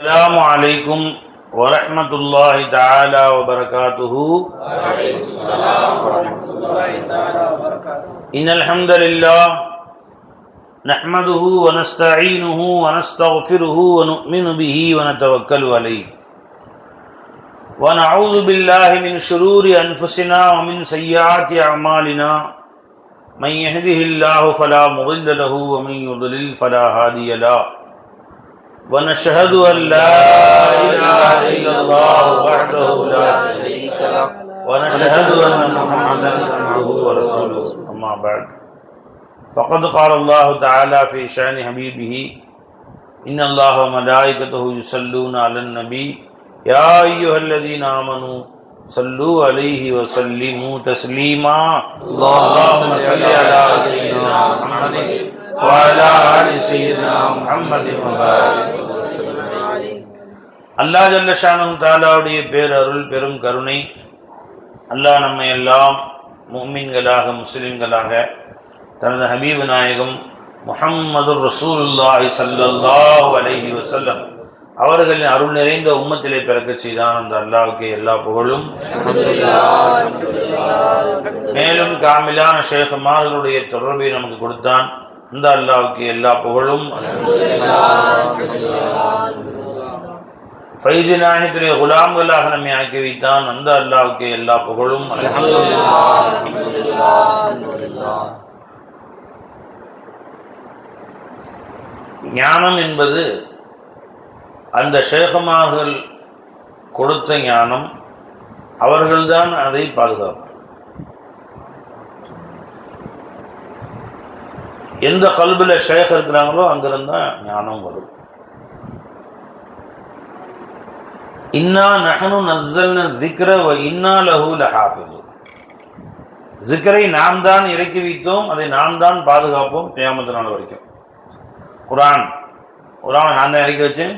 السلام عليكم ورحمة الله تعالى وبركاته. وعليكم السلام ورحمة الله تعالى وبركاته. إن الحمد لله نحمده ونستعينه ونستغفره ونؤمن به ونتوكل عليه ونعوذ بالله من شرور أنفسنا ومن سيئات أعمالنا من يهده الله فلا مضل له ومن يضلل فلا هادي له ونشهد أن لا إله إلا الله وحده لا شريك له ونشهد أن محمدا عبده ورسوله أما بعد فقد قال الله تعالى في شأن حبيبه إن الله وملائكته يصلون على النبي يا أيها الذين آمنوا صلوا عليه وسلموا تسليما اللهم صل على سيدنا محمد وعلى آل سيدنا محمد وبارك وسلم. அல்லாஹ் ஜல்ல ஷானஹு தஆலாவுடைய பேரருள் பெரும் கருணை, அல்லாஹ் நம்மை எல்லாம் முஃமின்களாக முஸ்லிம்களாக தனது ஹபீபு நாயகம் முஹம்மது ரசூலுல்லாஹி ஸல்லல்லாஹு அலைஹி வஸல்லம் அவர்களின் அருள் நிறைந்த உம்மத்திலே பிறக்க செய்தான். அந்த அல்லாஹ்வுக்கு எல்லா புகழும். மேலும் காமிலான ஷேഖ்மார்களுடைய தொடர்பை நமக்கு கொடுத்தான். அந்த அல்லாஹ்வுக்கு எல்லா புகழும். ஃபைஸ் நாயகத்துடைய குலாம்களாக நம்மை ஆக்கி வைத்தான். அந்த அல்லாஹ்வுக்கு எல்லா புகழும். ஞானம் என்பது அந்த ஷேഖமார்கள் கொடுத்த ஞானம். அவர்கள்தான் அதை பாதுகாப்பார். எந்த கல்பில் ஷேக் இருக்கிறாங்களோ அங்கிருந்தா ஞானம் வரும். இன்னா நஹனு நஸ்ஸல்ன ذிக்ர வ இன்னா லஹு லஹாஃபிظூன். ஸிக்ரை நாம் தான் இறக்கி வைத்தோம், அதை நாம் தான் பாதுகாப்போம் கியாமத் நாள் வரைக்கும். குர்ஆனை நான் தான் இறக்கி வச்சேன்.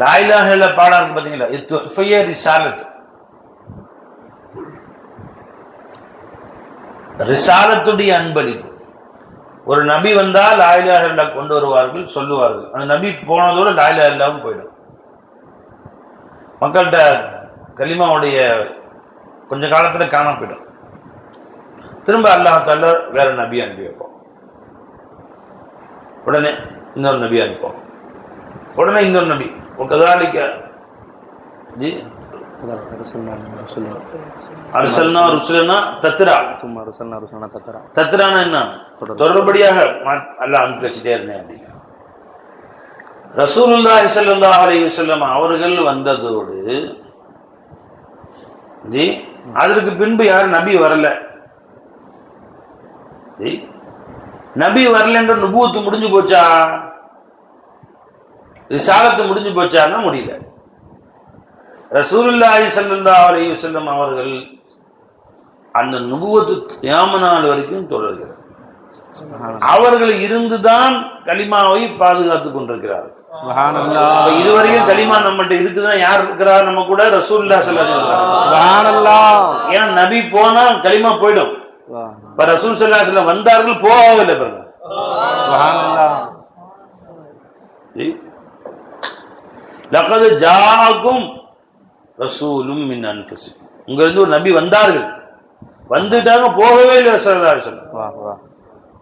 லா இலாஹ இல்ல பாடம் இருக்கு பாத்தீங்களா, இது துஹ்ஃபைய ரிசாலத். ரிசாலத்துடைய அன்பளிப்பு. ஒரு நபி வந்தால் லா இலாஹ இல்ல கொண்டு வருவார்கள், சொல்லுவார்கள். அந்த நபி போனதோடு லா இலாஹ இல்லாவும் போயிடும். மக்கள்கிட்ட கலிமாவுடைய கொஞ்ச காலத்துல காணாம போயிடும். திரும்ப அல்லாஹ் தஆலா வேற நபி அனுப்பி வைப்போம். உடனே இன்னொரு நபி அனுப்போம். உடனே இன்னொரு நபி. கதாலிக்க அர்சல்னா ருசுலனா தத்ரா. தத்ரானா என்ன? தொடர்படியாக அல்லாஹ் அனுப்பி வச்சுட்டே இருந்தேன் அப்படிங்க. ரசூலுல்லாஹி ஸல்லல்லாஹு அலைஹி வஸல்லம் அவர்கள் வந்ததோடு அதற்கு பின்பு யாரும் நபி வரல. நபி வரல என்ற நுபுவத்து முடிஞ்சு போச்சா? ரிசாலத்து முடிஞ்சு போச்சான்னா முடியல. ரசூலுல்லாஹி ஸல்லல்லாஹு அலைஹி வஸல்லம் அவர்கள் அந்த நுபுவத்து கியாமத் நாள் வரைக்கும் தொடர்கிறது. அவர்கள் இருந்துதான் கலிமாவை பாதுகாத்துக் கொண்டிருக்கிறார்கள். இதுவரையும் கலிமா நம்மகிட்ட இருக்குதான். யார் இருக்கிறார் நம்ம கூட? ரசூலுல்லாஹி ஸல்லல்லாஹு அலைஹி வஸல்லம். ஏன்னா நபி போனா கலிமா போயிடும். இப்ப ரசூல் ஸல்லல்லாஹு அலைஹி வஸல்லம் வந்தார்கள், போகவில்லை. பாருங்க, லகத் ஜாஅக்கும் ரசூலும் மின் அன்ஃபுசிக்கும். உங்க இருந்து ஒரு நபி வந்தார்கள், வந்துட்டாங்க, போகவே இல்லை. ஸல்லல்லாஹு அலைஹி வஸல்லம்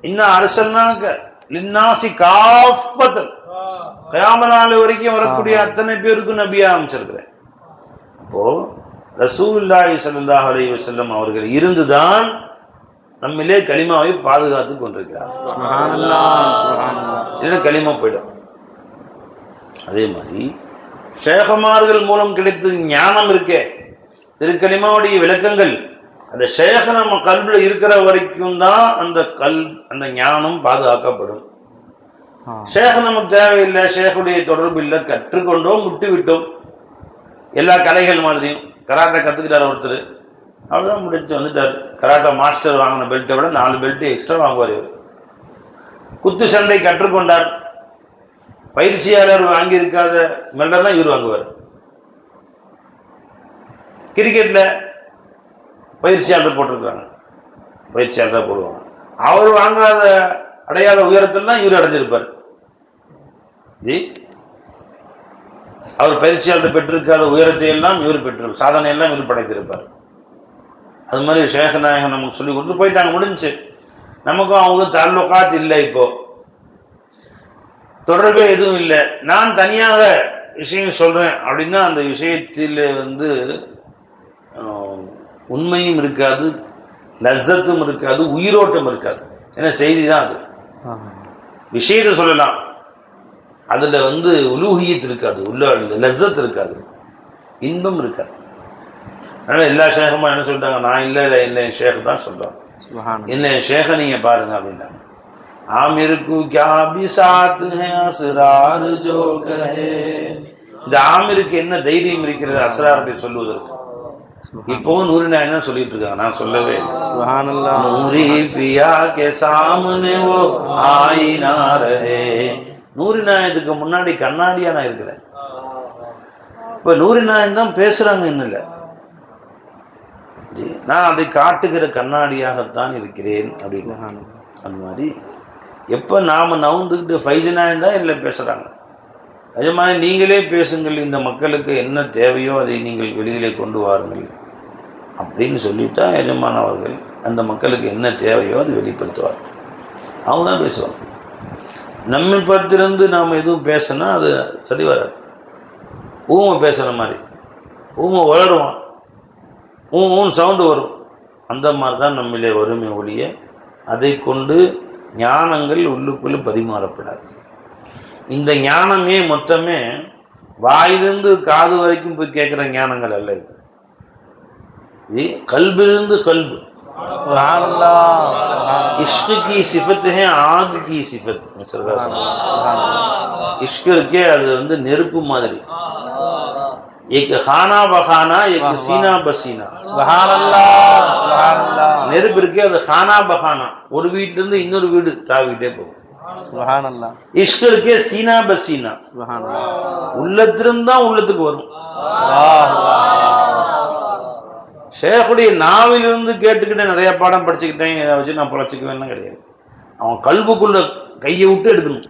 இன்னா அர்ஸல்னாக லின்னாஸி காஃபத்தன். கியாமத் நாள் வரைக்கும் வரக்கூடிய அத்தனை பேருக்கும் நபியா அமைச்சிருக்கிறேன். அப்போ ரசூலுல்லாஹி ஸல்லல்லாஹு அலைஹி வஸல்லம் அவர்கள் இருந்துதான் நம்மிலே கலிமாவை பாதுகாத்துக் கொண்டிருக்கிறார். சுப்ஹானல்லாஹ். கலிமா போயிடும். அதே மாதிரி ஷேഖமார்கள் மூலம் கிடைத்த ஞானம் இருக்கே, திருக்கலிமாவுடைய விளக்கங்கள், அந்த ஷேഖ நம்ம கல்வில இருக்கிற வரைக்கும் தான் அந்த ஞானம் பாதுகாக்கப்படும். ஷேഖ நமக்கு தேவையில்லை, ஷேഖுடைய தொடர்பு இல்லை, கற்றுக்கொண்டோம், விட்டு விட்டோம். எல்லா கலைகள் மாதிரியும் கராட்டை கத்துக்கிட்டார் ஒருத்தர், அவ்வளவுதான், முடிச்சு வந்துட்டார். கராட்டா மாஸ்டர் வாங்கின பெல்ட்டை விட 4 பெல்ட் எக்ஸ்ட்ரா வாங்குவார். குத்து சண்டை கற்றுக்கொண்டார், பயிற்சியாளர் வாங்கியிருக்காத மெடல்லாம் இவர் வாங்குவார். கிரிக்கெட்ல பயிற்சியாளர் போட்டிருக்காங்க, பயிற்சியாளர் போடுவாங்க. அவர் வாங்காத அடையாத உயரத்தில் தான் இவர் அடைஞ்சிருப்பார். ஜி அவர் பயிற்சியாளர் பெற்றிருக்காத உயரத்தை எல்லாம் இவர் பெற்றிருப்பார், சாதனை எல்லாம் இவர் படைத்திருப்பார். அது மாதிரி ஷேகநாயகம் நமக்கு சொல்லி கொடுத்து போயிட்டாங்க, முடிஞ்சு. நமக்கும் அவங்களும் தாலுகாத் இல்லை, இப்போ தொடர்பே எதுவும் இல்லை. நான் தனியாக விஷயம் சொல்றேன் அப்படின்னா அந்த விஷயத்தில் உண்மையும் இருக்காது, லஸ்ஸத்தும் இருக்காது, உயிரோட்டம் இருக்காது. ஏன்னா செய்தி தான் அது. விஷயத்தை சொல்லலாம், அதுல உலூஹியத் இருக்காது, உள்ள லஸ்ஸத் இருக்காது, இன்பம் இருக்காது. அதனால எல்லா ஷேகமா என்ன சொல்லிட்டாங்க, நான் இல்லை என் ஷேக் தான் சொல்றாங்க, என்ன ஷேக நீங்க பாருங்க அப்படின்னாங்க. ஆமிருக்கு கியா பிசாத் ஹை அஸ்ரார் ஜோ கஹே. இந்த ஆமிருக்கு என்ன தைரியம் இருக்கிறது அஸ்ராரை சொல்லுவதற்கு? இப்பவும் நூறு நாயகம் தான் சொல்லிட்டு இருக்காங்க, நான் சொல்லவே இல்லை. நூரி பியா கே சாமனே வோ ஆயினா ரஹே. நூறு நாயகத்துக்கு முன்னாடி கண்ணாடியா நான் இருக்கிறேன். இப்ப நூறு நாயகம் தான் பேசுறாங்க, இன்னும் இல்லை, நான் அதை காட்டுகிற கண்ணாடியாகத்தான் இருக்கிறேன் அப்படின்னு. அந்த மாதிரி எப்ப நாம நவுந்துக்கிட்டு ஃபைஜனாயன் தான் இல்லை பேசுறாங்க. அதே மாதிரி நீங்களே பேசுங்கள், இந்த மக்களுக்கு என்ன தேவையோ அதை நீங்கள் வெளியிலே கொண்டு வாருங்கள் அப்படின்னு சொல்லிட்டா எஜமான் அவர்கள் அந்த மக்களுக்கு என்ன தேவையோ அதை வெளிப்படுத்துவார். அவங்க தான் பேசுவாங்க. நம்ம பத்திலிருந்து நாம் எதுவும் பேசினா அது சரி வராது. ஊமை பேசுற மாதிரி ஊமை வளருவான், ஊன் சவுண்டு வரும். அந்த மாதிரி தான் நம்மளே வறுமை ஒழிய அதை கொண்டு ஞானங்கள் உள்ளுக்குள்ள பரிமாறப்படாது. இந்த ஞானமே மொத்தமே வாயிலிருந்து காது வரைக்கும் போய் கேட்கிற ஞானங்கள் அல்ல. இது கல்பிலிருந்து கல்பு. इश्क की सिफत है आग की सिफत. इश्क இருக்கே அது நெருப்பு மாதிரி. एक खाना बखाना एक सीना बसीना. सुभान अल्लाह सुभान अल्लाह. நெருப்பு இருக்கே அது खाना बखाना, ஒரு வீட்ல இருந்து இன்னொரு வீடு தாவிட்டே போகும். சுப்ஹான் அல்லாஹ். இஷ்க் இருக்கே சீனா பசீனா. சுப்ஹான் அல்லாஹ். உள்ளத்திலிருந்து தான் உள்ளத்துக்கு வரும். ஷேகுடைய நாவிலிருந்து கேட்டுக்கிட்டே நிறைய பாடம் படிச்சுக்கிட்டேன், இதை வச்சு நான் பழச்சிக்குவேன் கிடையாது. அவன் கல்புக்குள்ள கையை விட்டு எடுக்கணும்.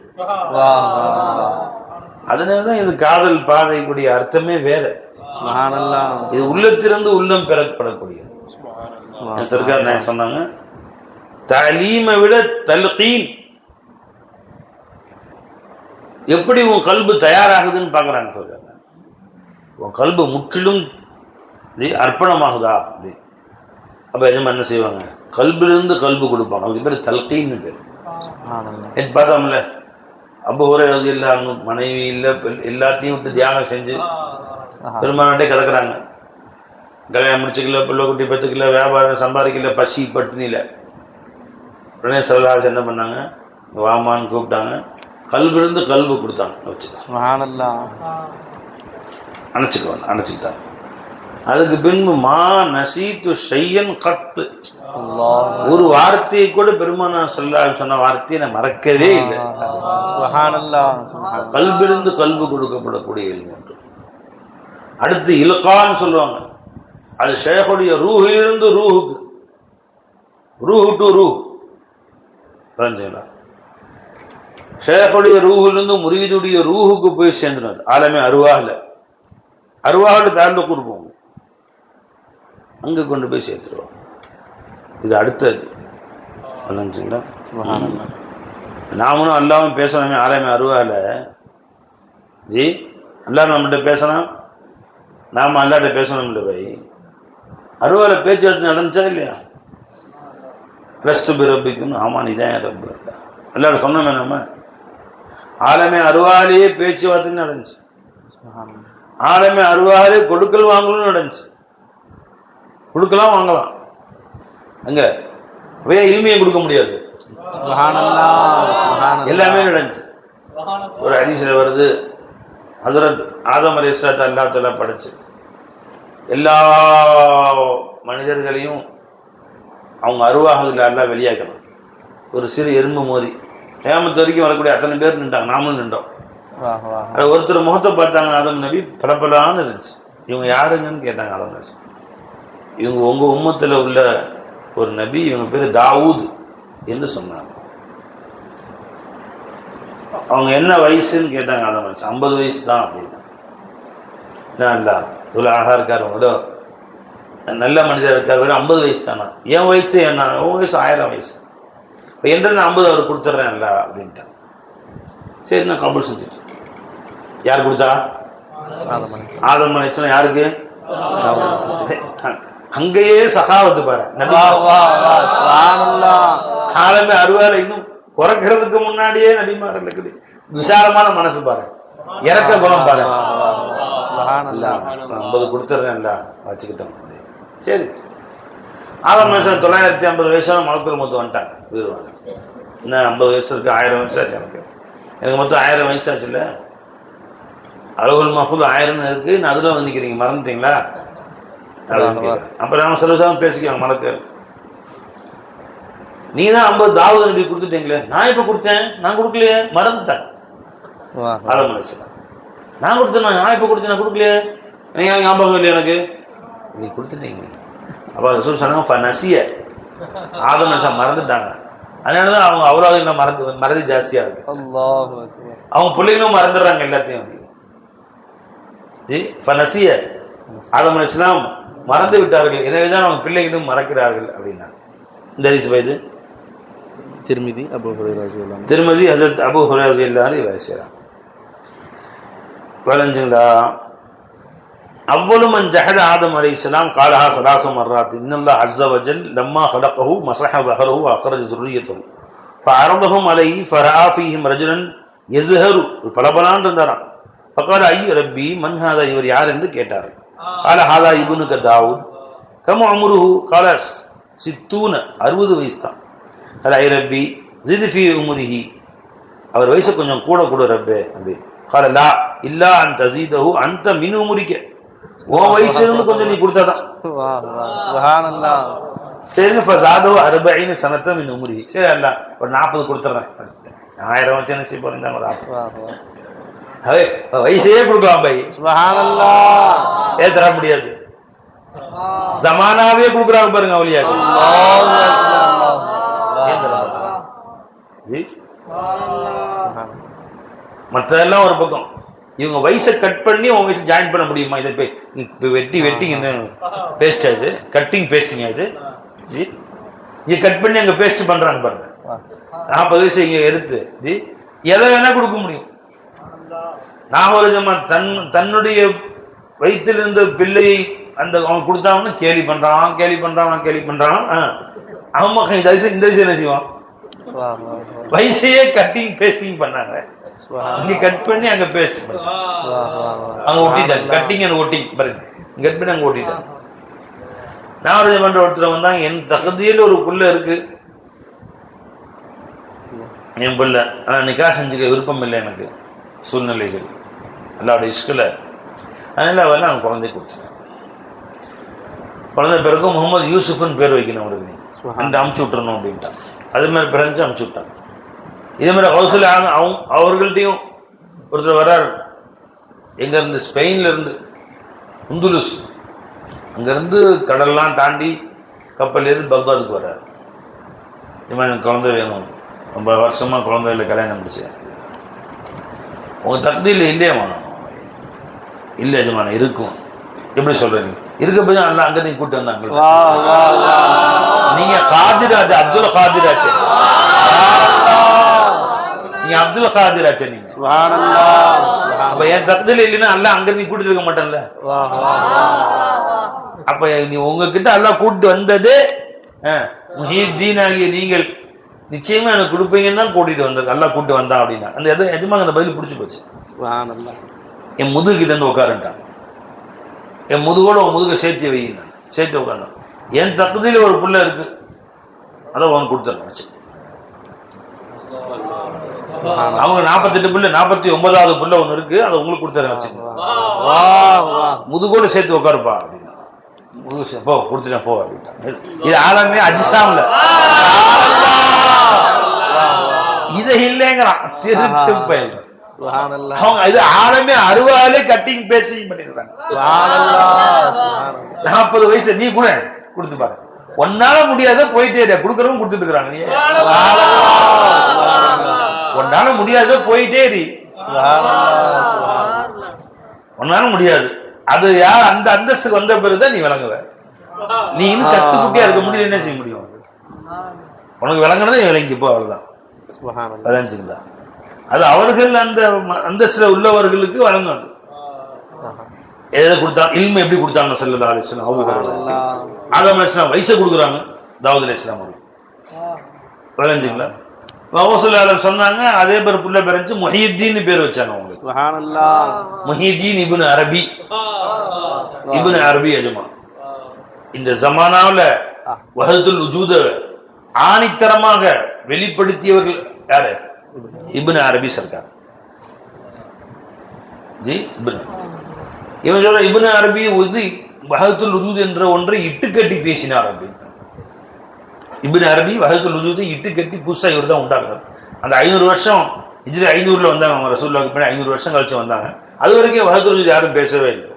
அதனாலதான் இது காதல் பாதைக்குரிய அர்த்தமே வேற. இது உள்ளத்திலிருந்து உள்ளம் பெறப்படக்கூடிய. சர்க்கார் நான் சொன்னாங்க, தலீமை விட தல்கீன். எப்படி உன் கல்பு தயாராகுதுன்னு பாக்குறாங்க சொல்றாங்க. உன் கல்பு முற்றிலும் அர்ப்பணமாகுதா அப்படி. அப்ப என்ன செய்வாங்க, கல்பிலிருந்து கல்பு கொடுப்பாங்க. அதுக்கு பேர் தல்கீன்னு பேர். பார்த்தோம்ல, அபூ ஹுரைரா ரலியல்லாஹு அன்ஹு மனைவி இல்ல எல்லாத்தையும் விட்டு தியாகம் செஞ்சு பெருமானாட்டே கிடக்குறாங்க. கல்யாணம் முடிச்சுக்கல, பிள்ளை குட்டி பெற்றுக்கல, வியாபாரம் சம்பாதிக்கல, பசி பட்டினில. உடனே ஸல்லல்லாஹு அலைஹி வஸல்லம் என்ன பண்ணாங்க, வாமான்னு கூப்பிட்டாங்க, கல்பிலிருந்து கல்பு கொடுத்தாங்க. அணைச்சுக்கிட்டாங்க. அதுக்கு பின்பு மா நசீத்து ஷையன் கத்து, ஒரு வார்த்தையை கூட பெருமானார் ஸல்லல்லாஹு அலைஹி சொன்ன வார்த்தையை நான் மறக்கவே இல்லை. கல்பிலிருந்து கல்பு கொடுக்கப்படக்கூடிய இல்மு. அடுத்து இல்கான்னு சொல்லுவாங்க, அது ஷேகுடைய ரூஹிலிருந்து ரூஹுக்கு, ரூஹு டு ரூஹ். ஷேகுடைய ரூஹிலிருந்து முரீதுடைய ரூஹுக்கு போய் சேர்ந்துனார். ஆலமே அருவாஹில் தாழ்ந்து கொடுப்போம், அங்க கொண்டு போய் சேர்த்துருவோம். இது அடுத்தது. நாமளும் அல்லாவும் பேசணுமே. ஆலமே அருவால ஜி அல்லாஹ் நம்மகிட்ட பேசணும், நாம அல்லாட்ட பேசணும். போய் அருவால பேச்சுவார்த்தை நடந்துச்சா இல்லையா? ரஸ்து ரப்பிக்கும், ஆமா நீதான் ரப்பு அல்லாட சொன்னோமே. நம்ம ஆலமே அருவாலேயே பேச்சுவார்த்தை நடந்துச்சு. ஆலமே அருவாலே கொடுக்கல் வாங்கலும் நடந்துச்சு. கொடுக்கலாம் வாங்கலாம். அங்க இல்மியை கொடுக்க முடியாது, எல்லாமே நடந்துச்சு. ஒரு ஹதீஸ்ல வருது, ஹஜ்ரத் ஆதம் அலைஹிஸ்ஸலாத்து அல்லாஹ் தஆலா படைச்சு எல்லா மனிதர்களையும் அவங்க அருவாஹுல அல்லாஹ் வெளியாக்கணும். ஒரு சிறு எறும்பு மோதி கியாமத் வரைக்கும் வரக்கூடிய அத்தனை பேர் நின்றாங்க, நாமளும் நின்றோம். அது ஒருத்தர் முகத்தை பார்த்தாங்க, ஆதம் நபி பலப்பலான்னு இருந்துச்சு. இவங்க யாருங்கன்னு கேட்டாங்க. ஆதம் நபி, இவங்க உங்க உம்மத்துல உள்ள ஒரு நபி, இவங்க பேரு தாவூத் என்று சொன்னாங்க. அவங்க என்ன வயசுன்னு கேட்டாங்க. ஆதம் அலைஹிஸ்ஸலாம் 50 வயசு தான் அப்படின்னா. இல்ல இவ்வளோ அழகா இருக்காரு, இவ்வளோ நல்ல மனிதர் இருக்கார், வெறும் 50 வயசு தானா? என் வயசு என்ன, உன் வயசு 1000 வயசு. இப்போ என்ற 50 அவர் கொடுத்துட்றேன்ல அப்படின்ட்டான். சரி, நான் கபூல் செஞ்சுட்டேன். யார் கொடுத்தா? ஆதம் அலைஹிஸ்ஸலாம். யாருக்கு? அங்கேயே சகாவத்து பாரு. காலமே 60 இன்னும் குறைக்கிறதுக்கு முன்னாடியே நபிமார்களுக்கு விசாலமான மனசு பாரு, இறக்க குணம் பாரு. 50 கொடுத்துட்றேன்ல வச்சுக்கிட்டோம். சரி, ஆதம் அலைஹிஸ்ஸலாம் 950 வயசான மலக்குல் மௌத் வந்துட்டாங்க, உயிர்வாங்க. இன்னும் 50 வயசு இருக்கு, 1000 வயசு ஆச்சு. எனக்கு மொத்தம் 1000 வயசு ஆச்சுல்ல. அலுவல் மஹ்ஃபூஸ் 1000 இருக்கு, நான் அதில் வந்து நிற்கிறீங்க, மறந்துட்டீங்களா? அப்புறம் நம்ம சர்வசாதாரண பேசிக்குவாங்க மலக்கு. நீ தான் 50 தாவூத் நபி கொடுத்துட்டீங்களே, நான் இப்ப கொடுத்தேன், நான் கொடுக்கலையே, மறந்துட்டேன். ஆதம் அலைஹிஸ்ஸலாம் நான் கொடுத்தேன், நான் இப்ப கொடுத்தேன், நான் கொடுக்கலையே, நீங்க ஞாபகம் இல்லை எனக்கு, நீ கொடுத்துட்டீங்க. அப்ப ரசூல் சொன்னாங்க நசிய, ஆதம் அலைஹிஸ்ஸலாம் மறந்துட்டாங்க. அதனாலதான் அவங்க அவ்வளவு மறதி ஜாஸ்தியா இருக்கு. அவங்க பிள்ளைங்களும் மறந்துடுறாங்க எல்லாத்தையும். நசிய, ஆதம் அலைஹிஸ்ஸலாம் மறந்து விட்டார்கள், எனவேதான் அவங்க பிள்ளைகளும் மறக்கிறார்கள் அப்படின்னா. இந்த ஹதீஸ் வயது திருமிதி அபூ ஹுரைரா ரலியல்லாஹு அன்ஹு, திருமதி ஹஜ்ரத் அபூ ஹுரைரா ரலியல்லாஹு அன்ஹு ரிவாயத். வலஞ்சுங்களா அவ்வளவு மன் ஜஹத ஆதம் அலைஹிஸ்ஸலாம் قالها 3 مرات ان الله عز وجل لما خلقه مسح ظهره واخرج ذريته فعرضهم عليه فراى فيهم رجلا يزهر பலபலான் இருந்தாராம். فقال اي ربي من هذا, இவர் யார் என்று கேட்டார். قال هذا ابنك داود كم عمره قال 60, 60 வயசு தான். قال اي ربي زد في عمره, அவர் வயசு கொஞ்சம் கூட கூட ரப்பே அப்படி. قال لا الا ان تزيده انت من عمرك, உன் வயசுல இருந்து கொஞ்சம் நீ கொடுத்தாதான். சுப்ஹானல்லாஹ். சரி, ஃபஸாதஹு 40 சனத்தன் மின் உம்ரிஹி, சரி அல்லாஹ் ஒரு 40 கொடுத்துறேன். 1000 வச்சு என்ன செய்ய போறீங்க? வயசையே கொடுக்கலாம் பை. சுப்ஹானல்லாஹ். தர முடியாது, ஜமானாவே கொடுக்குறாங்க பாருங்க அவலியாக. மற்றதெல்லாம் ஒரு பக்கம், இவங்க வயசை கட் பண்ணி உங்க வயசு ஜாயின் பண்ண முடியுமா? இதை வெட்டி பேஸ்ட் ஆகுது, கட்டிங் பேஸ்டிங் ஆகுது. இங்க கட் பண்ணி அங்க பேஸ்ட் பண்றாங்க பாருங்க. 40 வயசு இங்க எடுத்து எதை வேணா கொடுக்க முடியும். நாகோரஜமா தன்னுடைய வயிற்றில் இருந்த பிள்ளையை அந்த அவன் கொடுத்தான்னு கேலி பண்றான். அவன் இந்த வயசு என்ன செய்வான்? வயசையே கட்டிங் பேஸ்டிங் பண்ணாங்க. இங்க கட் பண்ணி அங்க பேஸ்ட் பண்ணி அங்க ஒட்டிட்டாங்க. கட்டிங் அண்ட் ஒட்டிங் பாருங்க, கட் பண்ணி அங்க ஒட்டிட்டாங்க. நாகராஜ பண்ற ஒருத்தர் வந்தாங்க, என் தகுதியில் ஒரு புள்ள இருக்கு, என் பிள்ளை, ஆனா நிக்கா செஞ்சுக்க விருப்பம் இல்லை எனக்கு, சூழ்நிலைகள் அல்லாவுடைய இஷ்கில். அதனால அவன் அவங்க குழந்தை கொடுத்தேன். குழந்தை பிறகு முகமது யூசுஃப்னு பேர் வைக்கணும் அவருக்கு, நீ அமுச்சு விட்டுறணும் அப்படின்ட்டான். அது மாதிரி பிறந்து அமுச்சு விட்டாங்க. இதே மாதிரி ஹவுஸ்ல அவர்கள்ட்டையும் ஒருத்தர் வர்றார், எங்க இருந்து? ஸ்பெயின்ல இருந்து, உந்துலுஸ், அங்கிருந்து கடல்லாம் தாண்டி கப்பல் ஏறி பக்தாதுக்கு வர்றாரு. இது மாதிரி எனக்கு குழந்தை வேணும், ரொம்ப வருஷமா குழந்தை இல்லை, கல்யாணம் முடிச்சேன், உங்க தகுதியில் இல்லையம்மா? இல்லை எஜமான, இருக்கும். எப்படி சொல்றீங்க? இருக்க போய் அல்ல அங்க நீங்க கூட்டு வந்தாங்க. நீங்க காதிராஜ், அப்துல் காதிராச்சே, நீங்க அப்துல் காதிராச்சே, நீங்க அப்ப என் தகுதியில் இல்லைன்னா அல்ல அங்க நீ கூட்டிட்டு இருக்க மாட்டேன்ல. அப்ப நீ உங்ககிட்ட எல்லாம் கூட்டு வந்தது முஹீத்தீன் ஆகிய நீங்கள் நிச்சயமா எனக்கு கொடுப்பீங்கன்னு தான் கூட்டிட்டு வந்தது, நல்லா கூட்டு வந்தான் அப்படின்னா. அந்த எஜமாக அந்த பதில் பிடிச்சு போச்சு. என் முதுகு கிட்ட இருந்து உட்காருட்டான், என் முதுகோட உன் முதுக சேர்த்து வைங்க, சேர்த்து உட்காந்தான். என் தகுதியில் ஒரு புள்ள இருக்கு, அதை உனக்கு கொடுத்துருங்க. அவங்க 48 புள்ள, 49வது புள்ள ஒண்ணு இருக்கு, அதை உங்களுக்கு கொடுத்துறேன் வச்சுக்கோங்க, முதுகோட சேர்த்து உட்காருப்பா அப்படின்னா. முதுகு போ கொடுத்துட்டேன் போ அப்படின்ட்டான். இது ஆலமே அஜிசாம்ல, இதை இல்லைங்கிறான் திருட்டு பயிர். அவங்க இது ஆலமே 60 கட்டிங் பேஸ்டிங் பண்ணிடுறாங்க. 40 வயசு நீ கூட கொடுத்து பாரு, ஒன்னால முடியாத போயிட்டே கொடுக்கறவங்க கொடுத்துட்டு இருக்கிறாங்க. உன்னால முடியாது, போயிட்டே இரு. உன்னால முடியாது. அது யார் அந்த அந்தஸ்துக்கு வந்த பிறகுதான் நீ விளங்குவ. நீ இன்னும் கத்துக்கிட்டே இருக்க முடியல, என்ன செய்ய முடியும்? உனக்கு விளங்குனதை விளங்கிப்போ, அவ்வளவுதான். விளங்குங்களா? அது அவர்கள் அந்த அந்தஸ்துல உள்ளவர்களுக்கு வழங்கும். எதை கொடுத்தா இல்ம எப்படி கொடுத்தாங்க ஸல்லல்லாஹு அலைஹி வஸல்லம்? ஆதம் அலைஹிஸ்ஸலாம் வயசை கொடுக்குறாங்க தாவூத் அலைஹிஸ்ஸலாம் அவர்கள். விளங்குங்களா? ரசூலுல்லாஹி சொன்னாங்க, அதே பேர் புள்ள பிறந்து முஹியுத்தீன் பேர் வச்சாங்க அவங்களுக்கு. சுப்ஹானல்லாஹ். முஹியுத்தீன் இப்னு அரபி, இப்னு அரபி அஜ்மா. இந்த ஜமானாவுல வஹதத்துல் வஜூத ஆணித்தரமாக வெளிப்படுத்தியவர்கள் யாரு? இப்னு அரபி சர்க்கார். ஜி இப்னு இவன் சொல்ற இப்னு அரபி வஹதத்துல் வஜூத் என்ற ஒன்றை இட்டுக்கட்டி பேசினார் அப்படின்னு. இப்னு அரபி வஹதத்துல் வஜூதை இட்டுக்கட்டி புதுசா இவர் தான் உண்டாக்குறார். அந்த 500 வருஷம் ஹிஜ்ரி 500ல வந்தாங்க அவங்க, ரசூலுல்லாஹ்வுக்கு பின்னாடி 500 வருஷம் கழிச்சு வந்தாங்க. அது வரைக்கும் வஹதத்துல் வஜூத் யாரும் பேசவே இல்லை.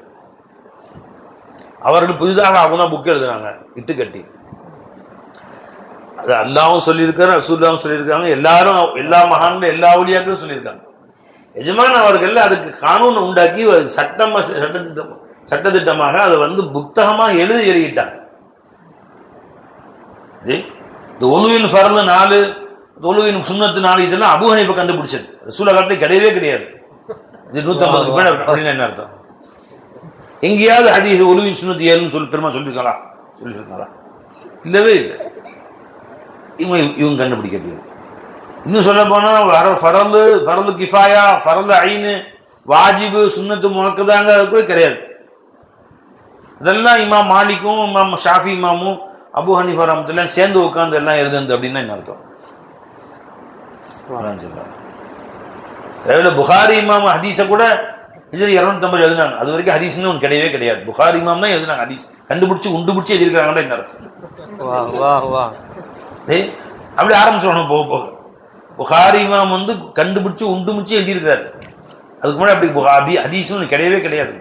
அவர்கள் புதிதாக அவங்க தான் புக் எழுதுனாங்க இட்டுக்கட்டி. அது அல்லாஹ்வும் சொல்லியிருக்காரு, ரசூலுல்லாஹ்வும் சொல்லியிருக்காங்க, எல்லாரும் எல்லா மகான்களும் எல்லா ஊழியாக்களும் சொல்லியிருக்காங்க. எஜமான் அவர்கள் அதுக்கு கானூன் உண்டாக்கி சட்டத்திட்டமாக அதை புத்தகமாக எழுதி எழுதிட்டாங்க. இந்த ஒழுவின் ஃபர்லு 4, ஒழுவின் சுன்னத்து 4, இதெல்லாம் அபூ ஹனீஃபா கண்டுபிடிச்சது. ரசூலுல்லாஹ் காலத்துல கிடையவே கிடையாது. இது 150க்கு மேல அப்படின்னு என்ன அர்த்தம்? எங்கேயாவது ஹதீஸ் ஒழுவின் சுன்னத்து 7ன்னு சொல்லி பெருமா சொல்லியிருக்காங்களா? இல்லவே இல்லை. இவங்க கண்டுபிடிக்கிறது. இன்னும் சொல்ல போனா ஃபரது கிஃபாயா, ஃபரது ஐனு, வாஜிபு, சுன்னத்து முஅக்கதாங்க கூட கிடையாது. இதெல்லாம் இமாம் மாலிக்கும் இமாம் ஷாஃபி இமாமும் அபூ ஹனீஃபா ரஹ்மத்துல்லாஹி சேர்ந்து உட்கார்ந்து எல்லாம் எழுதுனது அப்படின்னா என்ன அர்த்தம்? புகாரி இமாம் ஹதீஸ கூட 250 எழுதினாங்க. அது வரைக்கும் ஹதீஸ்னு ஒன்று கிடையவே கிடையாது. புகாரி இமாம் தான் எழுதினாங்க ஹதீஸ். கண்டுபிடிச்சு உண்டுபிடிச்சு எழுதியிருக்காங்கன்னா என்ன அர்த்தம்? அப்படி ஆரம்பிச்சோம் போக போக. புகாரி இமாம் கண்டுபிடிச்சு உண்டுபிடிச்சு எழுதியிருக்காரு. அதுக்கு முன்னாடி அப்படி ஹதீஸ்னு கிடையவே கிடையாது.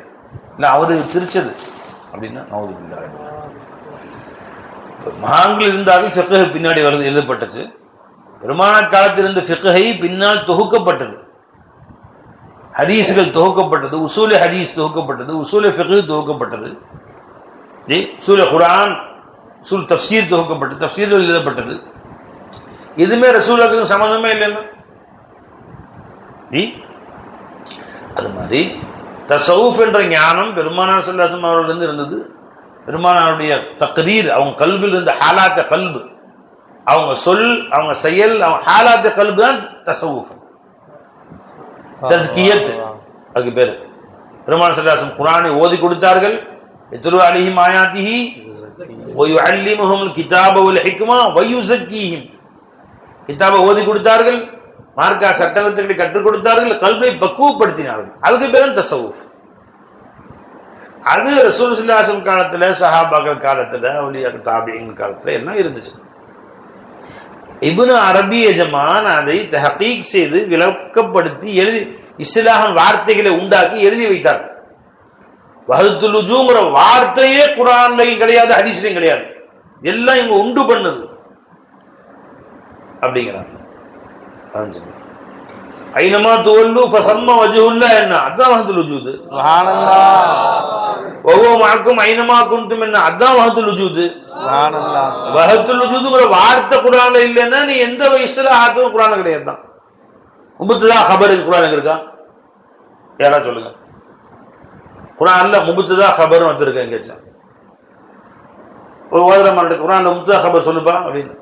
இல்ல அவரு பிரிச்சது அப்படின்னா மகான்கள் இருந்தாலும் ஃபிக்ஹ் பின்னாடி வருது எழுதப்பட்டது. பெருமான காலத்தில் இருந்த ஃபிக்ஹை பின்னால் தொகுக்கப்பட்டது. ஹதீஸ்கள் தொகுக்கப்பட்டது, உசூல் ஹதீஸ் தொகுக்கப்பட்டது, உசூல் ஃபிக்ஹ் தொகுக்கப்பட்டது, உசூல் குர்ஆன், உசூல் தஃப்சீர் தொகுக்கப்பட்டது, தஃப்சீர்கள் எழுதப்பட்டது. எதுவுமே ரசூலுல்லாஹ்வுக்கு சம்பந்தமே இல்லைன்னா அது மாதிரி தஸவுஃப் என்ற ஞானம் பெருமானார் ஸல்லல்லாஹு அலைஹி வஸல்லம் அவர்களிடம் இருந்தது. பெருமானாருடைய தக்ரீர், அவங்க கல்பில் இருந்த ஹாலாத்த கல்பு, அவங்க சொல், அவங்க செயல், அவங்க ஹாலாத்த கல்பு தான் தஸவுஃப், தஸ்கியத். அதுக்கு பேரு பெருமானார் ஸல்லல்லாஹு அலைஹி வஸல்லம் குர்ஆனை ஓதி கொடுத்தார்கள். யத்லு அலைஹிம் ஆயாத்திஹி வ யுஅல்லிமுஹுல் கிதாப வல் ஹிக்மா வ யுஸக்கீஹிம். கிதாபை ஓதி கொடுத்தார்கள், மார்க்க சட்டங்களை கற்றுக் கொடுத்தார்கள், கல்பை பக்குவப்படுத்தினார்கள். அதுக்கு பேரு தஸவுஃப். அது ரசூல் ஸல்லல்லாஹு அலைஹி வஸல்லம் காலத்துல, சஹாபாக்கள் காலத்துல, அவுலியாக்கள் தாபிஈன் காலத்துல எல்லாம் இருந்துச்சு. இப்னு அரபி எஜமான் அதை தஹ்கீக் செய்து விளக்கப்படுத்தி எழுதி இஸ்லாஹின் வார்த்தைகளை உண்டாக்கி எழுதி வைத்தார். வஹதத்துல் வஜூங்கிற வார்த்தையே குர்ஆன்லயும் கிடையாது, ஹதீஸ்லயும் கிடையாது. எல்லாம் இவங்க உண்டு பண்ணது அப்படிங்கிறாங்க. ஐனமா துவல்லு ஃபஸம்ம வஜ்ஹுல்லாஹ் என்ன அதான் வஹதத்துல் வஜூத். சுப்ஹானல்லாஹ். வஹுவ மஅக்கும் ஐனமா குன்தும் என்ன அதான் வஹதத்துல் வஜூத். சுப்ஹானல்லாஹ். வஹதத்துல் வஜூத்ங்கற வார்த்தை குர்ஆன்ல இல்லன்னா நீ எந்த இஸ்லாஹாத்தும் குர்ஆன்ல கிடையாது தான். முபத்ததா خبر குர்ஆன்ல இருக்கா? யாரா சொல்லுங்க. குர்ஆன்ல முபத்ததா خبر வந்திருக்கா எங்கேயாச்சும்? ஒரு ஓதுறமான குர்ஆன்ல முபத்ததா خبر சொல்லுப்பா அப்படின்னு.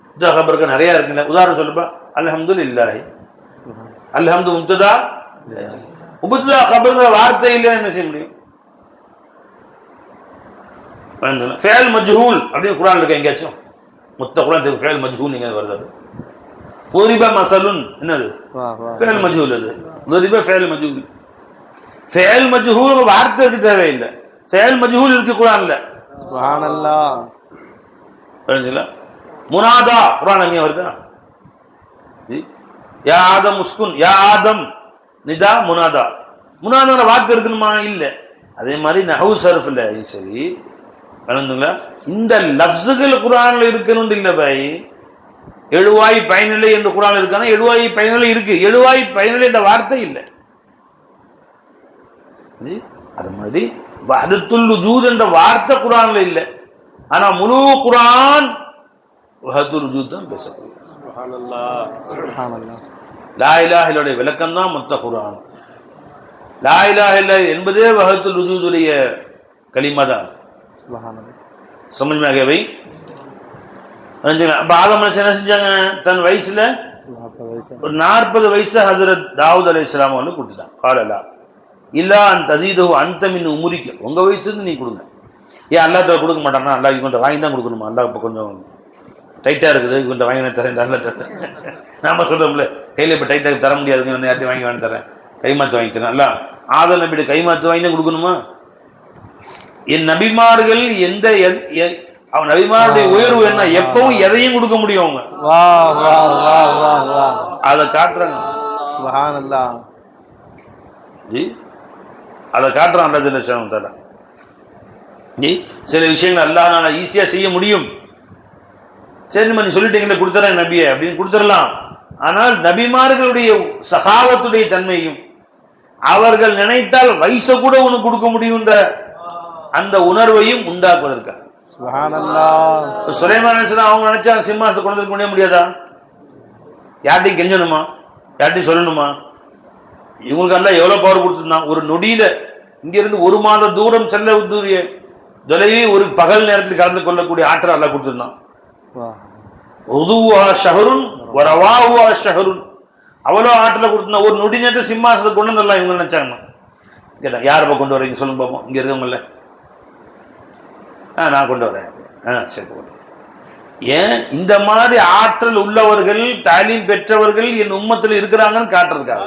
முபத்ததா خبرக்கு நிறைய இருக்குல்ல. உதாரணம் சொல்லுப்பா. அல்ஹம்துலில்லாஹ். அல்ஹம்து முப்ததா, முப்ததா கபர்ங்கிற வார்த்தை இல்லைன்னு என்ன செய்ய முடியும்? ஃபேல் மஜ்ஹூல் அப்படின்னு குர்ஆன்ல இருக்க எங்கேயாச்சும்? முத்த குர்ஆன் ஃபேல் மஜ்ஹூல் நீங்க வருது. ضرب مثل என்னது? ஃபேல் மஜ்ஹூல். அது ضرب ஃபேல் மஜ்ஹூல். ஃபேல் மஜ்ஹூல் வார்த்தைக்கு தேவையில்லை. ஃபேல் மஜ்ஹூல் இருக்கு குர்ஆன்ல. சுப்ஹானல்லாஹ். புரியுதுங்களா? முனாதா குர்ஆன் எங்க வருதா? யா ஆதம் உஸ்குன், யா ஆதம் நிதா முனாதா. முனாதான வார்த்தை இருக்கணுமா? இல்ல. அதே மாதிரி நஹவு சர்ஃப்ல சரி வளர்ந்துங்களா, இந்த லஃப்ஸுகள் குர்ஆன்ல இருக்கணும் இல்ல பாய். எழுவாய் பயனில்லை என்று குர்ஆன் இருக்கான எழுவாய் பயனில்லை இருக்கு, எழுவாய் பயனில்லை என்ற வார்த்தை இல்லை. அது மாதிரி வஹதத்துல் வஜூத் என்ற வார்த்தை குர்ஆன்ல இல்லை. ஆனா முழு குர்ஆன் வஹதத்துல் வஜூத் தான் பேசப்படுது. சுப்ஹானல்லாஹ் சுப்ஹானல்லாஹ். லா இலாஹ இல்லல்லாஹ் விளக்கம் தான் மொத்த குர்ஆன். லா இலாஹ இல்லல்லாஹ் என்பதே வஹதத்துல் வஜூதுடைய கலிமா தான். சுப்ஹானல்லாஹ். समझ में आ गया भाई? அப்ப ஆதம் அலைஹிஸ்ஸலாம் என்ன செஞ்சாங்க? தன் வயசுல ஒரு 40 வயசு ஹஜ்ரத் தாவூத் அலைஹிஸ்ஸலாம் வந்து கொடுத்துட்டாங்க. காலலா இல்லா அன் தஸீது அன்த மின் உம்ரிக்க, உங்க வயசுல நீ கொடுங்க. ஏன் அல்லாஹ் தஆலா கொடுக்க மாட்டானா? அல்லாஹ் இவன்ட்ட வாங்கி தான் கொடுக்கணுமா? அல்லாஹ் இப்ப கொஞ்சம் டைட்டா இருக்குது, இவன்ட்ட வாங்கி தரேன். நாம சொல்றோம்ல, கையில இப்ப டைட்டா தர முடியாதுங்க, யார்ட்டையும் வாங்கி வாங்கி தரேன், கைமாத்து வாங்கி தரேன். அல்லாஹ் ஆதம் நபியோட கைமாத்து வாங்கி தான் கொடுக்கணுமா? என் நபிமார்கள் எந்த அவன் நபிமாருடைய உயர்வு என்ன? எப்பவும் எதையும் கொடுக்க முடியும் அவங்க. அதை காட்டுறாங்க. அதை காட்டுறான். சில விஷயங்கள் அல்லாஹ் ஈஸியா செய்ய முடியும். சரி நீ சொல்லிட்டீங்களே கொடுத்துறேன் நபியை அப்படின்னு கொடுத்துடலாம். ஆனால் நபிமார்களுடைய சகாவத்துடைய தன்மையும் அவர்கள் நினைத்தால் வயச கூட உனக்கு கொடுக்க முடியும்ன்ற அந்த உணர்வையும் உண்டாக்குவதற்காக. சுப்ஹானல்லாஹ். சுலைமான் அலைஹிஸ்ஸலாம் அவங்க நினைச்சா சிம்மாசத்தை கொண்டு வந்து முடியாதா? யார்ட்டையும் கெஞ்சணுமா? யார்ட்டையும் சொல்லணுமா? இவங்களுக்கு எல்லாம் எவ்வளவு பவர் கொடுத்துருந்தான். ஒரு நொடியில இங்க இருந்து 1 மாத தூரம் செல்ல தொலைவி ஒரு பகல் நேரத்தில் கலந்து கொள்ளக்கூடிய ஆற்றல் எல்லாம் கொடுத்துருந்தான். அவ்வளவு ஆற்றல கொடுத்துருந்தா ஒரு நொடி நேரத்தை சிம்மாசத்தை கொண்டு வரலாம். இவங்க நினைச்சாங்கன்னா கேட்டா யார் கொண்டு வரீங்க சொல்லுங்க பாப்போம். இங்க இருக்கவங்கள நான் கொண்டு வரேன். சரி. ஏன் இந்த மாதிரி ஆற்றல் உள்ளவர்கள் தாலீம் பெற்றவர்கள் என் உம்மத்தில் இருக்கிறாங்கன்னு காட்டுறதுக்காக.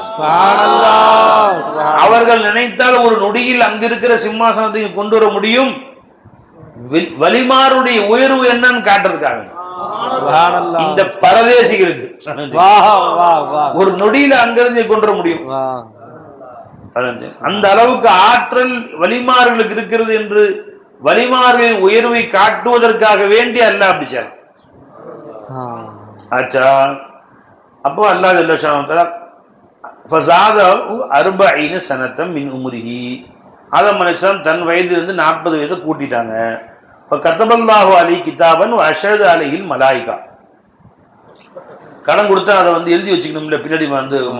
அவர்கள் நினைத்தால் ஒரு நொடியில் அங்க இருக்கிற சிம்மாசனத்தை கொண்டு வர முடியும். வலிமாருடைய உயர்வு என்னன்னு காட்டுறதுக்காக. இந்த பரதேசிகளுக்கு ஒரு நொடியில அங்கிருந்து கொண்டு வர முடியும். அந்த அளவுக்கு ஆற்றல் வலிமார்களுக்கு இருக்கிறது என்று வலிமார்களின் உயர்வை காட்டுவதற்காக வேண்டி அல்லாஹ் அப்படி செய்றான். ஆச்சா அப்போ அல்லாஹ் ஜல்ல ஷானஹு ஃபஸாதஹு 40 சனத்தம் மின் உம்ரிஹி. ஆதம் அலைஹிஸ்ஸலாம் தன் வயதிலிருந்து 40 வயதை கூட்டிட்டாங்க. கதபல்லாஹு அலைஹி கிதாபன் வ அஷஹத அலைஹில் மலாயிகா. கடன் கொடுத்தா அதை எழுதி வச்சுக்கணும்ல, பின்னாடி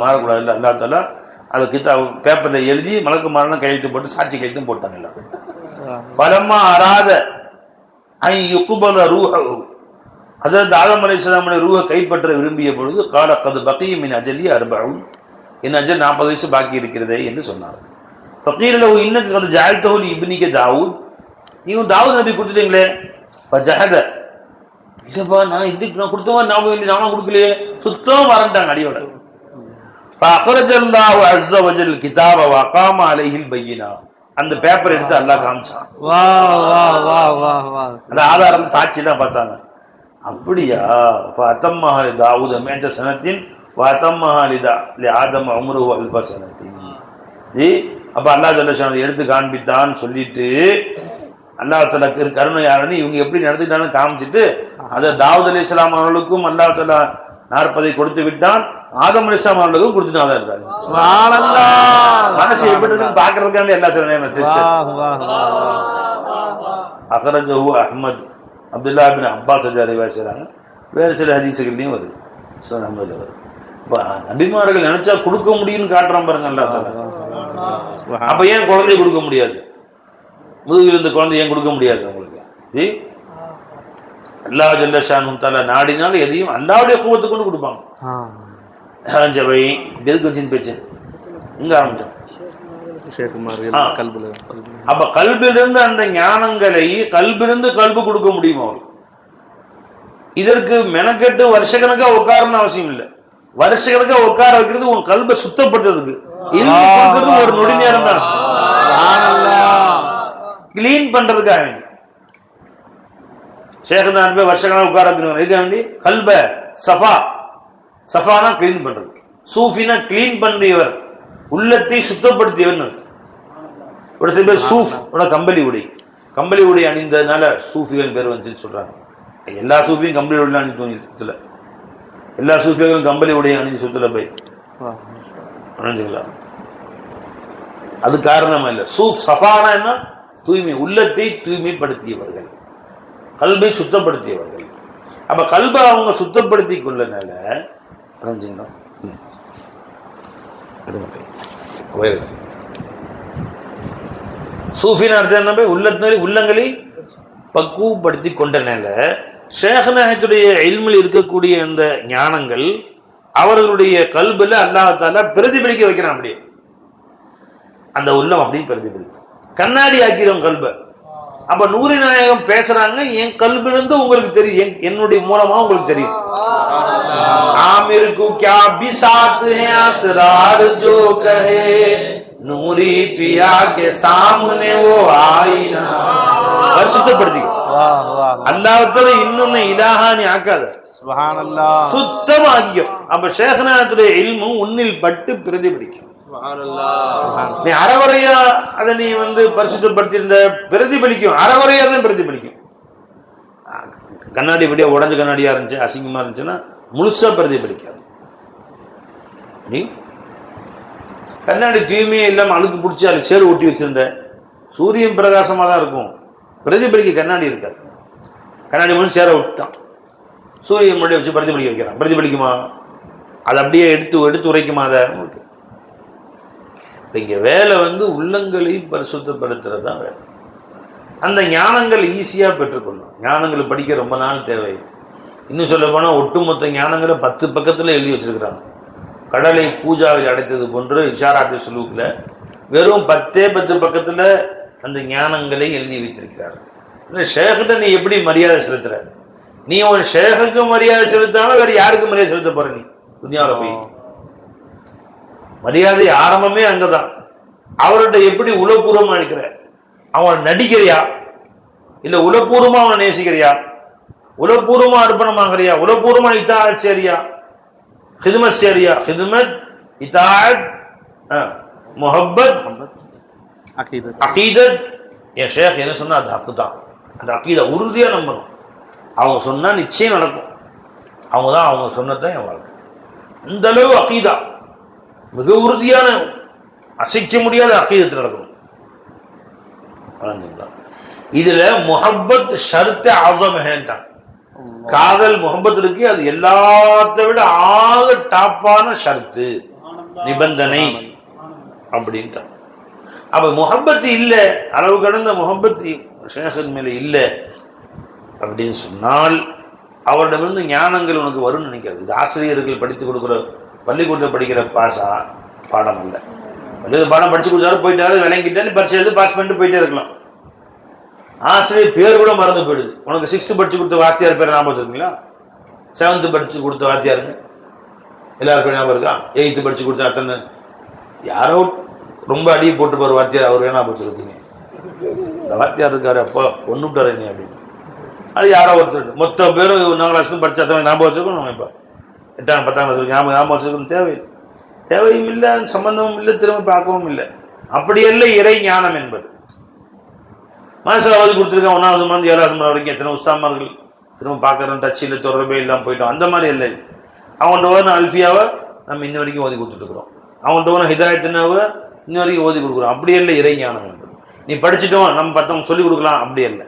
மாறக்கூடாது. இல்லை அல்லாஹ் தஆலா அதை கிதாப் பேப்பர்ல எழுதி மலக்கு மாறணும் கையெழுத்து போட்டு சாட்சி கையெழுத்தும் போட்டாங்க. எல்லாம் பலமா அராத ஐ யுக்பல ரூஹு. ஹஜ்ரத் ஆதம் அலைஹிஸ்ஸலாமுடைய ரூஹை கைப்பற்ற விரும்பிய பொழுது கால கத் பகிய மின் அஜலி 40, என் அஜல் 40 வயசு பாக்கி இருக்கிறதே என்று சொன்னார். ஃபகீல லஹு இன்னக கத் ஜஅல்தஹு லி இப்னிக தாவூத், நீங்க தாவூத் நபி கொடுத்துட்டீங்களே. ஃபஜஹத, இல்லப்பா நான் இதுக்கு நான் கொடுத்தவா நானும் கொடுக்கலையே, சுத்தம் வரண்டாங்க அடியோட. ஃபஅக்ரஜல்லாஹு அஸ்ஸ வஜல் கிதாப வ அகாம அலைஹில் பையினா. அந்த பேப்பர் எடுத்து அல்லாஹ் காமிச்சான். அந்த ஆதாரம் சாட்சி தான் பார்த்தாங்க. அப்படியா? ஃபஅத்தம்மஹா லி தாவூத மிஅத சனத்தின் வ அத்தம்மஹா லி ஆதம உம்ருஹு அல்ஃப சனத்தின். அப்ப அல்லாஹ் ஜல்ல ஷானஹு எடுத்து காண்பித்தான் சொல்லிட்டு அல்லாஹ் தஆலா கருணை யாருன்னு இவங்க எப்படி நடந்துட்டான்னு காமிச்சிட்டு அதை தாவூத் அலைஹிஸ்ஸலாம் அவர்களுக்கும் அல்லாஹ் தஆலா 40 கொடுத்து விட்டான். ஆதம் அலைஹிஸ்ஸலாம் அவர்களுக்கும் கொடுத்துட்டான். சுப்ஹானல்லாஹ். மனசு எப்படி இருக்குன்னு பாக்குறதுக்காண்டி எல்லாம் சொன்னேன். அக்ரஜஹு அஹ்மத், அப்துல்லாஹ் இப்னு அப்பாஸ் ரிவாயத் செய்றாங்க. வேறு சில ஹதீஸ்கள்லயும் வருது. சுனன்ல வருது. நபிமார்கள் நினைச்சா கொடுக்க முடியும்னு காட்டுறான் பாருங்க அல்லாஹ் தஆலா. அப்ப ஏன் குழந்தை கொடுக்க முடியாது? முதுகில் இருந்த குழந்தை ஏன் கொடுக்க முடியாது உங்களுக்கு? அல்லாஹ் ஜல்ல ஷானஹு தஆலா நாடினால எதையும் அல்லாஹ்வுடைய குவத்தை கொண்டு கொடுப்பாங்க. ஜவை எதுக்கு வச்சின் பேச்சு இங்க ஆரம்பிச்சோம். அப்ப கல்பிலிருந்து அந்த ஞானங்களை கல்பிலிருந்து கல்பு கொடுக்க முடியும் அவருக்கு. இதற்கு மெனக்கெட்டு வருஷக்கணக்கா உட்காரணும்னு அவசியம் இல்லை. வருஷக்கணக்கா உட்கார வைக்கிறது உன் கல்பை சுத்தப்படுத்துறதுக்கு. ஒரு நொடி நேரம் தான் கிளீன் பண்றதுக்காக வேண்டி. ஷேഖ்தான் வருஷக்கணக்காக உட்கார வைக்க வேண்டி கல்ப சஃபானா கிளீன் பண்றது. சூஃபினா கிளீன் பண்ணியவர், உள்ளத்தை சுத்தப்படுத்தியவர். ஒரு சில பேர் சூஃப் கம்பளி உடை அணிந்ததுனால சூஃபிகள் பேர் வந்துன்னு சொல்றாங்க. எல்லா சூஃபியும் கம்பளி உடை அணிந்து எல்லா சூஃபியர்களும் கம்பளி உடைய அணிஞ்சு சுத்துல போய் அணிஞ்சுக்கலாம். அது காரணமா இல்லை. சூஃப் சஃபானா என்ன? தூய்மை, உள்ளத்தை தூய்மைப்படுத்தியவர்கள், கல்பை சுத்தப்படுத்தியவர்கள். அப்ப கல்பை அவங்க சுத்தப்படுத்தி கொள்ளனால அணிஞ்சுங்களா. சூஃபின்னு அர்த்தம் என்ன? உள்ளங்களை பக்குவப்படுத்தி கொண்டனால ஷேக் நாயகத்துடைய இல்மில் இருக்கக்கூடிய அந்த ஞானங்கள் அவர்களுடைய கல்புல அல்லாஹ் தஆலா பிரதிபலிக்க வைக்கிறான். அப்படியே அந்த உள்ளம் அப்படியே பிரதிபலிக்கும், கண்ணாடி ஆக்கிறோம் கல்ப. அப்ப நூரி நாயகம் பேசுறாங்க, என் கல்பிலிருந்து உங்களுக்கு தெரியும், என்னுடைய மூலமா உங்களுக்கு தெரியும். ஆமிர் கு क्या बिसात है असरार जो कहे नूरी पिया के सामने वो आईना. பரிசுத்தப்படுத்திக்க. அல்லாஹ்வுடைய இன்னொன்னு இலாஹா நீ ஆக்காத, சுப்ஹானல்லாஹ், சுத்தமாக்கியோ. அப்ப ஷேக்நாத்துடைய இல்மு உன்னில் பட்டு பிரதிபலிக்கும். சுப்ஹானல்லாஹ். நீ அறகுறையா அதை நீ பரிசுத்தப்படுத்தி இருந்த பிரதிபலிக்கும், அறகுறையா தான் பிரதிபலிக்கும். கண்ணாடி படியா உடஞ்ச கண்ணாடியா இருந்துச்சு, அசிங்கமா இருந்துச்சுன்னா முழுசா பிரதிபலிக்காது. கண்ணாடி தூய்மையே இல்லாம அழுக்கு பிடிச்சி அது சேறு ஊட்டி வச்சிருந்த சூரியன் பிரகாசமா தான் இருக்கும், பிரதிபலிக்க கண்ணாடி இருக்காது. கண்ணாடி மட்டும் சேர விட்டான், சூரியன் முன்னாடி வச்சு பிரதிபலிக்க வைக்கிறான், பிரதிபலிக்குமா? அது அப்படியே எடுத்து உரைக்குமா? அதை இங்க வேலை உள்ளங்களை பரிசுத்தப்படுத்துறது தான் வேலை. அந்த ஞானங்கள் ஈஸியா பெற்றுக்கொள்ளும். ஞானங்கள் படிக்க ரொம்ப நாள் தேவை. இன்னும் சொல்ல போனா ஒட்டுமொத்த ஞானங்களை 10 பக்கத்துல எழுதி வச்சிருக்கிறாங்க. கடலை பூஜாவில் அடைத்தது போன்று இஷாராத்து சுலூக்ல வெறும் 10 பக்கத்துல அந்த ஞானங்களை எழுதி வைத்திருக்கிறார். ஷேகிட்ட நீ எப்படி மரியாதை செலுத்துற? நீ ஒரு ஷேகுக்கு மரியாதை செலுத்தாம வேற யாருக்கு மரியாதை செலுத்த போற? நீ துன்யாவில் போய் மரியாதை ஆரம்பமே அங்கதான். அவர்கிட்ட எப்படி உளப்பூர்வமா இருக்கிற? அவன் நடிக்கிறியா இல்ல உளப்பூர்வமா அவனை நேசிக்கிறியா? உளப்பூர்வமா அர்ப்பணமாகறியா? உளப்பூர்வமா இத்தாஅத் சரியா, ஹிதுமத் சரியா? ஹிதுமத், இத்தாஅத், முஹப்பத், அகீதத். என் ஷேக் என்ன சொன்னா அது ஹக்கு தான். அந்த அகீதா உறுதியா நம்பணும். அவங்க சொன்னா நிச்சயம் நடக்கும். அவங்க சொன்னதான் என் வாழ்க்கை. அந்த அளவு அகீதா மிக உறுதியான, அசைக்க முடியாத அகீதத்தில் நடக்கணும். இதுல முஹப்பத் ஷர்த் ஆஸம் ஹேன்டான். காதல் முஹப்பத் இருக்கு, அது எல்லாத்தை விட ஆக டாப்பான ஷர்த்து, நிபந்தனை அப்படின்ட்டான். அப்ப முஹப்பத் இல்ல, அளவு கடந்த முஹப்பத் ஷேഖன் மேல இல்ல அப்படின்னு சொன்னால் அவரிடமிருந்து ஞானங்கள் உனக்கு வரும்னு நினைக்கிறது. இது ஆசிரியர்கள் படித்துக் கொடுக்குற பள்ளிக்கூடத்தில் படிக்கிற பாடம் அல்ல. பாடம் படிச்சு கொடுத்தாரு, போயிட்டாரு, விளங்கிட்டாரு, பரிசை எழுதி பாஸ் பண்ணிட்டு போயிட்டே இருக்கலாம். ஆசிரியர் பேர் கூட மறந்து போயிடுது. உனக்கு 6th படிச்சு கொடுத்த வாத்தியார் பேர் ஞாபகம் வச்சிருக்கீங்களா? 7th படிச்சு கொடுத்த வாத்தியாருங்க எல்லாருக்கும் ஞாபகம் இருக்கா? 8th படிச்சு கொடுத்த அத்தனை யாரோ ரொம்ப அடி போட்டு போற வாத்தியார் அவர் ஞாபகம் வச்சிருக்கீங்க. இந்த வாத்தியார் இருக்காரு, அப்போ ஒண்ணு விட்டாரு நீ அப்படின்னு. அது யாரோ ஒருத்தர் மொத்த பேரும் 4th வருஷம் படிச்சா ஞாபகம் வச்சிருக்கோம். நம்ம இப்ப 8th 10th ஞாபகம் வச்சிருக்கணும் தேவையும் இல்லை, சம்பந்தமும் இல்லை, திரும்ப பார்க்கவும் இல்லை. அப்படி அல்ல இறை ஞானம் என்பது. மனசில் அவதி கொடுத்துருக்கேன் 1வது மணி 7வது மணி வரைக்கும் எத்தனை உஸ்தாமார்கள் திரும்ப பார்க்கறோம், டச்சில் தொடர்பே இல்லாம போயிட்டோம். அந்த மாதிரி இல்லை. அவங்கள்ட்ட ஓன அல்ஃபியாவை நம்ம இன்ன வரைக்கும் ஓதி கொடுத்துட்டு இருக்கிறோம். அவங்கள்ட்ட ஓன ஹிதாயத்தினாவை இன்ன வரைக்கும் ஓதி கொடுக்குறோம். அப்படி இல்லை இறை ஞானம் என்பது. நீ படிச்சுட்டோம், நம்ம மற்றவங்க சொல்லிக் கொடுக்கலாம், அப்படி இல்லை.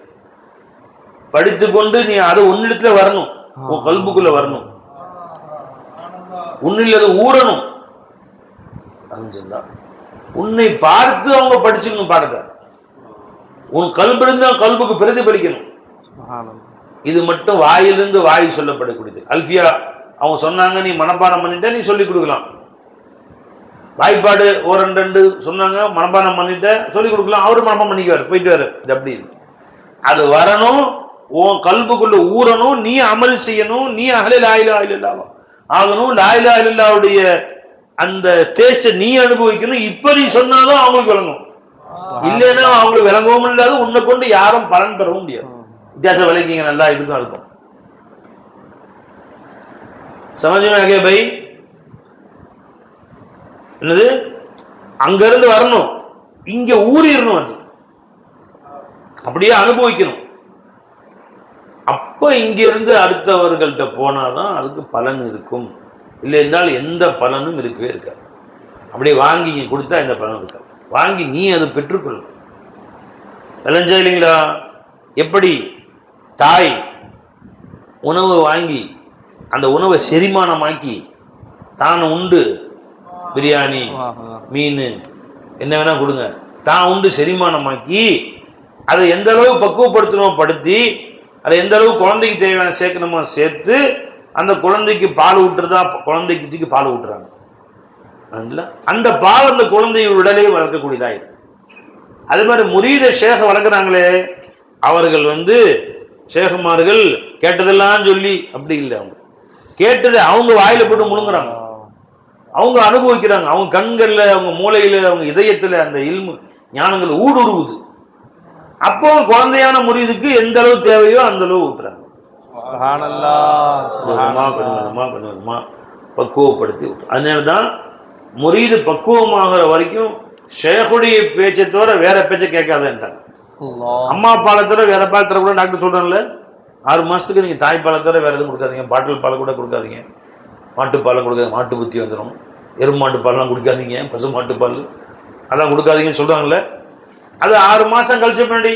படித்து கொண்டு நீ அதை உன்னிடத்துல வரணும், உன் கல்புக்குள்ள வரணும், உன்னில் அது ஊறணும். உன்னை பார்த்து அவங்க படிச்சுக்கணும் பாடத்தை. உன் கல்பிலிருந்து கல்புக்கு பிரதிபலிக்கணும். இது மட்டும் வாயிலிருந்து வாய் சொல்லப்படக்கூடியது. அல்ஃபியா அவங்க சொன்னாங்க, நீ மனப்பாடம் பண்ணிட்ட, நீ சொல்லிக் கொடுக்கலாம். வாய்ப்பாடு 1 2 சொன்னாங்க, மனப்பாடம் பண்ணிட்ட சொல்லிக் கொடுக்கலாம். அவரு மனப்பாடம் பண்ணிக்குவார், போயிட்டு வாரு. இது அப்படி அது வரணும், உன் கல்புக்குள்ள ஊறணும், நீ அமல் செய்யணும், நீ அஹ்லே லா இலாஹா இல்லல்லாஹ் ஆகணும். லா இலாஹா இல்லல்லாஹ்வுடைய அந்த டேஸ்ட நீ அனுபவிக்கணும். இப்ப நீ சொன்னாதான் அவங்களுக்கு விளங்கும், இல்லைன்னா அவங்களுக்கு விளங்கவும் இல்லாது, உன்னை கொண்டு யாரும் பலன் பெறவும் முடியாது. வித்தியாசம் விளங்கிங்க நல்லா. இதுக்கும் இருக்கும் சமஜமே பை. என்னது? அங்க இருந்து வரணும், இங்க ஊறிடணும், அது அப்படியே அனுபவிக்கணும். அப்ப இங்கிருந்து அடுத்தவர்கள்ட்ட போனாதான் அதுக்கு பலன் இருக்கும். இல்லை என்றால் எந்த பலனும் இருக்கவே இருக்காது. அப்படியே வாங்கி கொடுத்தா எந்த பலனும் இருக்காது. வாங்கி நீ அதை பெற்றுக்கொள்ள விளைஞ்சா இல்லைங்களா? எப்படி தாய் உணவு வாங்கி அந்த உணவை செரிமானமாக்கி தான் உண்டு, பிரியாணி மீன் என்ன வேணா கொடுங்க, தான் உண்டு செரிமானமாக்கி அதை எந்த அளவு பக்குவப்படுத்தணுமோ படுத்தி அதை எந்த அளவு குழந்தைக்கு தேவையான சேர்க்கணுமோ சேர்த்து அந்த குழந்தைக்கு பால் ஊட்டுறதா குழந்தைக்கு பால் ஊட்டுறாங்க. அந்த பால் அந்த குழந்தைய உடலையே வளர்க்கக்கூடியதா இருக்கு. அதே மாதிரி முரீத ஷேக வளர்க்குறாங்களே அவர்கள் ஷேகுமார்கள் கேட்டதெல்லாம் சொல்லி அப்படி இல்லை. அவங்க கேட்டதை அவங்க வாயில போட்டு முழுங்குறாங்க, அவங்க அனுபவிக்கிறாங்க, அவங்க கண்கள்ல அவங்க மூளையில அவங்க இதயத்துல அந்த இல்மு ஞானங்கள் ஊடுருவுது. அப்போ குழந்தையான முரீதுக்கு எந்த அளவு தேவையோ அந்த அளவு ஊட்டுறாங்க. கொஞ்சமா பக்குவப்படுத்தி விட்டு. அதனாலதான் முரீது பக்குவமாகிற வரைக்கும் ஷேகுடைய பேச்சை தவிர வேற பேச்சை கேட்காதுன்றாங்க. அம்மா பாலை தவிர வேற பால் தர கூட டாக்டர் சொல்றாங்கல்ல, 6 மாசத்துக்கு நீங்க தாய்ப்பாலை தவிர வேற எதுவும் கொடுக்காதீங்க, பாட்டில் பாலை கூட கொடுக்காதீங்க, மாட்டுப்பாலை கொடுக்காது, மாட்டு புத்தி வந்துடும், எருமாட்டு பால்லாம் குடிக்காதீங்க, பசு மாட்டுப்பால் அதெல்லாம் கொடுக்காதீங்கன்னு சொல்றாங்கல்ல. அது 6 மாசம் கழிச்ச பின்னாடி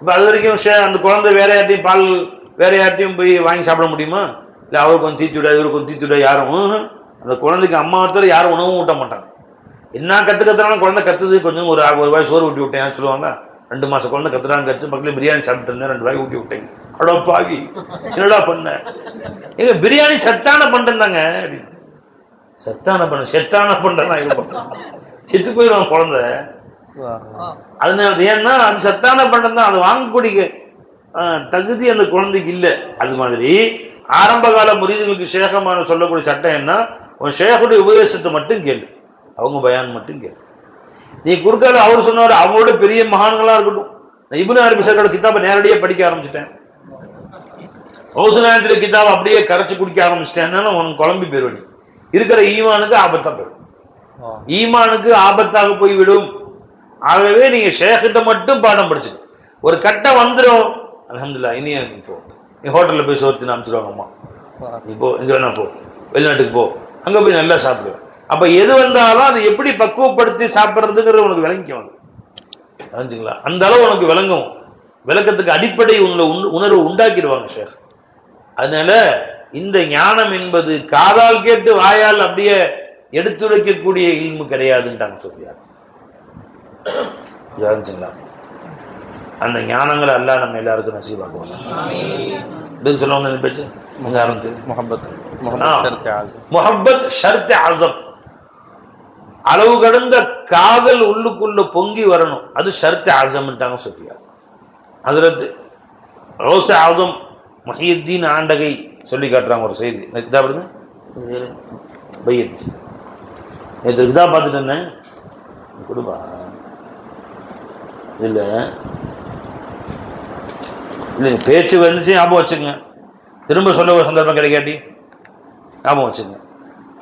இப்ப அது வரைக்கும் அந்த குழந்தை வேற யார்ட்டையும் பால் வேற யார்ட்டையும் போய் வாங்கி சாப்பிட முடியுமா? இல்ல அவருக்கு கொஞ்சம் தீத்து விடா இவருக்கு கொஞ்சம் தீத்து விடா, யாரும் அந்த குழந்தைக்கு அம்மா தவிர யாரும் உணவும் ஊட்ட மாட்டாங்க. என்ன கத்துக்கத்துறாலும் குழந்தை கத்துது, கொஞ்சம் ஒரு ரூபாய் சோறு ஊட்டி விட்டேன் சொல்லுவாங்க. 2 மாசம் குழந்தை கத்துறான்னு கத்து பக்கத்துல பிரியாணி சாப்பிட்டு இருந்தேன், 2 ரூபாய் ஊட்டி விட்டேங்க. அவ்வளோ பாவி என்னடா பண்ண? எங்க பிரியாணி சத்தான பண்றேன்தாங்க. சத்தான பண்ண செத்தான பண்றேன்னா செத்து போயிடுவான் குழந்தை. அதனால ஏன்னா அது சத்தான பண்டம் தான், அது வாங்கக்கூடிய தகுதி அந்த குழந்தைக்கு இல்லை. அது மாதிரி ஆரம்ப கால முரீதுகளுக்கு ஷேகமான சொல்லக்கூடிய சட்டம் என்ன? உன் ஷேகுடைய உபதேசத்தை மட்டும் கேளு, அவங்க பயான் மட்டும் கேளு. நீ கொடுக்காத அவர் சொன்னாரு, அவங்களோட பெரிய மகான்களா இருக்கட்டும். நான் இப்னு அரபி சாரோட கிதாபை நேரடியாக படிக்க ஆரம்பிச்சிட்டேன். ஹவுசனாயத்துல கிதாபை அப்படியே கரைச்சு குடிக்க ஆரம்பிச்சிட்டேன்னா உனக்கு குழம்பி போயிடுவடி. இருக்கிற ஈமானுக்கு ஆபத்தா போயிடும், ஈமானுக்கு ஆபத்தாக போய்விடும். ஆகவே நீங்க ஷேகிட்ட மட்டும் பாடம் படிச்சுக்க. ஒரு கட்டம் வந்துடும், அல்ஹம்துலில்லாஹ் இனியா இப்போ நீ ஹோட்டல்ல போய் சோர்த்து அனுப்பிச்சிருவாங்க அம்மா, இப்போ எங்க வேணா போ, வெளிநாட்டுக்கு போ, அங்க போய் நல்லா சாப்பிடு. அப்ப எது வந்தாலும் அதை எப்படி பக்குவப்படுத்தி சாப்பிட்றதுங்கிறது உனக்கு விளங்கிக்கும், தெரிஞ்சுங்களா? அந்த அளவு உனக்கு விளங்கும். விளக்கத்துக்கு அடிப்படை உணர்வு உண்டாக்கிடுவாங்க ஷேக். அதனால இந்த ஞானம் என்பது காதால் கேட்டு வாயால் அப்படியே எடுத்துரைக்கக்கூடிய இல்மு கிடையாதுன்ட்டாங்க சொல்லியார். அந்த ஞானங்களை அல்லாஹ் நம்ம எல்லாருக்கும் நசீபாக்குவாங்க. சொல்லுவாங்க பேச்சு முஹப்பத் ஷர்த் ஆஸம், அளவு கடந்த காதல் உள்ளுக்குள்ள பொங்கி வரணும், அது ஷர்த் ஆஸம்ட்டாங்க சொல்லியார். ஹஜ்ரத் கௌஸ் ஆஸம் முஹியுத்தீன் ஆண்டகை சொல்லி காட்டுறாங்க ஒரு செய்தி. கிதாப் பையத் நேற்று கிதாப் பார்த்துட்டு இருந்தேன், கொடுப்பா இல்ல இல்லை பேச்சு வந்துச்சு ஞாபகம் வச்சுங்க, திரும்ப சொல்ல ஒரு சந்தர்ப்பம் கிடைக்காட்டி ஞாபகம் வச்சுங்க.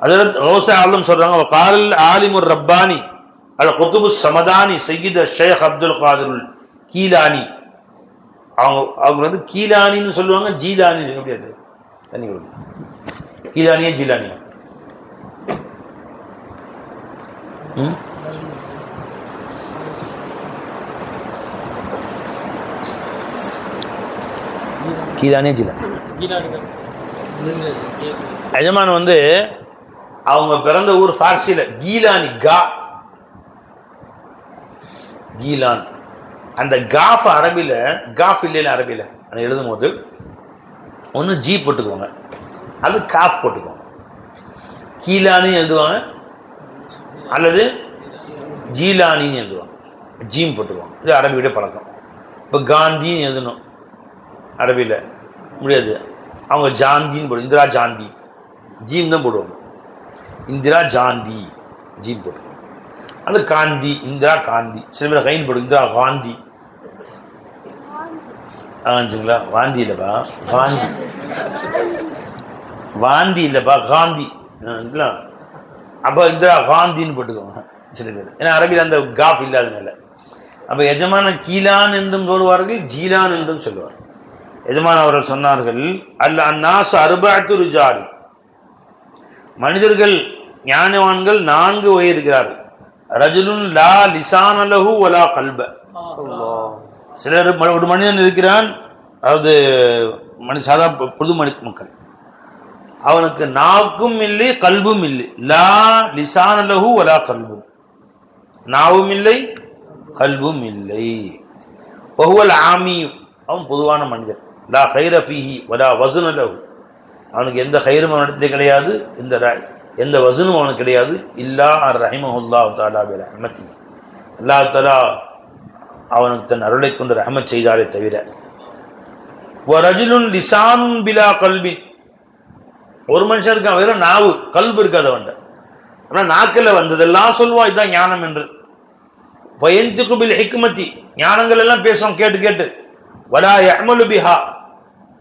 ஹஜ்ரத் கௌஸ் ஆஸம் சொல்றாங்க, கால் ஆலிமுர் ரப்பானி அல் குதுபு சமதானி சையீத் ஷேக் அப்துல் காதிர் கீலானி. அவங்க கீலானின்னு சொல்லுவாங்க, ஜீலானி முடியாது. தண்ணி கொடுங்க. கீலானியா ஜீலானியா? கீலானியா ஜீலானி? எஜமான் அவங்க பிறந்த ஊர் பார்சியில கீலானி, கீலான். அந்த காஃப் அரபில, காஃப் இல்லையில அரபில எழுதும் போது ஒன்று ஜி போட்டுக்குவாங்க, அது காஃப் போட்டுக்குவாங்க. கீலானின்னு எழுதுவாங்க அல்லது ஜீலானின்னு எழுதுவாங்க, ஜீம் போட்டுக்குவாங்க. இது அரபியோட பழக்கம். இப்போ காந்தின்னு எழுதணும் அரபியில் முடியாது, அவங்க ஜாந்தின்னு போடுவோம், இந்திரா ஜாந்தி ஜீம் தான் போடுவாங்க. இந்திரா ஜாந்தி ஜீம் போட்டுருவாங்க. அது காந்தி, இந்திரா காந்தி, சில பேர் கைன் போடும், இந்திரா காந்தி. ஆச்சுங்களா? வாந்தி இல்லப்பா, காந்தி, வாந்தி இல்லப்பா, காந்தி. அப்ப இந்திரா காந்தின்னு போட்டுக்கோங்க சில பேர், ஏன்னா அரபியில் அந்த காஃப் இல்லாதனால. அப்ப எஜமான கீலான் என்றும் சொல்லுவார்கள், ஜீலான் என்றும் சொல்லுவார். எஜமான் அவர்கள் சொன்னார்கள், அல்ல அன்னாசு அர்பஅத்து ரிஜால், மனிதர்கள் ஞானவான்கள் 4 வகை இருக்கிறார்கள். ரஜுலுன் லா லிசான லஹு வலா கல்ப. சிலர் ஒரு மனிதன் இருக்கிறான், அதாவது சாதா பொது மக்கள், அவனுக்கு நாக்கும் இல்லை கல்பும் இல்லை. லா லிசான லஹு வலா கல்பு, நாவும் இல்லை கல்பும் இல்லை. வஹுவல் ஆமி, அவன் பொதுவான மனிதன். லா கைர ஃபீஹி வலா வஸன லஹு, அவனுக்கு எந்த கைரும் அவனிடத்திலே கிடையாது, எந்த வஸனும் அவனுக்கு கிடையாது. இல்லா அர் ரஹிமஹுல்லாஹு தஆலா பி ரஹ்மத்தி, அல்லாஹ் தஆலா அவனுக்கு தன் அருளை கொண்டு ரஹ்மத் செய்தாலே தவிர. வ ரஜுலுன் லிசானுன் பிலா கல்பின், ஒரு மனுஷன் இருக்கான், வெறும் நாவு, கல்பு இருக்காது அவன்கிட்ட. ஆனா நாக்கில் வந்ததெல்லாம் சொல்லுவான், இதுதான் ஞானம் என்று. வயந்திகு பில் ஹிக்மத்தி, ஞானங்கள் எல்லாம் பேசுவான் கேட்டு கேட்டு. வலா யஅமலு பிஹா,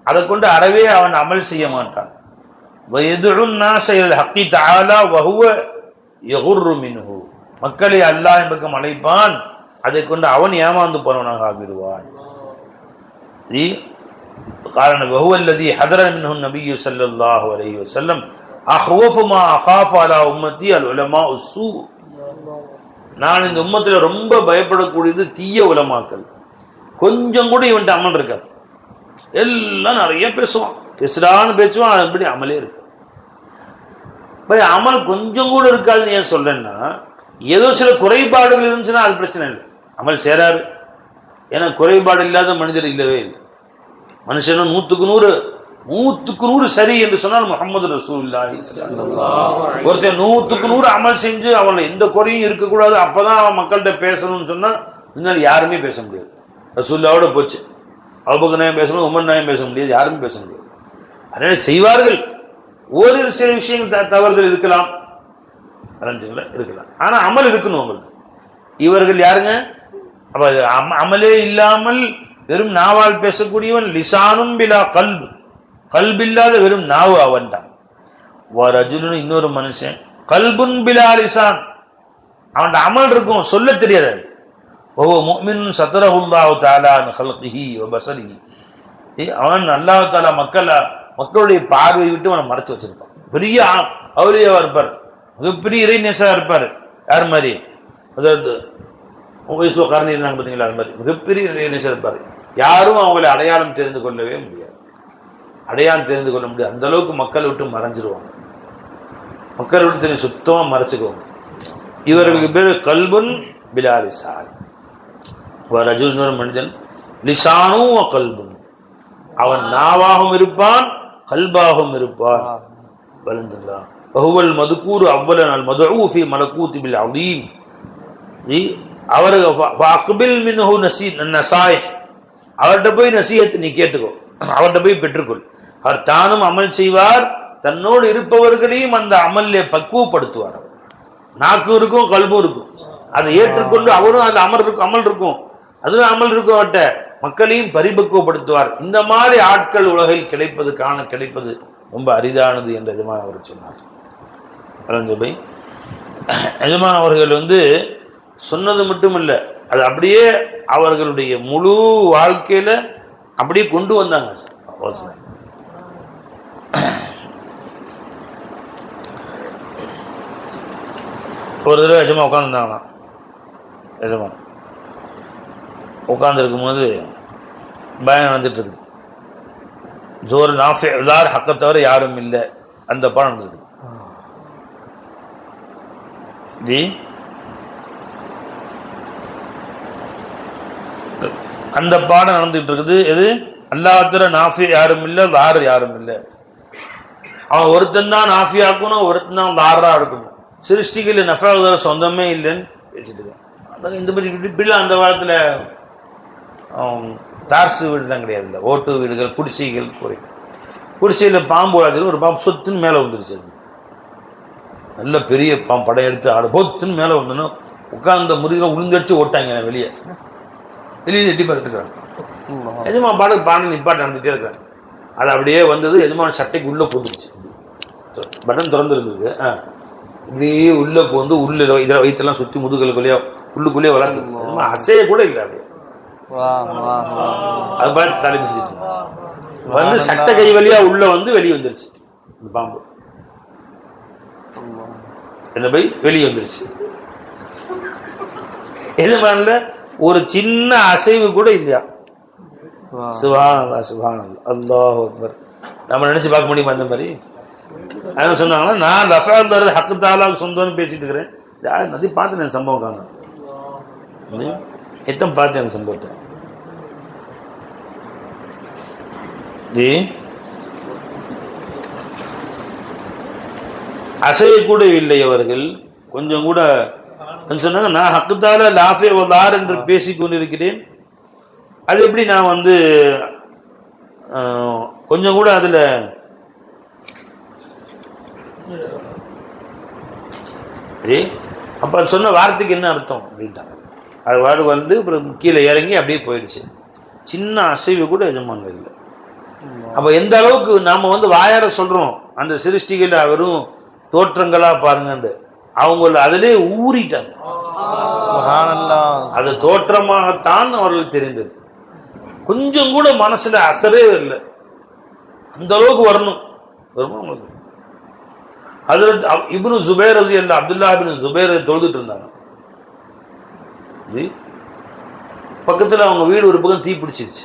அதை கொண்டு அறவே அவன் அமல் செய்ய மாட்டான். வயதுஉன் நாஸ இலல் ஹக்கி தஆலா வஹுவ யகுர்ரு மின்ஹு, மக்களை அல்லாஹ்வின் பக்கம் அழைப்பான், அதை கொண்டு அவன் ஏமாந்து போனவனாக ஆகிடுவான். காரண வஹுவ அல்லதி ஹதர மின்ஹு நபியு ஸல்லல்லாஹு அலைஹி வஸல்லம் அஹ்வஃபு மா அகாஃபு அலா உம்மத்தி அல் உலமாஉ ஸூ, நான் இந்த உம்மத்துல ரொம்ப பயப்படக்கூடியது தீய உலமாக்கள். கொஞ்சம் கூட இவன்ட்டு அமல் இருக்காது, எல்லாம் நிறைய பேசுவான், பேசுறான்னு பேசுவான், அதுபடி அமலே இருக்கு. அமல் கொஞ்சம் கூட இருக்காதுன்னு ஏன் சொல்றேன்னா, ஏதோ சில குறைபாடுகள் இருந்துச்சுன்னா அது பிரச்சனை இல்லை, அமல் சேராரு. ஏன்னா குறைபாடு இல்லாத மனிதர் இல்லவே இல்லை. மனுஷனும் 100க்கு 100 சரி என்று சொன்னால் முஹம்மது ரசூலுல்லாஹி. ஒருத்தன் 100க்கு 100 அமல் செஞ்சு அவன் எந்த குறையும் இருக்கக்கூடாது, அப்பதான் அவன் மக்கள்கிட்ட பேசணும்னு சொன்னா இதனால யாருமே பேச முடியாது. ரசூலுல்லாவோட போச்சு, அபூபக்கர் நாயம் பேசணும், உமர் நாயம் பேச முடியாது, யாருமே பேச முடியாது. அதனால செய்வார்கள். ஒரு சில விஷயங்கள் தவறுதல் இருக்கலாம், இருக்கலாம், ஆனா அமல் இருக்கணும் அவங்களுக்கு. இவர்கள் யாருங்க? அப்ப அமலே இல்லாமல் வெறும் நாவால் பேசக்கூடியவன். லிசானும் பிலா கல்பு, கல்பில்லாத வெறும் நாவு அவன் தான். ரஜுலுன், இன்னொரு மனுஷன், கல்புன் பிலா லிசான், அவன் அமல் இருக்கும், சொல்ல தெரியாது. ஓ முஃமினுன் சதரஹுல்லாஹு தஆலா அன் ஹல்கிஹி வ பஸரிஹி, அவன் அல்லாஹ் தஆலா மக்களுடைய பார்வை விட்டு அவனை மறைச்சு வச்சிருப்பான். பெரிய அவுலியாவா இருப்பார், மிகப்பெரிய இறைநேசா இருப்பார். யார் மாதிரி? அதாவது கர்ணி இருந்தாங்க பார்த்தீங்களா, அது மாதிரி மிகப்பெரிய இறைநேசா இருப்பார். யாரும் அவங்களை அடையாளம் தெரிந்து கொள்ளவே முடியாது, அடையாளம் தெரிந்து கொள்ள முடியாது. அந்த அளவுக்கு மக்களை விட்டு மறைஞ்சிருவாங்க, மக்களை விட்டு தெரிஞ்சு சுத்தமா மறைச்சுக்குவாங்க. இவர்களுக்கு பேர் கல்புன் பிலா லிசான். இன்னொரு மனிதன் லிசானும் கல்பும், அவன் நாவாகவும் இருப்பான் கல்பாகவும் இருப்பான். வலந்துல்லா வஹுவல் மதுகூர் அவ்வலன் அல் மதுஊ ஃபீ மலகூதி பில் அதீம். அவர்கள் அக்பில் மின்ஹு நஸாயிஹ், அவர்கிட்ட போய் நசீஹத் நீ கேட்டுக்கோ, அவர்கிட்ட போய் பெற்றுக்கொள். அவர் தானும் அமல் செய்வார், தன்னோடு இருப்பவர்களையும் அந்த அமல்ல பக்குவப்படுத்துவார். நாக்கும் இருக்கும் கல்பும் இருக்கும், அதை ஏற்றுக்கொண்டு அவரும் அந்த அமல் இருக்கும், அதுவும் அமல் இருக்கும். அவர்கிட்ட மக்களையும் பரிபக்குவப்படுத்துவார். இந்த மாதிரி ஆட்கள் உலகில் கிடைப்பது ரொம்ப அரிதானது என்று எஜமான் அவர் சொன்னார். எஜமான் அவர்கள் சொன்னது மட்டுமல்ல, அது அப்படியே அவர்களுடைய முழு வாழ்க்கையில அப்படியே கொண்டு வந்தாங்க. ஒரு தடவை எஜமான் உட்காந்துருந்தாங்களாம். எஜமான் உட்கார்ந்து இருக்கும்போது பயம் நடந்துட்டு இருக்கு. ஜோர் நாஃபி உலார் ஹக்க தவிர யாரும் இல்லை, அந்த பாடம் நடந்துருக்கு. அந்த பாடம் நடந்துட்டு இருக்குது. எது? அல்லாஹ் தவிர நாஃபி யாரும் இல்லை, லார் யாரும் இல்லை. அவன் ஒருத்தன் தான் நாஃபியாக்கணும், ஒருத்தன் தான் லாரா இருக்கணும். சிருஷ்டிகள் நஃபா சொந்தமே இல்லைன்னு பேசிட்டு இருக்கான். இந்த மாதிரி இப்படிலாம் அந்த காலத்துல தார்சு வீடுலாம் கிடையாது, இல்லை ஓட்டு வீடுகள், குடிசைகள், குடிசையில் பாம்பு விளாது. ஒரு பாம்பு சொத்துன்னு மேலே வந்துருச்சு, நல்ல பெரிய பாம்பு படம் எடுத்து ஆடு பொத்துன்னு மேலே வந்துன்னு உட்கார்ந்த முருகை உளுந்தடிச்சு ஓட்டாங்க வெளியே எட்டி பார்த்துக்கிறாங்க. எஜமான் பாடு நிப்பாட்டு நடந்துகிட்டே இருக்கிறாங்க. அது அப்படியே வந்தது, எஜமான சட்டைக்கு உள்ளே போந்துருச்சு, பட்டன் திறந்துருந்தது. இப்படியே உள்ளே போந்து உள்ள இதில் வயிற்றெல்லாம் சுற்றி முதுகலுக்குள்ளேயே உள்ளுக்குள்ளேயே வளர்ந்து அசைய கூட இல்லை. அப்படியே அது பாட்டு தலை பிடிச்சிட்டு வந்து சட்ட கை வழியா உள்ள வந்து வெளியே வந்துருச்சு. இந்த பாம்பு என்ன போய் வெளியே வந்துருச்சு. எது மாதிரில ஒரு சின்ன அசைவு கூட இல்லையா. சுப்ஹானல்லாஹ் சுப்ஹானல்லாஹ் அல்லாஹு அக்பர். நம்ம நினைச்சு பார்க்க முடியுமா அந்த மாதிரி? அவங்க சொன்னாங்கன்னா நான் லஃபால் ஹக்கு தாலாவுக்கு சொந்தம்னு பேசிட்டு இருக்கிறேன். நதி பார்த்தேன் சம்பவம் காணும் எத்தனை பார்த்தேன் அந்த சம்பவத்தை. அசைய கூட இல்லை அவர்கள் கொஞ்சம் கூட. சொன்னாங்க நான் ஹக்குத்தால லாஃபே வலார் என்று பேசிக் கொண்டிருக்கிறேன். அது எப்படி நான் வந்து கொஞ்சம் கூட அதுல அப்ப சொன்ன வார்த்தைக்கு என்ன அர்த்தம் அப்படின்ட்டாங்க. அது வாடு வந்து அப்புறம் கீழே இறங்கி அப்படியே போயிடுச்சு. சின்ன அசைவு கூட எஜமானது இல்லை. அப்ப எந்த அளவுக்கு நாம வந்து வாயார சொல்றோம் அந்த சிருஷ்டிகள் வெறும் தோற்றங்களா பாருங்க, அவங்க அதிலே ஊறிட்டாங்க. அது தோற்றமாகத்தான் அவர்களுக்கு தெரிந்தது. கொஞ்சம் கூட மனசுல அசரே இல்லை. அந்த அளவுக்கு வரணும் வருமா உங்களுக்கு. ஹஜ்ரத் இப்னு ஜுபைர் ரலியல்லாஹு அப்துல்லா இப்னு ஜுபைர் தொழுதுட்டு இருந்தாங்க. பக்கத்துல அவங்க வீடு ஒரு பக்கம் தீ பிடிச்சிருச்சு.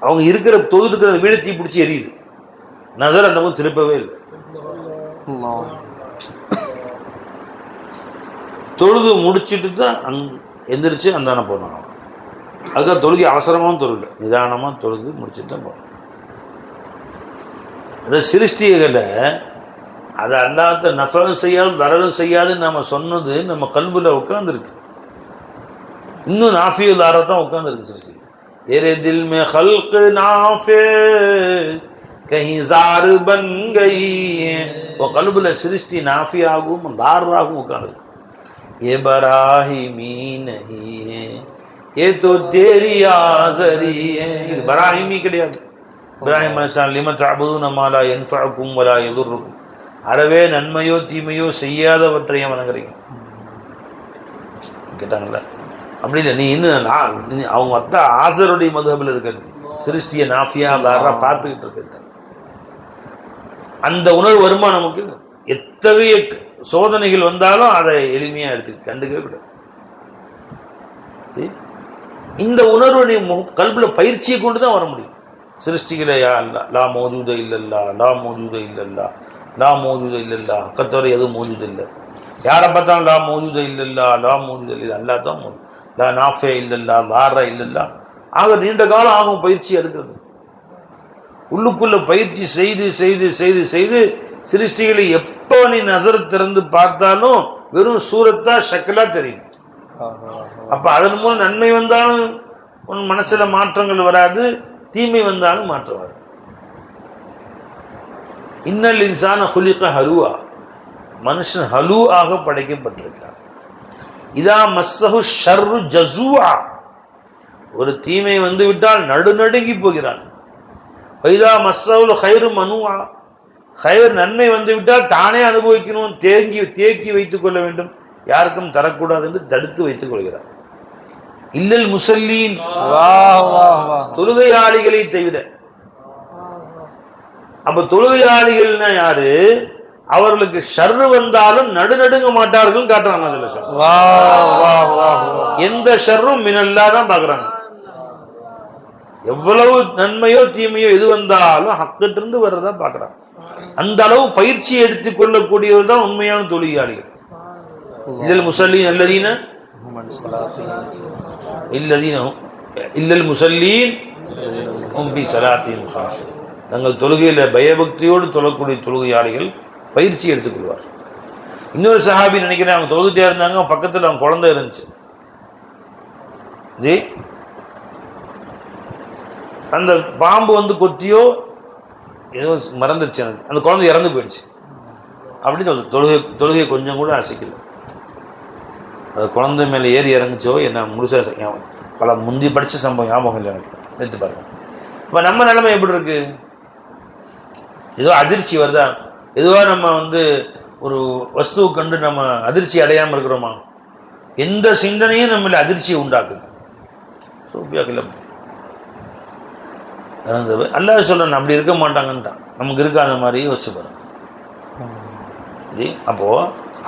அவங்க இருக்கிற தொழுது இருக்கிற வீடு தீ பிடிச்சி எரியுது. நசர் அந்த பக்கம் திருப்பவே இல்லை. தொழுது முடிச்சுட்டு தான் எந்திரிச்சு அந்தான போனாங்க. அதுக்காக தொழுகை அவசரமாவும் தொழுல, நிதானமா தொழுது முடிச்சுட்டு தான் போனோம். அந்த சிருஷ்டிகளை அதை அல்லாத நஃபலும் செய்யாது தரலும் செய்யாதுன்னு நாம சொன்னது நம்ம கல்புல உட்கார்ந்துருக்கு. இன்னும் நாஃபியுல் தாரத்தான் உட்கார்ந்துருக்கு சிருஷ்டி. तेरे दिल में खल्क नाफे कहीं जार बन गई है. वो कल्बुल सृष्टि नाफी आगुम दार रागुम उकांद. ये बराहिमी नहीं है, ये तो तेरी आज़री है. ये बराहिमी கிடையாது. இப்ராஹிம் அலைஹிஸ்ஸலாம் லிம தஅபுதுன மா லா யன்ஃபஉக்கும் வலா யதுர்ருக்கும். அறவே நன்மையோ தீமையோ செய்யாதவற்றை வணங்குறீங்க கேட்டாங்களா? அப்படி இல்லை. நீ இன்னும் அவங்க அத்தா ஆசருடைய மதுஹபில் இருக்க சிருஷ்டிய நாஃபியா தாரா பார்த்துக்கிட்டு இருக்க அந்த உணர்வு வருமா நமக்கு? எத்தகைய சோதனைகள் வந்தாலும் அதை எளிமையா எடுத்து கண்டுக்கவே கூடாது. இந்த உணர்வு நீ கல்புல பயிற்சியை கொண்டுதான் வர முடியும். சிருஷ்டிகளை யா அல்லா லா மௌஜூத இல்லல்லா லா மௌஜூத இல்லல்லா லா மௌஜூத இல்லல்லா ஹக்கத்தவரை எதுவும் மௌஜூத இல்லை. யாரை பார்த்தாலும் லா மௌஜூத இல்லல்லா லா மௌஜூத இல்லை அல்லா தான் லா நாஃபே இல்லல்லா வாரா இல்லல்லா. ஆக நீண்ட காலம் ஆகும் பயிற்சி எடுக்கிறது. உள்ளுக்குள்ள பயிற்சி செய்து செய்து செய்து செய்து சிருஷ்டிகளை எப்போ நீ நசர் திறந்து பார்த்தாலும் வெறும் சூரத்தா ஷக்கலா தெரியும். அப்ப அதன் மூலம் நன்மை வந்தாலும் உன் மனசுல மாற்றங்கள் வராது, தீமை வந்தாலும் மாற்றம் வராது. இன்னல் இன்சான ஹுலிக ஹலுவா, மனுஷன் ஹலு ஆக படைக்கப்பட்டிருக்கிறான். இதா மஸ்ஸஹு ஷர்ரு ஜஸூஆ, ஒரு தீமை வந்து விட்டால் நடுநடுங்கி போகிறான். வைதா மஸ்ஸஹுல் கைரு மனுஆ, கைர் நன்மை வந்து விட்டால் தானே அனுபவிக்கணும், தேக்கி வைத்துக் கொள்ள வேண்டும், யாருக்கும் தரக்கூடாது என்று தடுத்து வைத்துக் கொள்கிறார். இல்லல் முசல்லீன், தொழுகையாளிகளை தவிர. அப்ப தொழுகையாளிகள்னா யாரு? அவர்களுக்கு ஷர்ரு வந்தாலும் நடுநடுங்க மாட்டார்கள் காட்டுறாங்க. எந்த ஷர்ரும் மினல்லா தான் பாக்குறாங்க. எவ்வளவு நன்மையோ தீமையோ எது வந்தாலும் ஹக்கிட்ட இருந்து வர்றதா பாக்குறாங்க. அந்த அளவு பயிற்சி எடுத்துக் கொள்ளக்கூடியவர் தான் உண்மையான தொழுகையாளிகள். இல்லல் முசல்லீன் அல்லதீன இல்லல் முசல்லீன் ஹும் ஃபீ ஸலாத்திஹிம் காஷிஊன், தங்கள் தொழுகையில பயபக்தியோடு தொழக்கூடிய தொழுகையாளிகள் பயிற்சி எடுத்துக்கொள்வார். இன்னொரு சஹாபி நினைக்கிறேன், அவங்க தொழுதுட்டே இருந்தாங்க, பக்கத்தில் அவங்க குழந்தை இருந்துச்சு. அந்த பாம்பு வந்து கொத்தியோ ஏதோ மறந்துருச்சு, எனக்கு அந்த குழந்தை இறந்து போயிடுச்சு அப்படின்னு தொழுகை கொஞ்சம் கூட அசைக்கல. அது குழந்தை மேலே ஏறி இறங்குச்சோ என்ன முழுசா பல முந்தி படிச்ச சம்பவம் ஞாபகம் இல்லை எனக்கு, நினைத்து பாருங்க. இப்போ நம்ம நிலைமை எப்படி இருக்கு? ஏதோ அதிர்ச்சி வருதா? எதுவா நம்ம வந்து ஒரு வஸ்துவை கண்டு நம்ம அதிர்ச்சி அடையாமல் இருக்கிறோமா? எந்த சிந்தனையும் நம்மள அதிர்ச்சியை உண்டாக்குது. சோபியாக்கில் அல்லாஹ் சொல்றேன் அப்படி இருக்க மாட்டாங்கன்ட்டான். நமக்கு இருக்க அந்த மாதிரியே வச்சு பாருங்க. அப்போ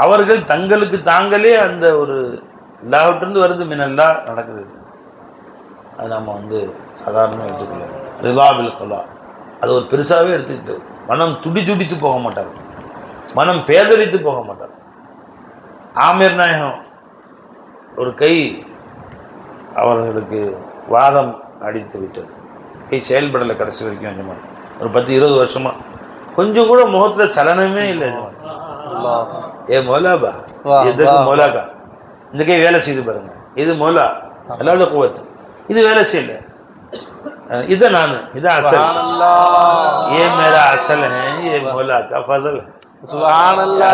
அவர்கள் தங்களுக்கு தாங்களே அந்த ஒரு அல்லாஹ்விட்டிருந்து வருது மினல்லா நடக்குது. அது நம்ம சாதாரணமாக எடுத்துக்கல. ரிலாபில் கலா அது ஒரு பெருசாகவே எடுத்துக்கிட்டு மனம் துடித்து போக மாட்டார், மனம் பேதலித்து போக மாட்டார். ஆமீர் நாயகம் ஒரு கை அவர்களுக்கு வாதம் அடித்து விட்டது, கை செயல்படலை கடைசி வரைக்கும். எஜமான் ஒரு 10-20 வருஷமா கொஞ்சம் கூட முகத்துல சலனமே இல்லை. எஜமான் ஏ மோலாபா எதுக்கு மோலாக்கா, இந்த கை வேலை செய்து பாருங்க, இது மோலா அல்லாஹ்வுடைய குவத், இது வேலை செய்யல, இது நான், இது அசல், ये मेरा असल है, ये मौला का फजल है. सुभान अल्लाह.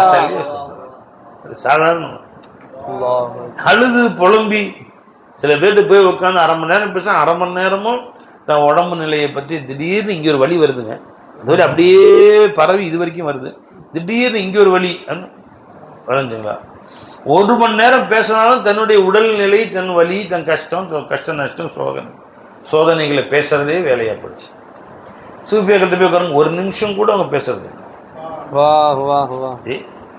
சாதாரண அழுது புலம்பி சில பேர்ட்டு போய் உட்காந்து 1/2 மணி நேரம் பேச, 1/2 மணி நேரமும் தன் உடம்பு நிலையை பற்றி திடீர்னு இங்கே ஒரு வலி வருதுங்க, அது அப்படியே பரவி இது வரைக்கும் வருது, திடீர்னு இங்கே ஒரு வலி வரைஞ்சுங்களா. 1 மணி நேரம் பேசினாலும் தன்னுடைய உடல்நிலை, தன் வலி, தன் கஷ்டம், கஷ்ட நஷ்டம், சோதனைகளை பேசுறதே வேலையா போச்சு. சூஃபியாக்கிட்ட போய் உட்காருங்க, 1 நிமிஷம் கூட அவங்க பேசுறது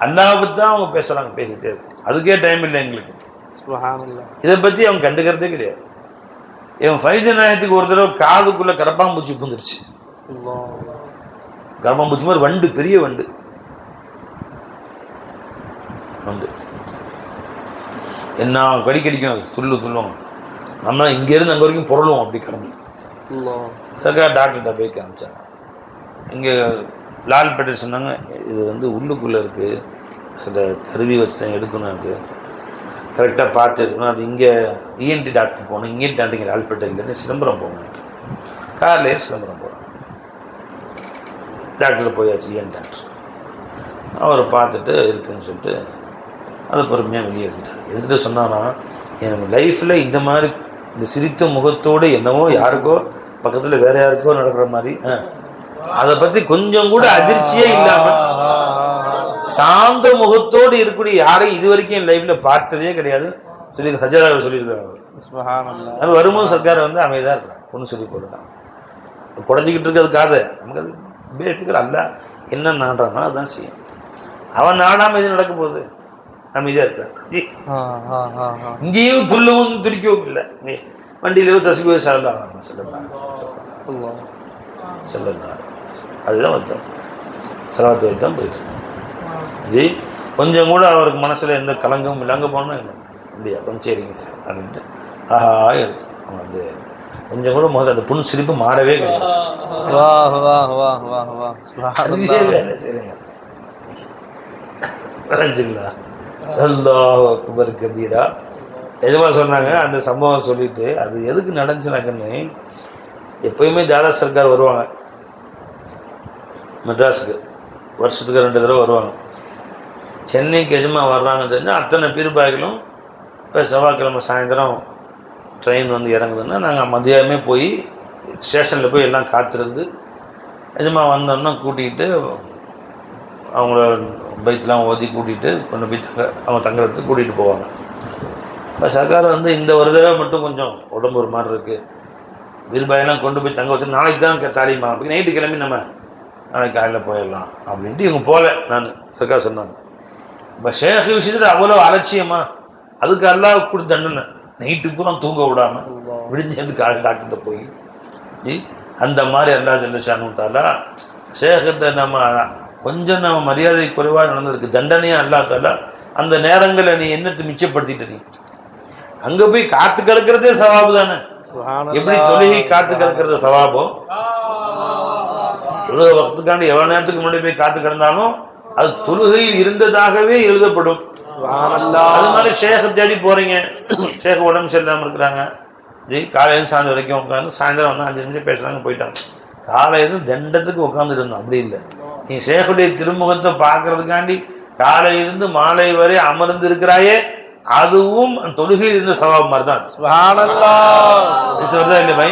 அல்லாஹ்வை தான் அவங்க பேசுறாங்க, பேசிட்டே இருக்கு, அதுக்கே டைம் இல்லை எங்களுக்கு. இதை பத்தி அவங்க கண்டுக்கிறதே கிடையாது. இவன் ஃபைசல் நாயத்துக்கு ஒரு தடவை காதுக்குள்ள கரப்பாம்பூச்சி புந்துருச்சு. கரப்பாம்பூச்சி மாதிரி வண்டு, பெரிய வண்டு என்ன கடிக்கடிக்கும், அது துள்ளுவாங்க. நம்ம இங்க இருந்து அங்க வரைக்கும் பொருளும் அப்படி கிளம்பி. சர்க்கார் டாக்டர்கிட்ட போய் காமிச்சாங்க. இங்கே லால்பேட்டை சொன்னாங்க, இது உள்ளுக்குள்ளே இருக்குது, சில கருவி வச்சு தான் எடுக்கணும், இருக்குது கரெக்டாக பார்த்து இருக்கணும். அது இங்கே இஎன்டி டாக்டர் போகணும், இஎன்டி டாக்டர் இங்கே லால்பேட்டை இல்லைன்னு சிதம்பரம் போகணும், கார்லேயே சிதம்பரம் போகிறோம். டாக்டர் போயாச்சு, இஎன்டி டாக்டர் அவரை பார்த்துட்டு இருக்குன்னு சொல்லிட்டு அதை பொறுமையாக வெளியே எடுத்துட்டு சொன்னான்னா, எனக்கு லைஃப்பில் இந்த மாதிரி இந்த சிரித்த முகத்தோடு என்னவோ யாருக்கோ பக்கத்தில் வேற யாருக்கோ நடக்கிற மாதிரி, அதை பற்றி கொஞ்சம் கூட அதிர்ச்சியே இல்லாம சாந்த முகத்தோடு இருக்கக்கூடிய யாரையும் இது வரைக்கும் என் லைஃப்ல பார்த்ததே கிடையாது சொல்லி ஹஜராவை சொல்லியிருக்காங்க. அது வரும்போது சர்க்கார் அமைதியாக இருக்கிறான், பொண்ணு சொல்லி போட்டுதான் குறைஞ்சிக்கிட்டு இருக்கிறதுக்காக நமக்கு அது பேசிக்கிற அல்ல என்ன நாடுறானோ அதுதான் செய்யும். அவன் நாடாம இது நடக்கும் போது அமைதியா இருக்கிறான். இங்கேயும் துள்ளவும் துடிக்கவும் இல்லை, வண்டியில தஸ்பீஹ் சொல்லலாம் அதுதான் வருத்தம், சலாத்து வைத்தான் போயிட்டு ஜி. கொஞ்சம் கூட அவருக்கு மனசுல எந்த கலங்கமும் இல்லாங்க போனா இல்லையா, கொஞ்சம் சரிங்க சார் அப்படின்ட்டு எடுத்து அவங்க கொஞ்சம் கூட முதல்ல அந்த புண் சிரிப்பு மாறவே கிடையாது. அல்லாஹ் அக்பர் கபீரா எதுவா சொன்னாங்க. அந்த சம்பவம் சொல்லிட்டு அது எதுக்கு நடந்துச்சுனாக்கன்னு, எப்பயுமே தாதா சர்க்கார் வருவாங்க மெட்ராஸுக்கு, வருஷத்துக்கு 2 தடவை வருவாங்க. சென்னைக்கு எஜமா வர்றாங்கன்னு தெரிஞ்சு அத்தனை பீர்பாய்களும் இப்போ செவ்வாய்க்கிழமை சாயந்தரம் ட்ரெயின் இறங்குதுன்னா நாங்கள் மதியமே போய் ஸ்டேஷனில் போய் எல்லாம் காத்திருந்து எஜமா வந்தோன்னா கூட்டிகிட்டு அவங்கள பைத்தெலாம் ஓதி கூட்டிகிட்டு கொண்டு போய் அவங்க தங்குறதுக்கு கூட்டிகிட்டு போவாங்க. இப்போ சர்க்கார் இந்த ஒரு தடவை மட்டும் கொஞ்சம் உடம்பு ஒரு மாதிரி இருக்குது, பீர்பாயெல்லாம் கொண்டு போய் தங்க வச்சு நாளைக்கு தான் தாலிமா, நைட்டு கிளம்பி நம்ம நாளைக்கு காலையில் போயிடலாம் அப்படின்ட்டு இவங்க போகல. நான் சர்க்கார் சொன்னாங்க. இப்போ ஷேக் விஷயத்தில் அவ்வளோ அலட்சியமா, அதுக்கு அல்லாஹ் கொடுத்து தண்டனை, நைட்டு பூரா தூங்க விடாம விடிஞ்சு காலையில் டாக்டர்கிட்ட போய் அந்த மாதிரி அல்லாஹ் ஜல்லஷானுத்தாலா ஷேக்கிட்ட நம்ம கொஞ்சம் நம்ம மரியாதை குறைவாக நடந்திருக்கு, தண்டனையா அல்லாஹ் தாலா அந்த நேரங்களை நீ என்னத்தை மிச்சப்படுத்திட்ட, நீ அங்க போய் காத்து கிடக்கிறதே சவாபு தானே. எப்படி தொழுகை காத்து கிடக்கிறது சவாபோ, தொழுகை வக்துக்காண்டி எவ்வளவு நேரத்துக்கு முன்னாடி போய் காத்து கிடந்தாலும் அது தொழுகையில் இருந்ததாகவே எழுதப்படும். அது மாதிரி ஷேக தேடி போறீங்க, ஷேக உடம்பு சரியில்லாம இருக்கிறாங்க, காலையில சாயந்தரம் வரைக்கும் உட்காந்து சாயந்தரம் 5 நிமிஷம் பேசுறாங்க போயிட்டாங்க, காலையில தண்டத்துக்கு உட்காந்துட்டு இருந்தோம். அப்படி இல்லை, நீ ஷேகுடைய திருமுகத்தை பார்க்கறதுக்காண்டி காலையிலிருந்து மாலை வரை அமர்ந்து இருக்கிறாயே, அதுவும் தொழுகையில் இருந்த சவாப் மாதிரி தான். இல்லை பை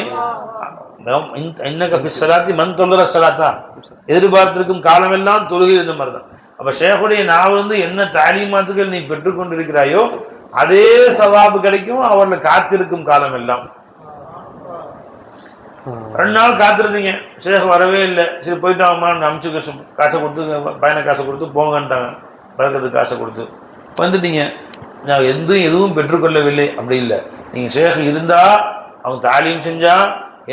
எதிர்பார்த்திருக்கும் காலம் எல்லாம் தொழுகையில் இருந்த மாதிரி தான். அப்ப ஷேகுடைய நாவல் என்ன தாலீமாத்துகள் நீ பெற்றுக்கொண்டிருக்கிறாயோ அதே சவாபு கிடைக்கும் அவர்களை காத்திருக்கும் காலம் எல்லாம். 2 நாள் காத்திருந்தீங்க, ஷேக் வரவே இல்லை. சரி போயிட்டு ஆகுமா அமுச்சு காசை கொடுத்து பையனை காசை கொடுத்து போங்கன்ட்டாங்க, பறக்கிறதுக்கு காசை கொடுத்து வந்துட்டீங்க. நான் எதுவும் பெற்றுக்கொள்ளவில்லை. அப்படி இல்லை, நீங்கள் ஷேக் இருந்தா அவங்க தாலீம் செஞ்சா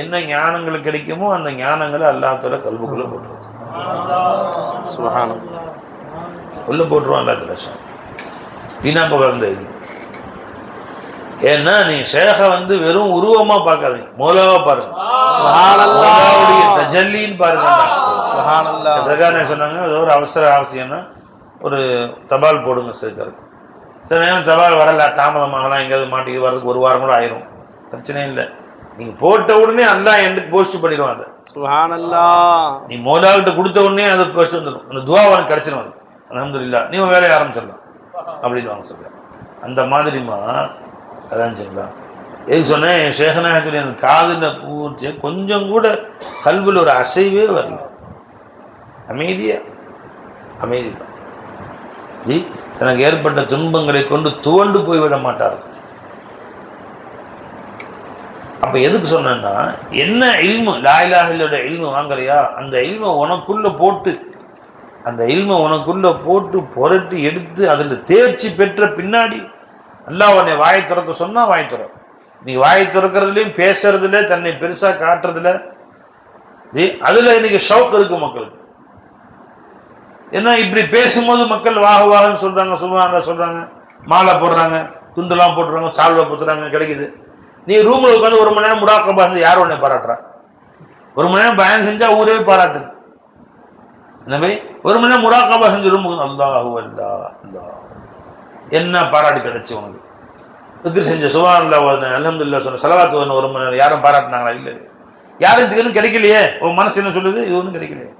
என்ன ஞானங்கள் கிடைக்குமோ அந்த ஞானங்களை அல்லாஹ் தஆலா கல்புக்குள்ள போட்டுருவான். உள்ள போட்டுருவான் அல்லாஹ் தஆலா. வீணா போகாத. ஏன்னா நீ ஷேக வெறும் உருவமா பார்க்காதீங்க, மௌலாவா பாருங்க, தஜல்லின்னு பாருங்க. சொன்னாங்க அது ஒரு அவசியம்னா ஒரு தபால் போடுங்க சேர்க்காரு. சில நேரம் தபால் வரல, தாமதமாகலாம், எங்கேயாவது மாட்டிக்கு வர்றதுக்கு 1 வாரம் கூட ஆயிரும், பிரச்சனை இல்லை. நீங்க போட்ட உடனே அல்லாஹ் எனக்கு போஸ்ட் பண்ணிடுவான். நீ மௌலாவிட்ட கொடுத்த உடனே அது போஸ்ட் வந்துடும், அந்த துவா உனக்கு கிடைச்சிடும். அல்ஹம்துலில்லாஹ் நீ வேலையை ஆரம்பிச்சிடலாம் அப்படின்னு வாங்க சொல்ற. அந்த மாதிரிமா அதான் சொல்லலாம். எதுக்கு சொன்னேன், ஷேகநாயகத்துடைய அந்த காதுல பூச்சி கொஞ்சம் கூட கல்வியில் ஒரு அசைவே வரல, அமைதியா அமைதி தான். தனக்கு ஏற்பட்ட துன்பங்களை கொண்டு துவண்டு போய்விட மாட்டார்கள். அப்ப எதுக்கு சொன்னா, என்ன இல்மு லா இலாஹ இல்லல்லாஹ் இல்மு வாங்கலையா, அந்த இல்ம உனக்குள்ள போட்டு, அந்த இல்ம உனக்குள்ள போட்டு புரட்டி எடுத்து அதுல தேர்ச்சி பெற்ற பின்னாடி அல்லாஹ் உன்னை வாயை திறக்க சொன்னா வாய் திற. நீ வாயை திறக்கிறதுலயும் பேசுறதுல தன்னை பெருசா காட்டுறதுல அதுல இன்னைக்கு ஷவுக் இருக்கு மக்களுக்கு. ஏன்னா இப்படி பேசும்போது மக்கள் வாக வாகன்னு சொல்றாங்க, சொல்றாங்க, மாலை போடுறாங்க, துண்டெல்லாம் போட்டுறாங்க, சால்வை போத்துறாங்க, கிடைக்குது. நீ ரூம்ல உட்காந்து 1 மணி நேரம் முடாக்கபா செஞ்சு யாரும் உன்னை பாராட்டுறா? 1 மணி நேரம் பயன் செஞ்சா ஊரே பாராட்டுது. என்ன பை 1 மணி நேரம் முடாக்கபா செஞ்சு ரூமுக்கு அல்லாஹு அல்லாஹ் அல்லாஹ் என்ன பாராட்டு கிடைச்சு உனக்கு? திக்ர் செஞ்ச சுப்ஹானல்லாஹ் அல்ஹம்துலில்லாஹ் சொன்ன ஸலவாத் 1 மணி நேரம் யாரும் பாராட்டினாங்களா? இல்லை. யாரும் இதுன்னு கிடைக்கலையே. உன் மனசு என்ன சொல்லுது? இது ஒன்றும் கிடைக்கலையே.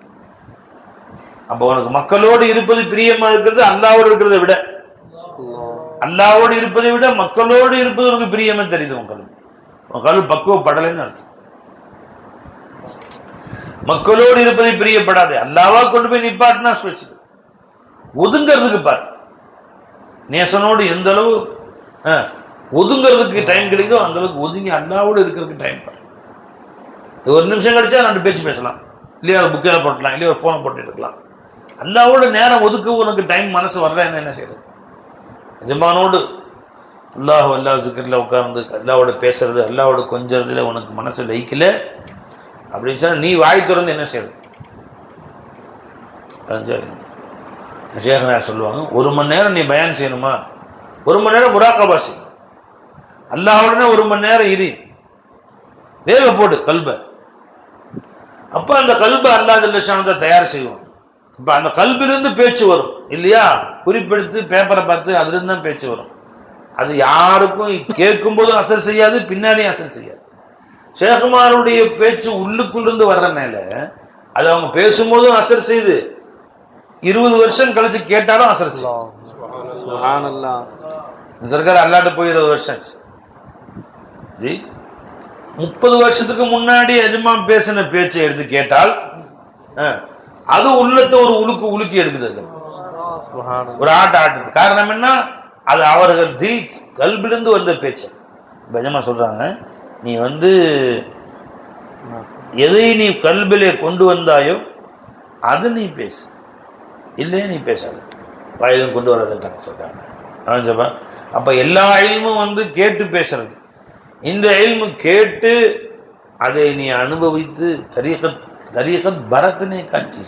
அப்ப உனக்கு மக்களோடு இருப்பது பிரியமா இருக்கிறது அல்லாஹ்வோடு இருக்கிறத விட, அல்லாஹ்வோடு இருப்பதை விட மக்களோடு இருப்பது உனக்கு பிரியமா தெரியுது. மக்கள் பக்குவப்படலைன்னு அர்த்தம். மக்களோடு இருப்பதை பிரியப்படாது. அல்லாஹ்வா கொண்டு போய் நிப்பாட்டினா ஸ்பெஷல். ஒதுங்கிறதுக்கு பாரு, நேசனோடு எந்த அளவு ஒதுங்கிறதுக்கு டைம் கிடைக்குதோ அந்த அளவுக்கு ஒதுங்கி அல்லாஹ்வோடு இருக்கிறதுக்கு டைம் பாரு. 1 நிமிஷம் கிடைச்சா 2 பேச்சு பேசலாம், இல்லையா ஒரு புக்கில் போட்டலாம், இல்லையா ஒரு போனை போட்டு இருக்கலாம். அல்லாஹ்வோட நேரம் ஒதுக்க உனக்கு டைம் மனசு வரல, என்ன செய்யறது? எஜமானோடு அல்லாஹ் ஜிக்ரில் உட்கார்ந்து அல்லாஹ்வோட பேசுறது, அல்லாஹ்வோட கொஞ்சறதுல உனக்கு மனசு லைக்கல அப்படின்னு சொன்னா நீ வாய் திறந்து என்ன செய்யறது? ஷேகனா சொல்லுவாங்க, 1 மணி நேரம் நீ பயான் செய்யணுமா, 1 மணி நேரம் முராகபா செய். அல்லாஹ்வுடனே 1 மணி நேரம் இரு, வேக போடு கல்ப. அப்ப அந்த கல்ப அல்லாஹ் ஜல்ல ஷானஹு தயார் செய்வோம். இப்ப அந்த கல்பிலிருந்து பேச்சு வரும் இல்லையா? குறிப்பெடுத்து பேப்பரை பார்த்து அதுல இருந்து தான் பேச்சு வரும். அது யாருக்கும் கேட்கும் போதும் அசர் செய்யாது, பின்னாடியும் அசர் செய்யாது. ஷேகுமாருடைய பேச்சு உள்ளுக்குள்ளிருந்து வர்றதுனால அது அவங்க பேசும்போதும் அசர் செய்து, 20 வருஷம் கழிச்சு கேட்டாலும் அசர் செய்யும். சர்க்கார் அல்லாட்ட போய் 20 வருஷம் ஆச்சு. 30 வருஷத்துக்கு முன்னாடி எஜமான் பேசின பேச்சை எடுத்து கேட்டால் அது உள்ளத்தை ஒரு உலுக்கி எடுக்குது, ஒரு ஆட்டுது. காரணம் என்ன? அது அவர்கள் கல்பிலிருந்து வந்த பேச்சு. எஜமான் சொல்றாங்க, நீ எதை நீ கல்பிலே கொண்டு வந்தாயோ அது நீ பேசு, இல்லையே நீ பேசாத, வயதும் கொண்டு வராதுன்னு சொல்றாங்க. அப்ப எல்லா இல்மும் கேட்டு பேசுறது. இந்த இல்மு கேட்டு அதை நீ அனுபவித்து தரீகத் பரத்தினே காட்சி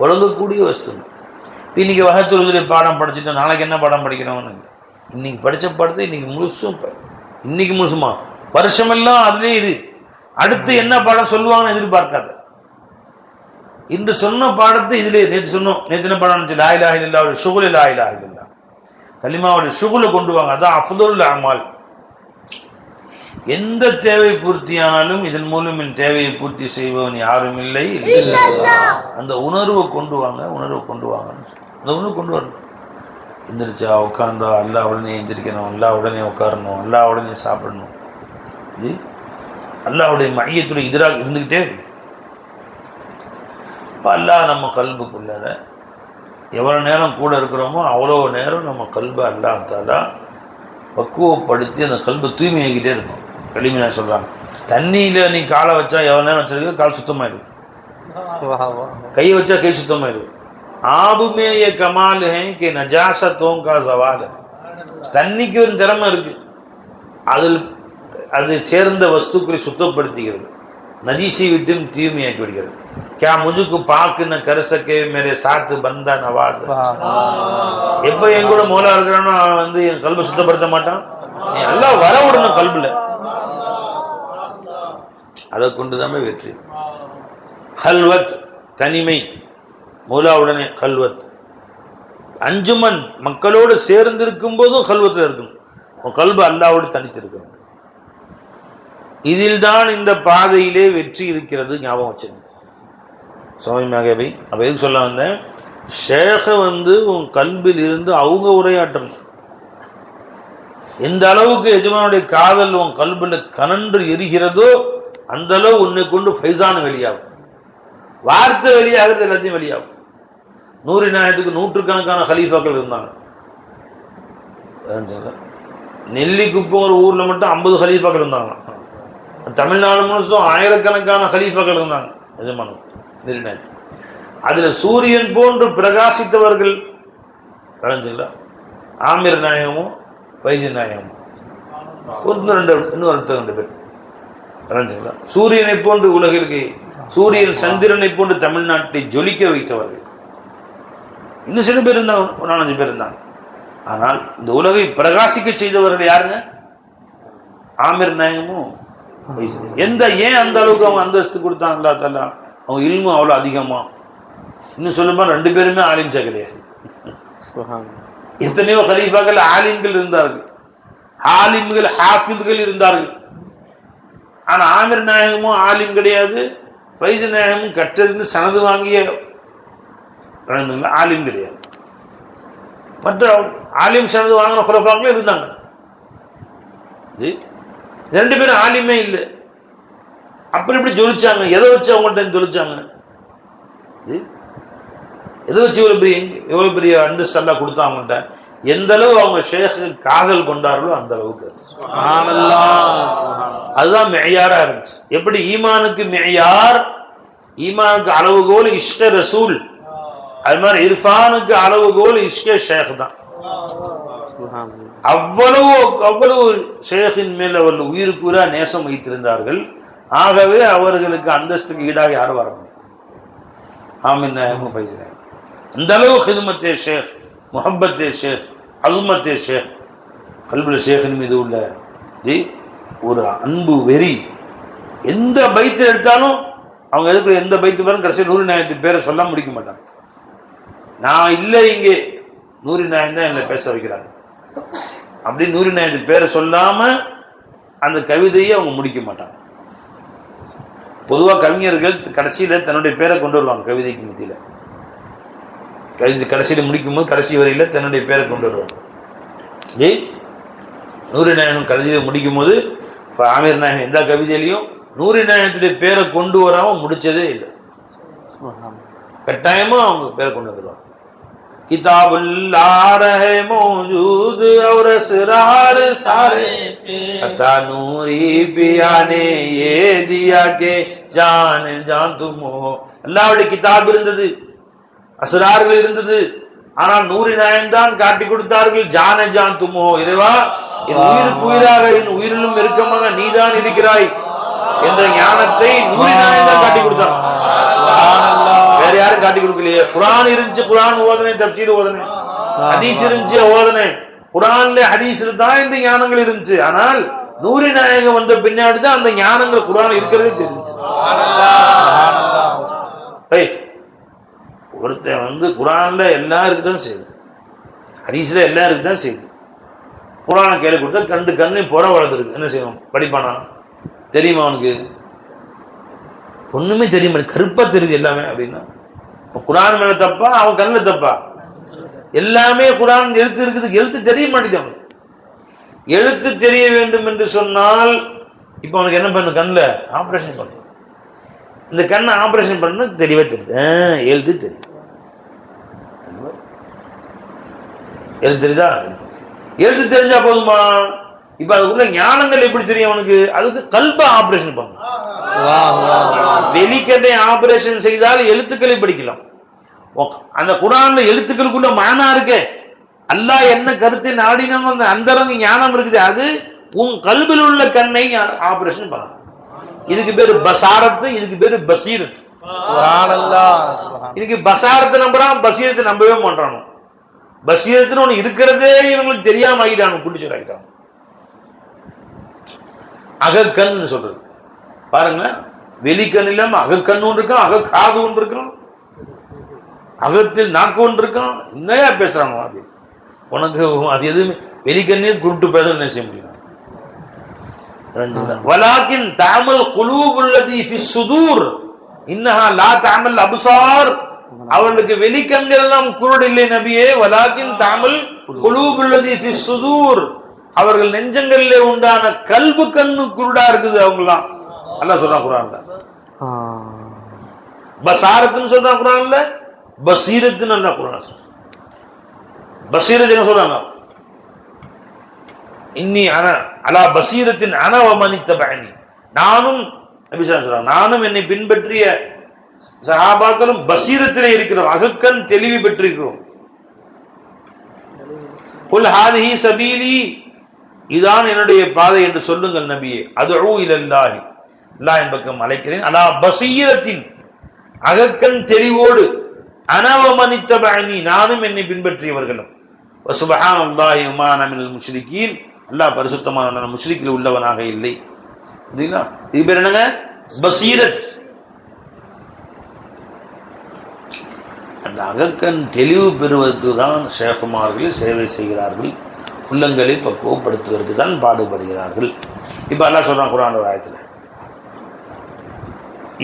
ஒழுங்கக்கூடிய வஸ்து. இன்னைக்கு வஹத்துல் பாடம் படிச்சுட்டோம், நாளைக்கு என்ன பாடம் படிக்கிறோம்னு இன்னைக்கு படிச்ச பாடத்தை இன்னைக்கு முழுசுமா வருஷமெல்லாம் அதுலேயே இரு. அடுத்து என்ன பாடம் சொல்லுவாங்கன்னு எதிர்பார்க்காத. இன்று சொன்ன பாடத்தை இதுலேயே நேற்று என்ன பாடம்? லா இலாஹ இல்லல்லாஹ் ஷுகுல், லா இலாஹ இல்லல்லாஹ் கலிமாவுடைய ஷுகுலை கொண்டு வாங்க. அதான் அஃதலுல் அமால். எந்த தேவை பூர்த்தியானாலும் இதன் மூலம் என் தேவையை பூர்த்தி செய்பவன் யாரும் இல்லை. அந்த உணர்வை கொண்டு வாங்க, அந்த உணர்வு கொண்டு வரணும். எந்திரிச்சா உட்காந்தா அல்லாஹ் உடனே எந்திரிக்கணும், அல்லாஹ் உடனே உட்காரணும், அல்லாஹ் உடனே சாப்பிடணும். அல்லாஹ்வுடைய மையத்துடைய எதிராக இருந்துகிட்டே இருக்கு. அல்லாஹ் நம்ம கல்புக்குள்ள எவ்வளவு நேரம் கூட இருக்கிறோமோ அவ்வளோ நேரம் நம்ம கல்பை அல்லாஹ் தஆலா பக்குவப்படுத்தி அந்த கல்பை தூய்மையாகிட்டே இருக்கும். களிமினா சொல்றாங்க. தண்ணியில நீ காலை வச்சா எவ்வளவு நேரம் வச்சிருக்க கால் சுத்தமாயிடும், கையை வச்சா கை சுத்தமாயிடும். ஆபுமே ये कमाल है कि नजासतों का सवाल है. தண்ணிக்கு ஒரு திறமை இருக்கு, அதில் அது சேர்ந்த வஸ்துக்களை சுத்தப்படுத்துகிறது, நஜீசி விட்டும் தீமையாக்கி விடுகிறது. क्या मुझको पाक न कर सके मेरे साथ बंदा नवाज. எப்ப என் கூட மோலா இருக்கிறானோ அவன் வந்து என் கல்வை சுத்தப்படுத்த மாட்டான். நீ எல்லாம் வர விடணும் கல்வில, அதை கொண்டுதான் வெற்றி. கல்வத் தனிமை, மூலாவுடனே கல்வத். அஞ்சுமன் மக்களோடு சேர்ந்திருக்கும் போதும் கல்வத்தில் இருக்கணும், உன் கல்வி அல்லாவோடு தனித்திருக்கணும். இதில் தான் இந்த பாதையிலே வெற்றி இருக்கிறது. ஞாபகம் வச்சுங்க சுவாமியாக. அப்ப எதுக்கு சொல்ல வந்தேன், ஷேக வந்து உன் கல்வியில் இருந்து அவங்க உரையாற்றணும். எந்த அளவுக்கு எஜமானுடைய காதல் உன் கல்வில கனன்று எரிகிறதோ அந்த அளவு உன்னை கொண்டு ஃபைசான் வெளியாகும், வார்த்தை வெளியாகிறது எல்லாத்தையும் வெளியாகும். நூறு நாயத்துக்கு நூற்றுக்கணக்கான ஹலீஃபாக்கள் இருந்தாங்க. நெல்லிக்குப்பம் ஒரு ஊர்ல மட்டும் 50 ஹலீஃபாக்கள் இருந்தாங்க. தமிழ்நாடு முழுசும் ஆயிரக்கணக்கான ஹலீஃபாக்கள் இருந்தாங்க எஜமானு. அதுல சூரியன் போன்று பிரகாசித்தவர்கள் ஆமிர் நாயகமும் வைஜி நாயகமும் இன்னொரு பேர். சூரியனை போன்று உலகிற்கு, சூரியன் சந்திரனை போன்று தமிழ்நாட்டை ஜொலிக்க வைத்தவர்கள். இன்னும் சில பேர் இருந்தாங்க, 4-5 பேர் இருந்தாங்க. ஆனால் இந்த உலகை பிரகாசிக்க செய்தவர்கள் யாருங்க? ஆமிர் நாயகமும் ஏன் அந்த அளவுக்கு அவங்க அந்தஸ்து கொடுத்தாங்களா தல்லா, அவங்க இல்மு அவ்வளவு அதிகமா. இன்னும் சொல்லுமா 2 பேருமே ஆலிம்ஸா கிடையாது. எத்தனையோ கலீஃபாக்கள் ஆலிம்கள் இருந்தார்கள், ஆலிம்கள் ஹாஃபித்கள் இருந்தார்கள். ஆனா ஆமிர் நாயகமும் ஆலிம் கிடையாது, ஃபைஸ் நாயகமும் கற்றறிந்து சனது வாங்கிய ஆலிம் கிடையாது. மற்ற ஆலிம் சனது வாங்கின குலஃபாக்கள் இருந்தாங்க. 2 பேரும் ஆலிமே இல்லை. அப்புறம் எப்படி ஜொலிச்சாங்க? எதை வச்சு அவங்கள்ட்ட ஜொலிச்சாங்க? எதை வச்சு எவ்வளவு பெரிய அந்தஸ்து எல்லாம் கொடுத்தா அவங்கள்ட்ட? எந்த அளவு அவங்க ஷேக் காதல் கொண்டார்களோ அந்த அளவுக்கு. அதுதான் மெய்யாரா இருந்துச்சு. எப்படி ஈமானுக்கு மெய்யார், ஈமானுக்கு அளவுகோல் இஷ்க ரசூல், அது மாதிரி இர்ஃபானுக்கு அளவுகோல் இஷ்க ஷேக் தான். அவ்வளவு ஷேக்கின் மேல் அவர்கள் உயிருக்குறா நேசம் வைத்திருந்தார்கள். ஆகவே அவர்களுக்கு அந்தஸ்துக்கு ஈடாக யாரும் வர முடியும். ஆமின் நாயகம் ஃபைஸ் நாயகம் அந்த அளவு ஹிதுமத்தே ஷேக், முஹப்பத்தே ஷேக், அசுமத்தே ஷேக், கல்புல ஷேக்கின் மீது உள்ள ஒரு அன்பு வெறி. எந்த பைத்து எடுத்தாலும் அவங்க எதுக்கு எந்த பைத்து பேரும் கடைசி நூறு நாயகத்தின் பேரை சொல்ல முடிக்க மாட்டாங்க. நான் இல்லை இங்கே, நூறு நாயகம் தான் என்னை பேச வைக்கிறாங்க அப்படி நூறு நாயகத்தின் பேரை சொல்லாம அந்த கவிதையை அவங்க முடிக்க மாட்டாங்க. பொதுவாக கவிஞர்கள் கடைசியில தன்னுடைய பேரை கொண்டு வருவாங்க. கவிதைக்கு மத்தியில கவிதை கடைசியில முடிக்கும் போது கடைசி வரையில தன்னுடைய பேரை கொண்டு வருவாங்க. நூறு நாயகம் கவிதையை முடிக்கும் போது இப்ப ஆமீர் நாயகம் எல்லா கவிதையிலையும் நூறு நாயகத்துடைய பேரை கொண்டு வராம முடிச்சதே இல்லை. கட்டாயமா அவங்க பேரை கொண்டு வந்துருவாங்க. किताबुल्लाह रहे मौजूद और असरार सारे अता नूरी पिया ने ये दिया के जान जान तुम हो. அல்லாஹ்வுடைய கிதாப் இருந்தது, அஸ்ரார்கள் இருந்தது, ஆனால் நூறு நாயகம் தான் காட்டி கொடுத்தார்கள். ஜான ஜான் துமோ, இறைவா என் உயிருக்கு உயிராக என் உயிரிலும் நெருக்கமாக நீதான் இருக்கிறாய் என்ற ஞானத்தை நூறு நாயகம் தான் காட்டி கொடுத்தாங்க. வேற யாரும் காட்டி கொடுக்கலையே. குரான் இருந்துச்சு, குரான் ஓதனேன், தப்சீர் ஓதனேன், ஹதீஸ் இருந்துச்சு ஓதனேன். குரான்ல ஹதீஸ்ல தான் இந்த ஞானங்கள் இருந்துச்சு. ஆனால் நூறு நாயகம் வந்த பின்னாடி தான் அந்த ஞானங்கள் குரான் இருக்கிறதே தெரிஞ்சுச்சு. ஒருத்தன் குரான்ல எல்லாருக்கு தான் செய்யுது, ஹதீஸ்ல எல்லாருக்கு தான் செய்யுது. குரானை கேள்வி கொடுத்தா கண்ணு புற வளர்ந்துருக்கு. என்ன செய்யணும்? படிப்பானா? தெரியுமா அவனுக்கு? ஒண்ணுமே தெரியுமா? கருப்பா தெரியுது எல்லாமே. அப்படின்னா குரான் மேல தப்பா, அவன் கண்ணுல தப்பா? எல்லாமே குரான் எழுத்து இருக்குது, எழுத்து தெரிய மாட்டேங்குது அவனுக்கு. எழுத்து தெரிய வேண்டும் என்று சொன்னால் இப்ப அவனுக்கு என்ன பண்ணு? கண்ணுல ஆபரேஷன் பண்ணு. இந்த கண்ணை ஆபரேஷன் பண்ண தெரியவே தெரியுது, எழுத்து தெரியுது. எழுத்து தெரியுதா? எழுத்து தெரிஞ்சா போதுமா? இப்ப அதுக்குள்ள ஞானங்கள் எப்படி தெரியும் அவனுக்கு? அதுக்கு கல்ப ஆபரேஷன் பண்ணணும். வெளிக்கண்ணை ஆபரேஷன் செய்தால் எழுத்துக்களை படிக்கலாம். அந்த குர்ஆன்ல எழுத்துக்களுக்குள்ள மானா இருக்கு. அல்லாஹ் என்ன கருத்தை நாடினோம் அந்த அந்தரங்க ஞானம் இருக்குது. அது உன் கல்பில் உள்ள கண்ணை ஆபரேஷன் பண்ணணும். இதுக்கு பேரு பசாரத்து, இதுக்கு பேரு பசீரத். இதுக்கு பசாரத்தை நம்புறான், பசீரத்தை நம்பவே மாட்டானோ. பசீரத்துன்னு ஒண்ணு இருக்கிறதே இவங்களுக்கு தெரியாம ஆகிட்டானு, குடிச்சு ஆகிட்டான். அகக்கண் சொல்றது பாருங்க, வெளிக்கண் இல்லாம அகக்கண் ஒன்று இருக்கான், அகக்காது ஒன்று இருக்கான், அகத்தில் நாக்கு ஒன்று இருக்கான். என்னையா பேசுறாங்க அப்படி? உனக்கு அது எதுவுமே வெளிக்கண்ணே குருட்டு பேச என்ன செய்ய முடியும்? வலாக்கின் தஅமல் குலூபுல்லதி ஃபிஸ் சுதூர் இன்னஹா லா தஅமல் அப்சார். அவர்களுக்கு வெளிக்கண்கள் எல்லாம் குருடு இல்லை நபியே. வலாக்கின் தஅமல் குலூபுல்லதி ஃபிஸ் சுதூர், அவர்கள் நெஞ்சங்களிலே உண்டான கல்பு கண்ணு குருடா இருக்குது அவங்கலாம். அல்லாஹ் சொல்றான் குர்ஆன்ல. பசாரத்துன்னு சொல்றான் குர்ஆன்ல, பசீரத்துன்னு அல்லாஹ் குர்ஆன்ல சொல்றான். பசீரத் என்ன சொல்றாங்க? இன்னி அன அலா பசீரத்தின் அனவமனித்தபஅனி, நானும் நபி சொல்றாங்க, நானும் என்னை பின்பற்றிய சஹாபாக்களும் பசீரத்திலே இருக்கிறோம், அகக்கண் தெளிவு பெற்றிருக்கிறோம். குல் ஹாதிஹி சபீலி, இதான் என்னுடைய பாதை என்று சொல்லுங்கள் நபியே. அதுஉ இலல்லாஹி, அல்லாஹ்வின் பக்கம் அழைக்கிறேன். அலா பசீரத்தின், அகக்கண் தெளிவோடு, அனவமனித்தபஅனி, நானும் என்னை பின்பற்றியவர்களும். வசுப்ஹானல்லாஹி வமா அன மினல் முஷ்ரிகீன், அல்லாஹ் பரிசுத்தமான முஷ்ரிக்கில் உள்ளவனாக இல்லை. புரியுதா? இது பேர் என்னங்க? பசீரத். அந்த அகக்கண் தெளிவு பெறுவதற்கு தான் ஷேகுமார்கள் சேவை செய்கிறார்கள், உள்ளங்களை பக்குவப்படுத்துவதற்கு தான் பாடுபடுகிறார்கள். இப்ப அல்லாஹ் சொல்றான் குர்ஆன் ஒரு ஆயத்துல,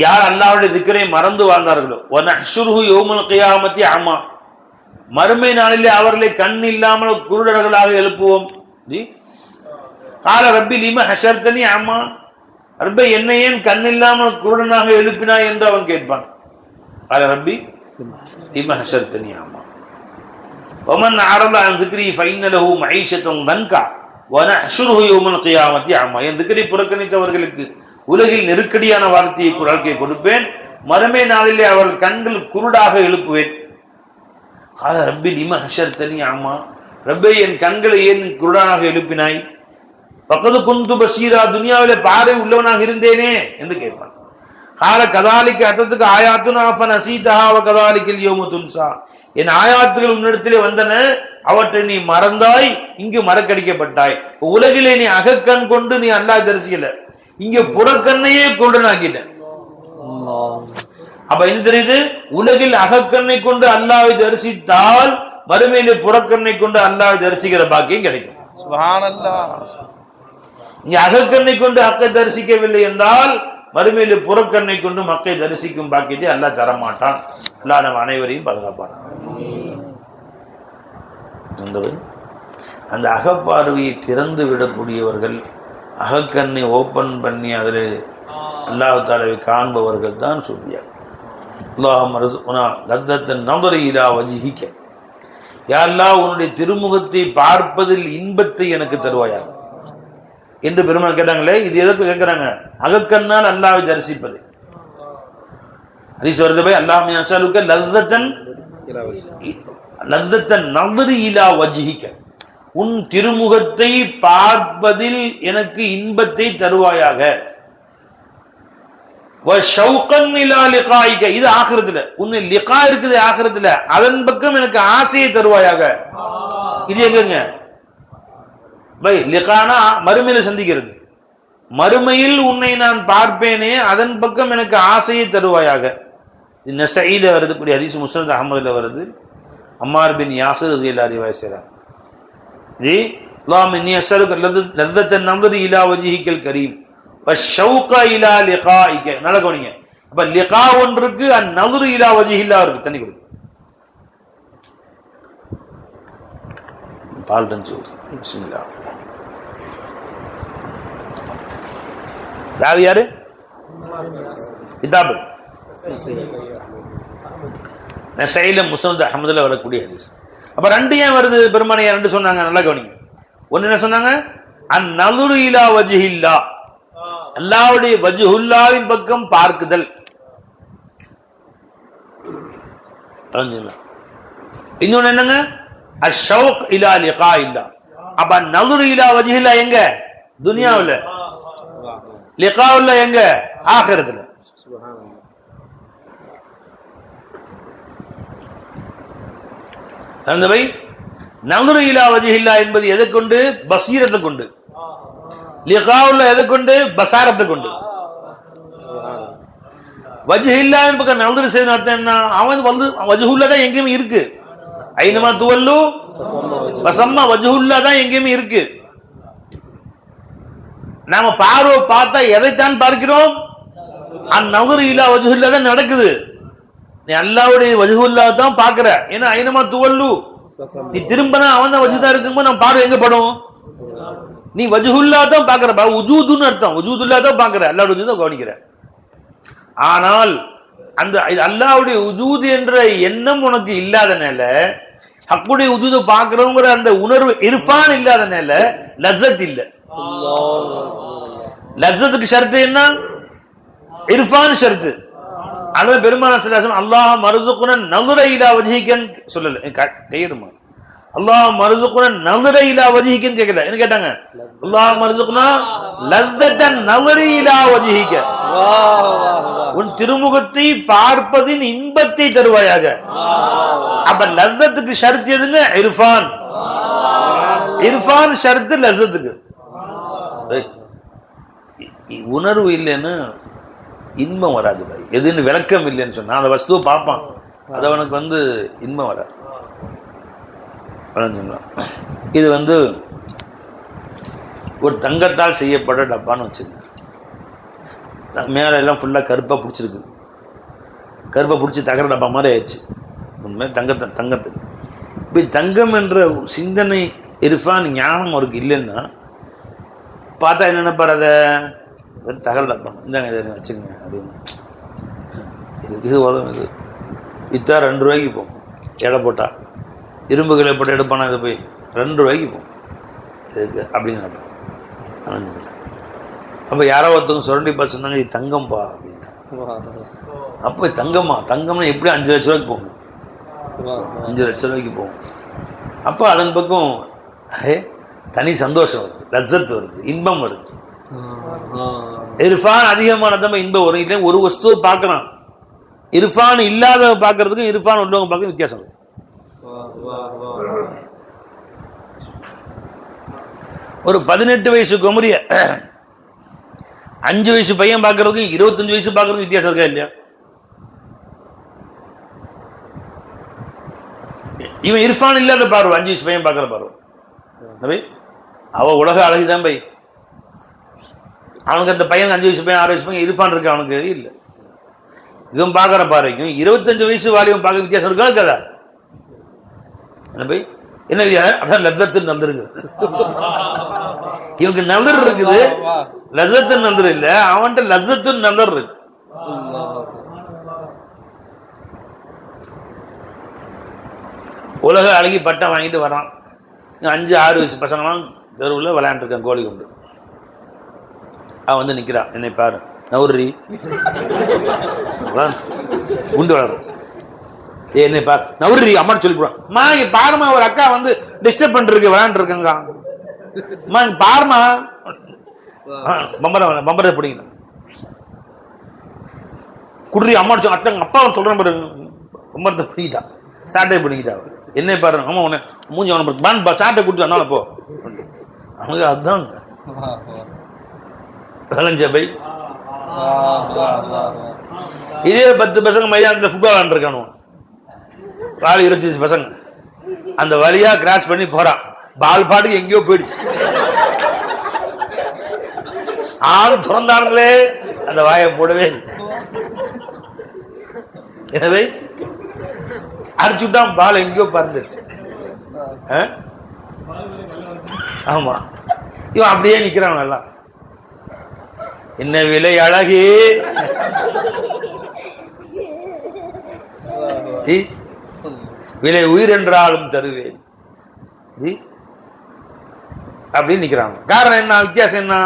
யார் அல்லாஹ்வுடைய திக்ரை மறந்து வாழ்ந்தார்களோ, வனஹ்ஷுருஹு யௌமல் கியாமத்தி அமா, மறுமை நாளிலே அவர்களை கண் இல்லாமல் குருடர்களாக எழுப்புவோம். கால ரப்பி லிம ஹஷர்தனி அமா, ரப்பே என்னை ஏன் கண் இல்லாமல் குருடனாக எழுப்பினாய் என்று அவன் கேட்பான். கால ரப்பி லிம ஹஷர்தனி அமா வமன் அறத அன் திக்ரி ஃபஇன்ன லஹு மஈஷத்தன் தன்கா வனஹ்ஷுருஹு யௌமல் கியாமத்தி அமா, என் திக்ரை புறக்கணித்தவர்களுக்கு உலகில் நெருக்கடியான வாழ்க்கையை கொடுப்பேன், மறுமை நாளிலே அவர்கள் கண்கள் குருடாக எழுப்புவேன். கால ரப்பி லிம ஹஷர்தனி அமா, ரப்பே என் கண்களை ஏன் குருடானாக எழுப்பினாய்? பக்கத்து குந்து பசீரா, துனியாவிலே பார்வை உள்ளவனாக இருந்தேனே என்று கேட்பான். கால கதாலிக்கு அத்தத்துக்கு ஆயாத்துனா ஃபனசீதஹா வ கதாலிக்கல் யௌம துன்சா, என் ஆயாத்துகள் உன்னிடத்திலே வந்தன, அவற்றை நீ மறந்தாய், இங்கு மறக்கடிக்கப்பட்டாய். உலகிலே நீ அகக்கண் கொண்டு நீ அல்லாஹ் தரிசிக்கல, இங்க புறக்கண்ணையே குருடனாக்கிட்ட. அப்ப என்ன தெரியுது? உலகில் அகக்கண்ணை கொண்டு அல்லாஹ்வை தரிசித்தால் மறுமையிலே புறக்கண்ணை கொண்டு அல்லாஹ்வை தரிசிக்கிற பாக்கியம் கிடைக்கும். சுப்ஹானல்லாஹ். நீ அகக்கண்ணை கொண்டு ஹக்கை தரிசிக்கவில்லை என்றால் மறுமையிலே புறக்கண்ணை கொண்டு மக்கை தரிசிக்கும் பாக்கியத்தை அல்லாஹ் தரமாட்டான். அல்லாஹ் நம் அனைவரையும் பாதுகாப்பான். அந்த அகப்பார்வையை திறந்து விடக்கூடியவர்கள், அகக்கண்ணை ஓபன் பண்ணி அதில் அல்லாஹ் தஆலாவை காண்பவர்கள் தான் சூஃபியா. அல்லாஹும்ம ர்ஸுக்னா லத்தத்தன் நظر இலா வஜ்ஹிக, யா அல்லாஹ் உன்னுடைய திருமுகத்தை பார்ப்பதில் இன்பத்தை எனக்கு தருவாயாக என்று பெருமாள் கேட்டாங்களே. இது எதற்கு கேட்கிறாங்க? அகக்கண்ணால் அல்லாஹ்வை தரிசிப்பது. ஹதீஸ் வருது, அல்லாஹும்ம யஸ்அலுக லத்தத்தன் நظر இலா வஜ்ஹிக, உன் திருமுகத்தை பார்ப்பதில் எனக்கு இன்பத்தை தருவாயாக. இது ஆகிரத்துல, உன்னை லிகா இருக்குது ஆகிரத்துல, அதன் பக்கம் எனக்கு ஆசையை தருவாயாக. இது எங்க பை லிகானா மறுமையில சந்திக்கிறது. மறுமையில் உன்னை நான் பார்ப்பேனே, அதன் பக்கம் எனக்கு ஆசையை தருவாயாக. இது நஸஈல வருது, கூடிய ஹதீஸ் முஸ்னத் அஹ்மதுல வருது. அம்மார் பின் யாசிர் ரலியல்லாஹு அன்ஹு ரிவாயத் ஜி, அல்லாஹும்ம இன்னி அஸ்அலுக லத்தத்தன் நظر இலா வஜ்ஹிகல் கரீம் வஷௌக இலா லிகாயிக. நல்ல கவனிங்க. அப்ப லிகா ஒன்றுக்கு, அந்நظر இலா வஜ்ஹில்லாஹ் இருக்கு. தண்ணி கொடு, பால் தஞ்சு. பிஸ்மில்லாஹ். ராவி யாரு? கிதாப் நஸஈல முஸ்னத் அஹ்மதுல வரக்கூடிய ஹதீஸ். அப்ப ரெண்டு ஏன் வருது பெருமானே? ரெண்டு சொன்னாங்க, நல்லா கவனிங்க. ஒன்னு என்ன சொன்னாங்க? அந்நதுரு இலா வஜ்ஹில்லா, அல்லாஹ்வுடைய வஜ்ஹுல்லாவின் பக்கம் பார்க்குதல். இன்னொன்னு என்னங்க, அஷ்ஷௌக் இலா லிகா இல்லா. அப்ப நதுரு இலா வஜ்ஹில்லா எங்க? துனியாவுல. லிகாவுல எங்க? ஆகிரத்துல. நதுரு இலா வஜ்ஹில்லா என்பது எதை கொண்டு? பசீரத்தை கொண்டு. லிகாவுல எதை கொண்டு? பசாரத்தை கொண்டு. வஜ்ஹில்லாவின் பக்கம் நதுரு செய்யணும் அர்த்தம் என்ன? அவன் வந்து வஜ்ஹுல்லா தான் எங்கேயுமே இருக்கு. ஐனமா துவல்லு வசம்மா வஜ்ஹுல்லா தான் எங்கேயுமே இருக்கு. நாம பார்வை பார்த்தா எதைத்தான் பார்க்கிறோம்? அந்நதுரு இலா வஜ்ஹில்லா தான் நடக்குது. நீ அல்லாஹ்வுடைய வஜ்ஹுல்லா தான் பார்க்கிற. ஏன்னா ஐனமா துவல்லு, நீ திரும்பினா அவன் தான் வஜ்ஹுல்லா இருக்கும்போது நம்ம பார்வை எங்க படும்? நீ வஜ்ஹுல்லா தான் பார்க்கிற. உஜூதுன்னு அர்த்தம். உஜூதுல்லா தான் பார்க்கிற, அல்லாஹ்வுடைய வஜூதை கவனிக்கிற. ஆனால் அந்த அல்லாஹ்வுடைய உஜூது என்ற எண்ணம் உனக்கு இல்லாதனால, ஹக்குடைய உஜூதை பார்க்கிறோங்கிற அந்த உணர்வு இர்ஃபான் இல்லாதனால லஸ்ஸத் இல்ல. லஸ்ஸத்துக்கு ஷர்த்து என்ன? இர்ஃபான் ஷர்த்து. அல்லாஹ் பெருமானார் ஸல்லல்லாஹு அலைஹி வஸல்லம் அல்லாஹ் மர்ஸுக்னா நதுர இலா வஜ்ஹிகன் சொல்லல. கையிடுமா அல்லாஹ் மர்ஸுக்னா நதுர இலா வஜ்ஹிகன் கேக்கல. என்ன கேட்டாங்க? அல்லாஹ் மர்ஸுக்னா லஸ்ஸத்தன் நதுரி இலா வஜ்ஹிக, உன் திருமுகத்தை பார்ப்பதின் இன்பத்தை தருவாயாக. அப்ப லஸ்ஸத்துக்கு ஷர்த் எதுங்க? இர்ஃபான். இர்ஃபான் ஷர்த் லஸ்ஸத்துக்கு. உணர்வு இல்லைன்னு இன்பம் வராது. எதுன்னு விளக்கம் இல்லைன்னு சொன்னா அந்த வஸ்துவை பார்ப்பான், அது அவனுக்கு வந்து இன்பம் வராது. இது வந்து ஒரு தங்கத்தால் செய்யப்பட்ட டப்பான்னு வச்சுங்க. மேல எல்லாம் ஃபுல்லா கருப்பா பிடிச்சிருக்கு. கருப்பை பிடிச்சி தகர டப்பா மாதிரி ஆயிடுச்சு. உண்மையாக தங்கத்துக்கு இப்போ தங்கம் என்ற சிந்தனை இர்ஃபான் ஞானம் அவருக்கு இல்லைன்னா பார்த்தா என்ன நினைப்பார்? அதை தகர டப்பா இந்தாங்க இதை வச்சுங்க அப்படின்னு. இது உதவும். இது விற்றா 2 ரூபாய்க்கு போகும். எடை போட்டா இரும்புகளை போட்டு எடுப்பானா இது போய் 2 ரூபாய்க்கு போகும். இதுக்கு அப்படின்னு நினைப்பேன். அப்போ யாரோ ஒருத்தவங்க சுரண்டி பார்த்து சொன்னாங்க இது தங்கம்பா அப்படின்னா. அப்போ தங்கம்மா? தங்கம்னா எப்படி 5 லட்ச ரூபாய்க்கு போகும். 5 லட்ச ரூபாய்க்கு போகும். அப்போ அதன் பக்கம் தனி சந்தோஷம் வருது, லஸ்ஸத் வருது, இன்பம் வருது. இர்ஃபான் அதிகமான இன்பம் வரும். இல்லை ஒரு வஸ்துவை பார்க்கலாம், இர்ஃபான் இல்லாத பார்க்கறதுக்கும் இர்ஃபான் உள்ளவங்க பார்க்க வித்தியாசம். ஒரு 18 வயசு குமரிய 5 வயசு பையன் பார்க்கறதுக்கும் 25 வயசு பார்க்கறதுக்கும் வித்தியாசம் இருக்கா இல்லையா? இவன் இர்ஃபான் இல்லாத பார்வை 5 வயசு பையன் பார்க்கற பார்வை. அவ உலக அழகுதான் பை. அவனுக்கு அந்த பையன் 5 வயசு பையன் 6 வயசு பையன் இர்ஃபான் இருக்கு, அவனுக்கு இல்ல. இவன் பார்க்கற பார்வைக்கும் 25 வயசு வாலிபன் பார்க்க வித்தியாசம் இருக்கா இருக்காதா? என்ன பை? என்ன அதான் லஸ்ஸத்து நந்தர் இருக்குது. இவங்க நந்தர் இருக்குது, லஸ்ஸத்து நந்தர் இல்ல. அவன்கிட்ட லஸ்ஸத்து நந்தர் இருக்கு. உலக அழகி பட்டம் வாங்கிட்டு வரான். 5-6 வயசு பசங்களாம் தெருவில் விளையாண்டு இருக்கான் கோழி கொண்டு. அவன் வந்து நிக்கிறான், என்னை பாரு நவுரி குண்டு வளரும். என்னை பாரு நவுரி அம்மான்னு சொல்லி போடுவான். மா இங்க பாருமா, ஒரு அக்கா வந்து டிஸ்டர்ப் பண்ணிருக்கு விளையாண்டு இருக்காங்க. அம்மா இங்க பாருமா, பம்பரை பிடிங்க குடுறி அம்மான்னு சொல்லி அத்தங்க அப்பா சொல்றேன் பாரு. பம்பரத்தை பிடிக்கிட்டா, சாட்டை பிடிக்கிட்டா. என்ன பாரு அம்மா உன்னை மூஞ்சி அவனை சாட்டை குடுத்து வந்தாலும் போ. அவனுக்கு அதுதான் விளைஞ்ச பை. இதே 10 பசங்க மைதானத்தில் ஃபுட்பால் விளையாண்டுருக்கானு. 25 பசங்க அந்த வழியா கிராஸ் பண்ணி போறான். பால் பாட்டுக்கு எங்கேயோ போயிடுச்சு. ஆள் திறந்தானுங்களே அந்த வாயை போடவே இல்லை. எனவே அடிச்சு விட்டான், பால் எங்கேயோ பறந்துருச்சு. ஆமா, இவன் அப்படியே நிக்கிறான். எல்லாம் என்ன விலை அழகே, விலை உயிர் என்றாலும் தருவேன். அப்படின்னு நிக்கிறாங்க. காரணம் என்ன? வித்தியாசம் என்ன?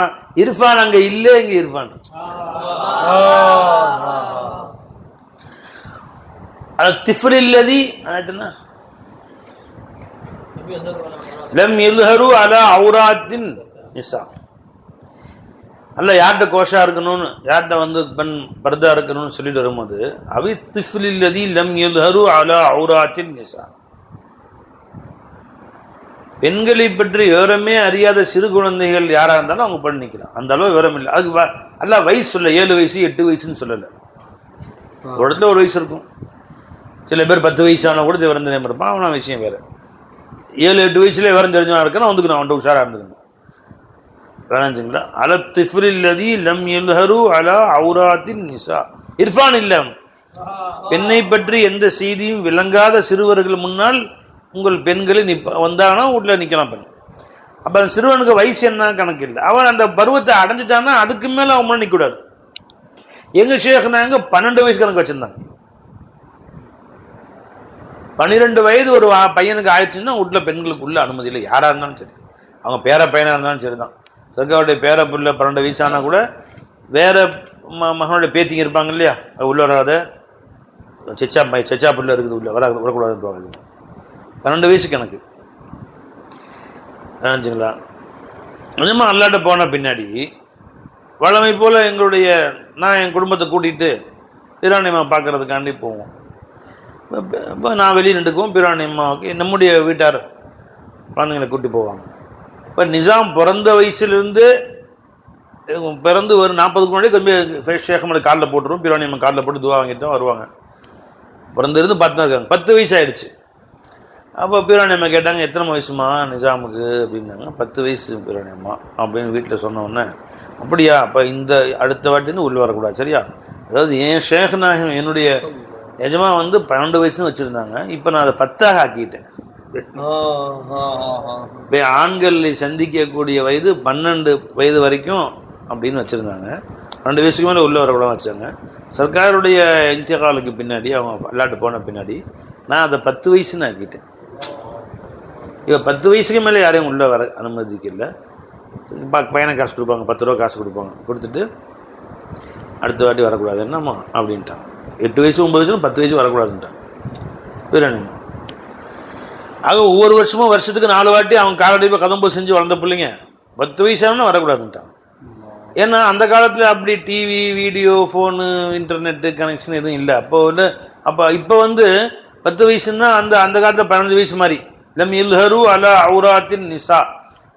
இர்ஃபான் அங்க இல்ல, இங்க இர்ஃபான். அது திஃப்ல் இல்லதி என்ன லம் யல்ஹரு அலா ஔராத்தின் நிசா. அல்ல யார்கிட்ட கோஷா இருக்கணும்னு, யார்கிட்ட வந்து பெண் பர்தா இருக்கணும்னு சொல்லிட்டு வரும்போது அவி திஃப்ல் இல்லதி லம் யல்ஹரு அலா ஔராத்தின் நிசா, பெண்களை பற்றி விவரமே அறியாத சிறு குழந்தைகள் யாரா இருந்தாலும் அவங்க பண்ணி நிக்கலாம். அந்த அளவு விவரம் இல்லை. அதுக்கு அல்ல வயசு சொல்ல 7 வயசு 8 வயசுன்னு சொல்லல. ஒரு இடத்துல ஒரு வயசு இருக்கும். சில பேர் 10 வயசான கூட விவரம் தெரியாம இருப்பான். அவனா விஷயம் வேற. 7-8 வயசுல விவரம் தெரிஞ்சவன் இருக்கணும், வந்துக்கணும், அவன்கிட்ட உஷாரா இருந்துக்கணும். வேணாச்சுங்களா? அல திஃப்ரில்லதி லம் யல்ஹரு அலா ஔராத்தின் நிசா. இர்ஃபான் இல்ல. பெண்ணை பற்றி எந்த செய்தியும் விளங்காத சிறுவர்கள் முன்னால் உங்கள் பெண்களை வந்தாங்கன்னா வீட்டில் நிற்கலாம் பெண். அப்போ அந்த சிறுவனுக்கு வயசு என்ன கணக்கு இல்லை. அவன் அந்த பருவத்தை அடைஞ்சிட்டான்னா அதுக்கு மேலே அவன் முன்னாடி நிற்கக்கூடாது. எங்கள் ஷேக்னாங்க 12 வயசு கணக்கு வச்சுருந்தாங்க. 12 வயது ஒரு பையனுக்கு ஆயிடுச்சுன்னா வீட்டில் பெண்களுக்கு உள்ள அனுமதி இல்லை. யாராக இருந்தாலும் சரி, அவங்க பேர பையனாக இருந்தாலும் சரி தான். சர்க்காவுடைய பேர பிள்ளை 12 வயசானா கூட வேற மகனுடைய பேத்திங்க இருப்பாங்க இல்லையா, உள்ள வராத செச்சா பிள்ளை இருக்குது, உள்ள வரக்கூடாதுன்னு 12 வயசு கணக்கு. நினைச்சுங்களா? நிஜமா அல்லாட்ட போன பின்னாடி வளமை போல நான் என் குடும்பத்தை கூட்டிகிட்டு பிராணியம்மா பார்க்கறதுக்காண்டி போவோம். இப்போ நான் வெளியே நின்றுக்குவோம், பிராணியம்மாவுக்கு நம்முடைய வீட்டார் குழந்தைங்களை கூட்டி போவாங்க. இப்போ நிஜாம் பிறந்த வயசுலேருந்து பிறந்து ஒரு 40க்கு முன்னாடி கொஞ்சம் ஷேகமலை காலில் போட்டுருவோம், பிராணியம்மா காலில் போட்டு துவா வாங்கிட்டு தான் வருவாங்க. பிறந்திருந்து 10 தான் இருக்காங்க. 10 வயசு ஆயிடுச்சு. அப்போ பிராணியம்மா கேட்டாங்க, எத்தனை வயசுமா நிஜாமுக்கு அப்படின்னாங்க. 10 வயசு பிராணியம்மா அப்படின்னு வீட்டில் சொன்ன உடனே, அப்படியா, அப்போ இந்த அடுத்த வாட்டின்னு உள்ள வரக்கூடாது, சரியா? அதாவது என் ஷேக் நாயகம் என்னுடைய எஜமா வந்து 12 வயசுன்னு வச்சுருந்தாங்க. இப்போ நான் அதை 10ஆக ஆக்கிட்டேன். இப்போ ஆண்களை சந்திக்கக்கூடிய வயது 12 வயது வரைக்கும் அப்படின்னு வச்சுருந்தாங்க. 2 வயசுக்கு மேலே உள்ள வரக்கூடாது வச்சாங்க. சர்க்காருடைய இன்திகாலுக்கு பின்னாடி, அவங்க விளையாட்டு போன பின்னாடி நான் அதை 10 வயசுன்னு ஆக்கிட்டேன். இப்போ 10 வயசுக்கு மேலே யாரையும் உள்ளே வர அனுமதிக்கல. பையனை காசு கொடுப்பாங்க, 10 ரூபா காசு கொடுப்பாங்க. கொடுத்துட்டு அடுத்த வாட்டி வரக்கூடாது என்னம்மா அப்படின்ட்டான். 8 வயசு 9 வயசு 10 வயசு வரக்கூடாதுன்ட்டான் பிராணியம்மா. ஆக ஒவ்வொரு வருஷமும் வருஷத்துக்கு 4 வாட்டி அவங்க காலடிப்பு கதம்பு செஞ்சு வளர்ந்த பிள்ளைங்க 10 வயசானா வரக்கூடாதுன்ட்டான். ஏன்னா அந்த காலத்தில் அப்படி TV, video, phone, internet connection எதுவும் இல்லை. இப்போ வந்து 10 வயசுன்னா அந்த காலத்தில் 15 வயசு மாதிரி. லம் யல்ஹரு அலா ஔராத்தின் நிசா,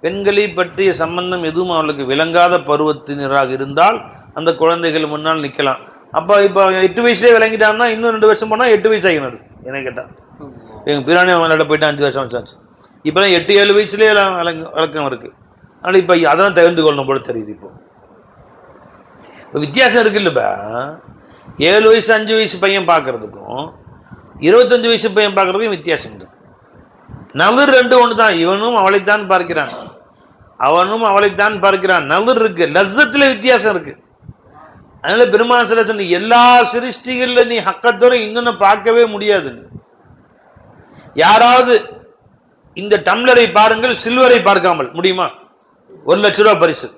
பெண்களை பற்றிய சம்பந்தம் எதுவும் அவளுக்கு விளங்காத பருவத்தினராக இருந்தால் அந்த குழந்தைகள் முன்னால் நிற்கலாம். அப்போ இப்போ 8 வயசுலேயே விளங்கிட்டான்னா இன்னும் 2 வருஷம் போனால் 8 வயசு ஆகினது. என்ன கேட்டால் எங்கள் பிராணி விளையாட போயிட்டு 5 வருஷம் ஆச்சு. இப்போலாம் 8-7 வயசுலேயே விளக்கம் இருக்குது. அதனால் இப்போ அதெல்லாம் தகுந்து கொள்ளணும் போல தெரியுது. இப்போ வித்தியாசம் இருக்குல்லப்பா. 7 வயசு 5 வயசு பையன் பார்க்கறதுக்கும் 25 வயசு பையன் பார்க்கறதுக்கும் வித்தியாசம் இருக்கு. நலுர் 2 ஒன்று தான். இவனும் அவளைத்தான் பார்க்கிறான், அவனும் அவளைத்தான் பார்க்கிறான். நலுர் இருக்கு, லஸ்ஸத்துல வித்தியாசம் இருக்கு. அதனால பெருமான் சொல்ல சொன்ன எல்லா சிருஷ்டிகள்ல நீ ஹக்கத்தோட இன்னொன்னு பார்க்கவே முடியாது. யாராவது இந்த டம்ளரை பாருங்கள், சில்வரை பார்க்காமல் முடியுமா? 1 லட்ச ரூபாய் பரிசு.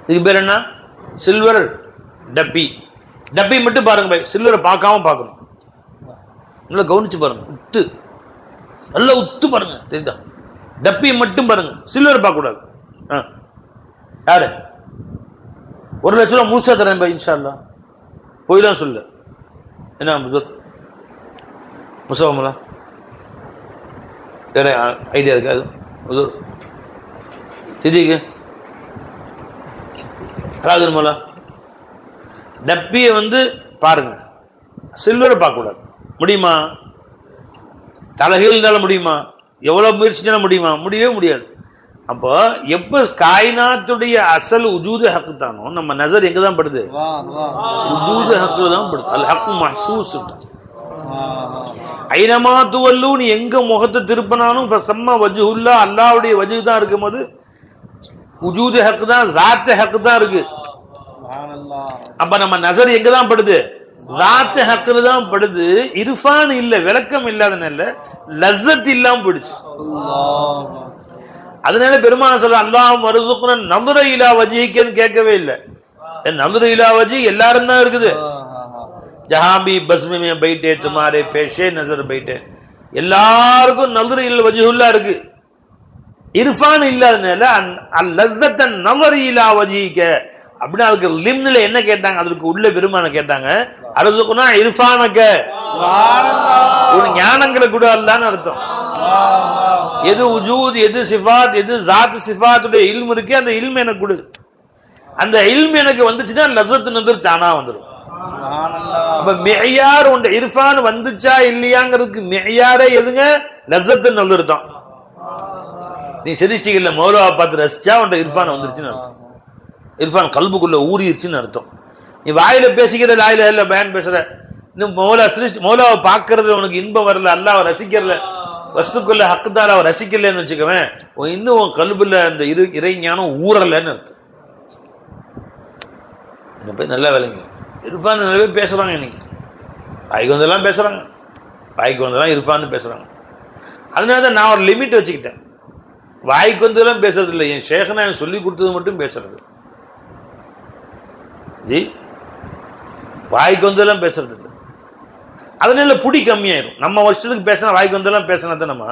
இதுக்கு பேர் என்ன? சில்வர் டப்பி. டப்பி மட்டும் பாருங்க பாய், சில்வரை பார்க்காம பார்க்கணும். நல்லா கவனிச்சு பாருங்க, உத்து நல்லா உத்து பாருங்க, தெரியுதா? டப்பி மட்டும் பாருங்க, சில்வர் பார்க்க கூடாது. யாரு 1 லட்ச ரூபா முழுசா தரேன் பாய் இன்ஷா அல்லாஹ், போய்லாம் சொல்லு. என்ன முசாமலா வேற ஐடியா இருக்கா? அது திதிக்கு ராஜர்மலா டப்பியை வந்து பாருங்க, சில்வரை பார்க்க கூடாது. முடியுமா? தலைகீழ்ந்தால முடியுமா? எவ்வளவு முயற்சிச்சாலும் முடியுமா? முடியவே முடியாது. அப்போ எப்ப காயினாத்துடைய அசல் உஜூது ஹக்கு தானோ நம்ம நசர் எங்க தான் படுது? உஜூது ஹக்குல தான் படுது. அல் ஹக்கு மஹ்சூஸ். ஐனமா துவல்லு, நீ எங்க முகத்தை திருப்பினாலும் ஃபஸம்மா வஜ்ஹுல்லா, அல்லாஹ்வுடைய வஜ்ஹ் தான் இருக்கும்போது உஜூது ஹக்கு தான், ஜாத் ஹக்கு தான் இருக்கு. அப்ப நம்ம நசர் எங்க தான் படுது? ராத்து ஹக்குல தான் படுது, இர்ஃபான் இல்ல, விளக்கம் இல்லாதனால லஸ்ஸத் இல்லாம போயிடுச்சு. அதனால பெருமான சொல்ல அல்லாஹ் மர்சுக்னா நظر இலா வஜ்ஹிக்கன்னு கேட்கவே இல்லை. நظر இலா வஜ்ஹி எல்லாரும் தான் இருக்குது. ஜஹாं பி பஸ்ம் में बैठे तुम्हारे पेशे नजर बैठे, எல்லாருக்கும் நظر இலா வஜ்ஹுல்லா இருக்கு. இர்ஃபான் இல்லாதனால அல்லzzத் நظر இலா வஜ்ஹிக்க அப்படினா அதுக்கு லிம்ல என்ன கேட்டாங்க, அதுக்கு உள்ள பெருமான கேட்டாங்க அர்சுக்னா இர்ஃபானக, சுப்ஹானல்லாஹ், ஒரு ஞானங்களை கூட அல்லாஹ்னு அர்த்தம். எது உஜூத், எது சிஃபாத், எது ஜாத் சிஃபாத்துடைய இல்ம் இருக்கு, அந்த இல்ம் எனக்கு கொடு. அந்த இல்ம் எனக்கு வந்துச்சுன்னா லஸ்ஸத் நظر தானா வந்துடும். அப்ப மியார் உண்ட இர்ஃபான் வந்துச்சா இல்லையாங்கிறதுக்கு மியாரே எதுங்க, லஸ்ஸத் நظر தான். நீ சிரிச்சிகள்ல மௌலாவை பார்த்து ரசிச்சா உண்ட இர்ஃபான் வந்துருச்சுன்னு அர்த்தம். இர்ஃபான் கல்புக்குள்ள ஊறிடுச்சுன்னு அர்த்தம். நீ வாயில பேசிக்கிற லா இலாஹ இல்லல்லாஹ் பயான் பேசுற, இன்னும் மௌலாவை பார்க்கறது உனக்கு இன்பம் வரல, அல்லாஹ்வை ரசிக்கிறல, வஸ்துக்குள்ள ஹக்குதார அவர் ரசிக்கலன்னு வச்சுக்கவேன், இன்னும் உன் கல்புல அந்த இறை ஞானம் ஊறலன்னு அர்த்தம். நல்லா விளங்க. இர்ஃபான் நிறைய பேர் பேசுறாங்க இன்னைக்கு, வாய்க்கு வந்தெல்லாம் பேசுறாங்க, வாய்க்கு வந்தெல்லாம் இர்ஃபான் பேசுறாங்க. அதனாலதான் நான் ஒரு லிமிட் வச்சுக்கிட்டேன். வாய்க்கு வந்தெல்லாம் பேசுறது இல்லை, என் ஷேഖனா என் சொல்லி கொடுத்தது மட்டும் பேசுறது. ஜி வாய்க்கு வந்தெல்லாம் பேசுறது இல்லை. அதனால புடி கம்மியாயிரும். நம்ம வருஷத்துக்கு பேசினா வாய்க்கு வந்தெல்லாம் பேசினா தான் நம்ம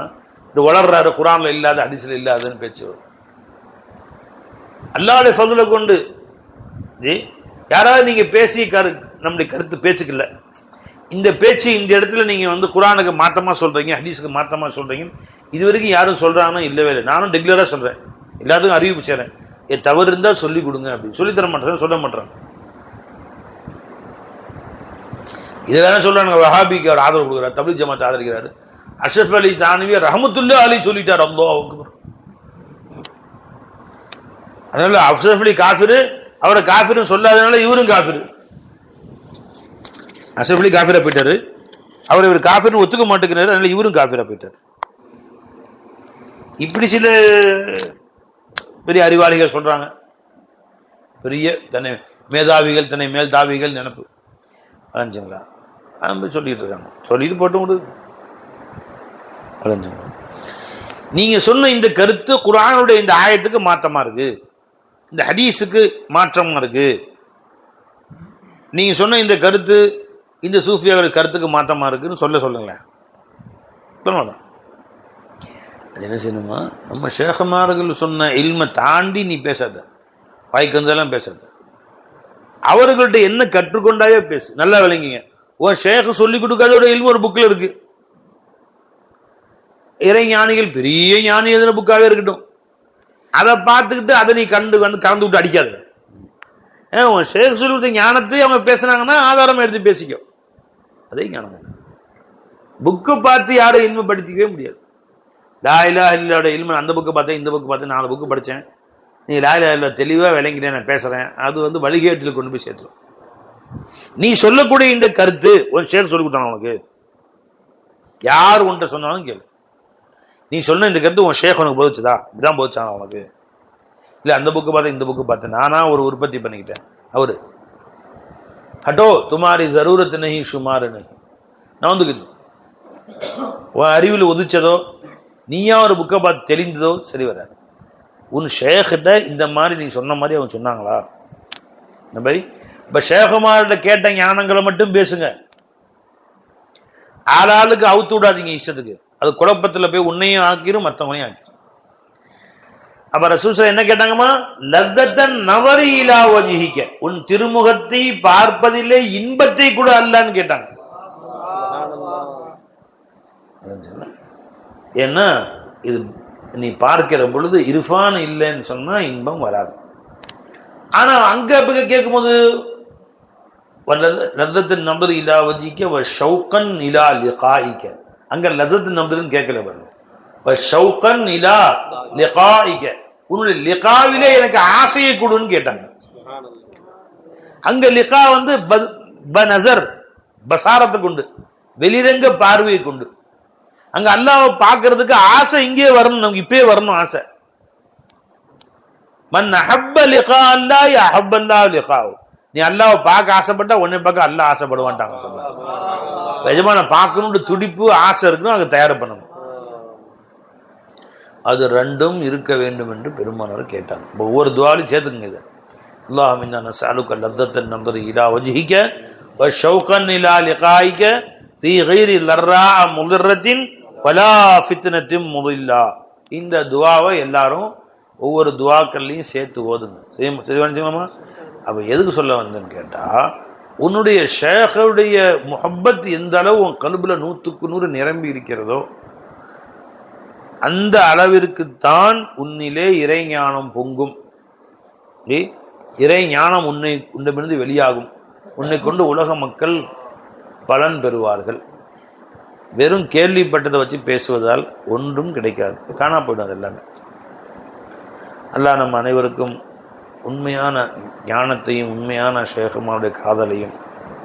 இந்த வளர்றாரு குரான்ல இல்லாத ஹதீஸ்ல இல்லாதன்னு பேச்சு வரும். அல்லாஹ்வுடைய ஃபضல கொண்டு ஜி யாராவது நீங்க பேசி நம்முடைய கருத்து பேச்சுக்கல, இந்த பேச்சு இந்த இடத்துல நீங்க குரானுக்கு மாற்றமா சொல்றீங்க, ஹதீஸுக்கு மாற்றமா சொல்றீங்க, இது வரைக்கும் யாரும் சொல்றாங்கன்னா இல்லவே இல்லை. நானும் ரெகுலரா சொல்றேன், எல்லாத்துக்கும் அறிவிப்பு செய்றேன், தவறு இருந்தா சொல்லி கொடுங்க அப்படின்னு. சொல்லி தர மாட்டேன், சொல்ல மாட்டேன். இதெல்லாம் சொல்றாங்க. வஹாபிக்கு அவர் ஆதரவு கொடுக்குறாரு, தப்லீக் ஜமாத் ஆதரிக்கிறாரு. அஷ்ரஃப் அலி தானவி ரஹ்மத்துல்லாஹி அலைஹி சொல்லிட்டார். அல்லாஹ் அக்பர். அதனால அஷ்ரஃப் அலி காஃபிரு, அவரை காஃபிர்னு சொல்லாதனால இவரும் காஃபிரு. அஷ்ரஃப் அலி காஃபிரா போயிட்டாரு, அவர் இவர் காஃபிர்னு ஒத்துக்க மாட்டேங்கிறாரு, அதனால இவரும் காஃபிரா போயிட்டார். இப்படி சில பெரிய அறிவாளிகள் சொல்றாங்க, பெரிய தன்னை மேதாவிகள், தன்னை மேல்தாவிகள் நினைப்பு அலைஞ்சுங்களா சொல்லிட்டு இருக்காங்க. சொல்லிட்டு போட்டு விடு அலைஞ்சுங்க. நீங்க சொன்ன இந்த கருத்து குர்ஆனுடைய இந்த ஆயத்துக்கு மாற்றமா இருக்கு, இந்த ஹதீஸுக்கு மாற்றமா இருக்கு. நீங்க சொன்ன இந்த கருத்து இந்த சூஃபியாவுடைய கருத்துக்கு மாற்றமா இருக்குன்னு சொல்லுங்களேன். அது என்ன செய்யணுமா, நம்ம ஷேഖமார்கள் சொன்ன இல்மை தாண்டி நீ பேசாத, வாய்க்கு வந்தெல்லாம் பேசாத. அவர்கள்ட்ட என்ன கற்றுக்கொண்டாவே பேசு. நல்லா விளங்கிங்க. உன் ஷேഖ் சொல்லி கொடுக்காதோட இல்மு ஒரு புக்கில் இருக்கு. இறை ஞானிகள் பெரிய ஞானி எதுன புக்காவே இருக்கட்டும், அதை பார்த்துக்கிட்டு அதை நீ கலந்து விட்டு அடிக்காத. உன் ஷேக் சொல்லி கொடுத்த ஞானத்தை அவங்க பேசுனாங்கன்னா ஆதாரம் எடுத்து பேசிக்கோ, அதே ஞானம். புக்கை பார்த்து யாரும் இல்மு படிக்கவே முடியாது. லா இலாஹ இல்லல்லாஹ் இல்மு அந்த புக்கை பார்த்தேன், இந்த புக்கு பார்த்தேன், 4 புக்கு படித்தேன், நீ லா இலாஹ இல்லல்லாஹ் தெளிவாக விளங்கிட்டேன், நான் பேசுறேன், அது வழிகேட்டில் கொண்டு போய் சேர்த்துரும். நீ சொல்லக்கூடிய இந்த கருத்து ஒரு ஷேக் சொல்லி கொடுத்தாங்க உனக்கு, யார் உன்கிட்ட சொன்னாலும் கேளு. நீ சொன்ன இந்த கருத்து உன் ஷேக் உனக்கு போதிச்சுதா, இப்படிதான் போதிச்சானா உனக்கு? இல்லை அந்த புக்கு பார்த்தேன், இந்த புக்கு பார்த்தேன், நானா ஒரு உற்பத்தி பண்ணிக்கிட்டேன். அவரு ஹட்டோ துமாரி ஜரூரத் நஹி ஷுமார் நஹி, நான் வந்துக்கிட்டு உன் அறிவில் உதிச்சதோ நீயா ஒரு புக்கை பார்த்து தெளிந்ததோ சரி வராது. உன் ஷேக்கிட்ட இந்த மாதிரி நீ சொன்ன மாதிரி அவங்க சொன்னாங்களா? இந்த மாதிரி இப்ப ஷேகுமார்கிட்ட கேட்ட ஞானங்களை மட்டும் பேசுங்க, ஆளாளுக்கு அவுத்து விடாதீங்க இஷ்டத்துக்கு. அது குழப்பத்தில் போய் உன்னையும் ஆக்கிரும் மற்றவங்களையும் ஆக்கிரும். அப்ப ரசூல் என்ன கேட்டாங்கம்மா, லத்தன் நவரி இலா வஜ்ஹிக, உன் திருமுகத்தை பார்ப்பதிலே இன்பத்தை கூட அல்லான்னு கேட்டாங்க. ஏன்னா இது நீ பார்க்கிற பொழுது இர்ஃபான் இல்லைன்னு சொன்னா இன்பம் வராது. ஆனா அங்க கேட்கும் போது லத்தன் நபர் இலா வஜ்ஹிக வ ஷௌகன் இலா லிகாயிக, அங்க லஸத் நபர்னு கேட்கல பாருங்க, வ ஷௌகன் இலா லிகாயிக, உன்னுடைய லிகாவிலே எனக்கு ஆசையை கொடுன்னு கேட்டாங்க. அங்க லிகா பனசர் பசாரத்தை கொண்டு, வெளிரங்க பார்வையை கொண்டு. அங்க அல்லாஹ்வை பார்க்கிறதுக்கு ஆசை இங்கே வரணும், நமக்கு இப்பயே வரணும் ஆசை. மன் அஹப்ப லிகா அல்லாஹ் அஹப்ப அல்லாஹ் லிகாஹு, நீ அல்லாஹ்வை பார்க்க ஆசைப்பட்டா உன்னை பார்க்க அல்லாஹ் ஆசைப்படுவான்ட்டாங்க சொன்னாங்க. எஜமான பார்க்கணும்னு துடிப்பு ஆசை இருக்கணும், அதை தயார் பண்ணணும். அது ரெண்டும் இருக்க வேண்டும் என்று பெருமானார் கேட்டாங்க. ஒவ்வொரு துவாலையும் சேர்த்துக்குங்க இதை. அல்லாஹும்ம இன்னா நஸ்அலுக லத்தத்தன் நظر இலா வஜ்ஹிக வ ஷௌகன் இலா லிகாயிக ஃபீ கைரி லர்ராஅ முதிர்ரத்தின் வலா ஃபித்னத்தின் முதில்லா. இந்த துவாவை எல்லாரும் ஒவ்வொரு துவாக்கள்லையும் சேர்த்து ஓதுங்க. சரிவானுமா? அப்போ எதுக்கு சொல்ல வந்தேன்னு கேட்டால், உன்னுடைய ஷேഖுடைய முஹப்பத் எந்த அளவு உன் கல்புல 100க்கு 100 நிரம்பி இருக்கிறதோ அந்த அளவிற்குத்தான் உன்னிலே இறை ஞானம் பொங்கும். இறை ஞானம் உன்னிடமிருந்து வெளியாகும். உன்னை கொண்டு உலக மக்கள் பலன் பெறுவார்கள். வெறும் கேள்விப்பட்டதை வச்சு பேசுவதால் ஒன்றும் கிடைக்காது, காணா போயிடும். அது எல்லாமே அல்லாஹ் நம் அனைவருக்கும் உண்மையான ஞானத்தையும் உண்மையான ஷேഖுமாருடைய காதலையும்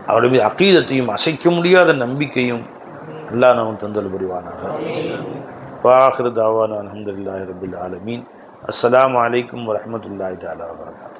அவருடைய அகீதத்தையும் அசைக்க முடியாத நம்பிக்கையும் அல்லாஹ் நாம் தந்தல் புரிவானாக. வாஹிரு தாவானா அல்ஹம்துலில்லாஹி ரப்பில் ஆலமீன். அஸ்ஸலாமு அலைக்கும் வரஹ்மத்துல்லாஹி தஆலா வபரகாத்துஹு.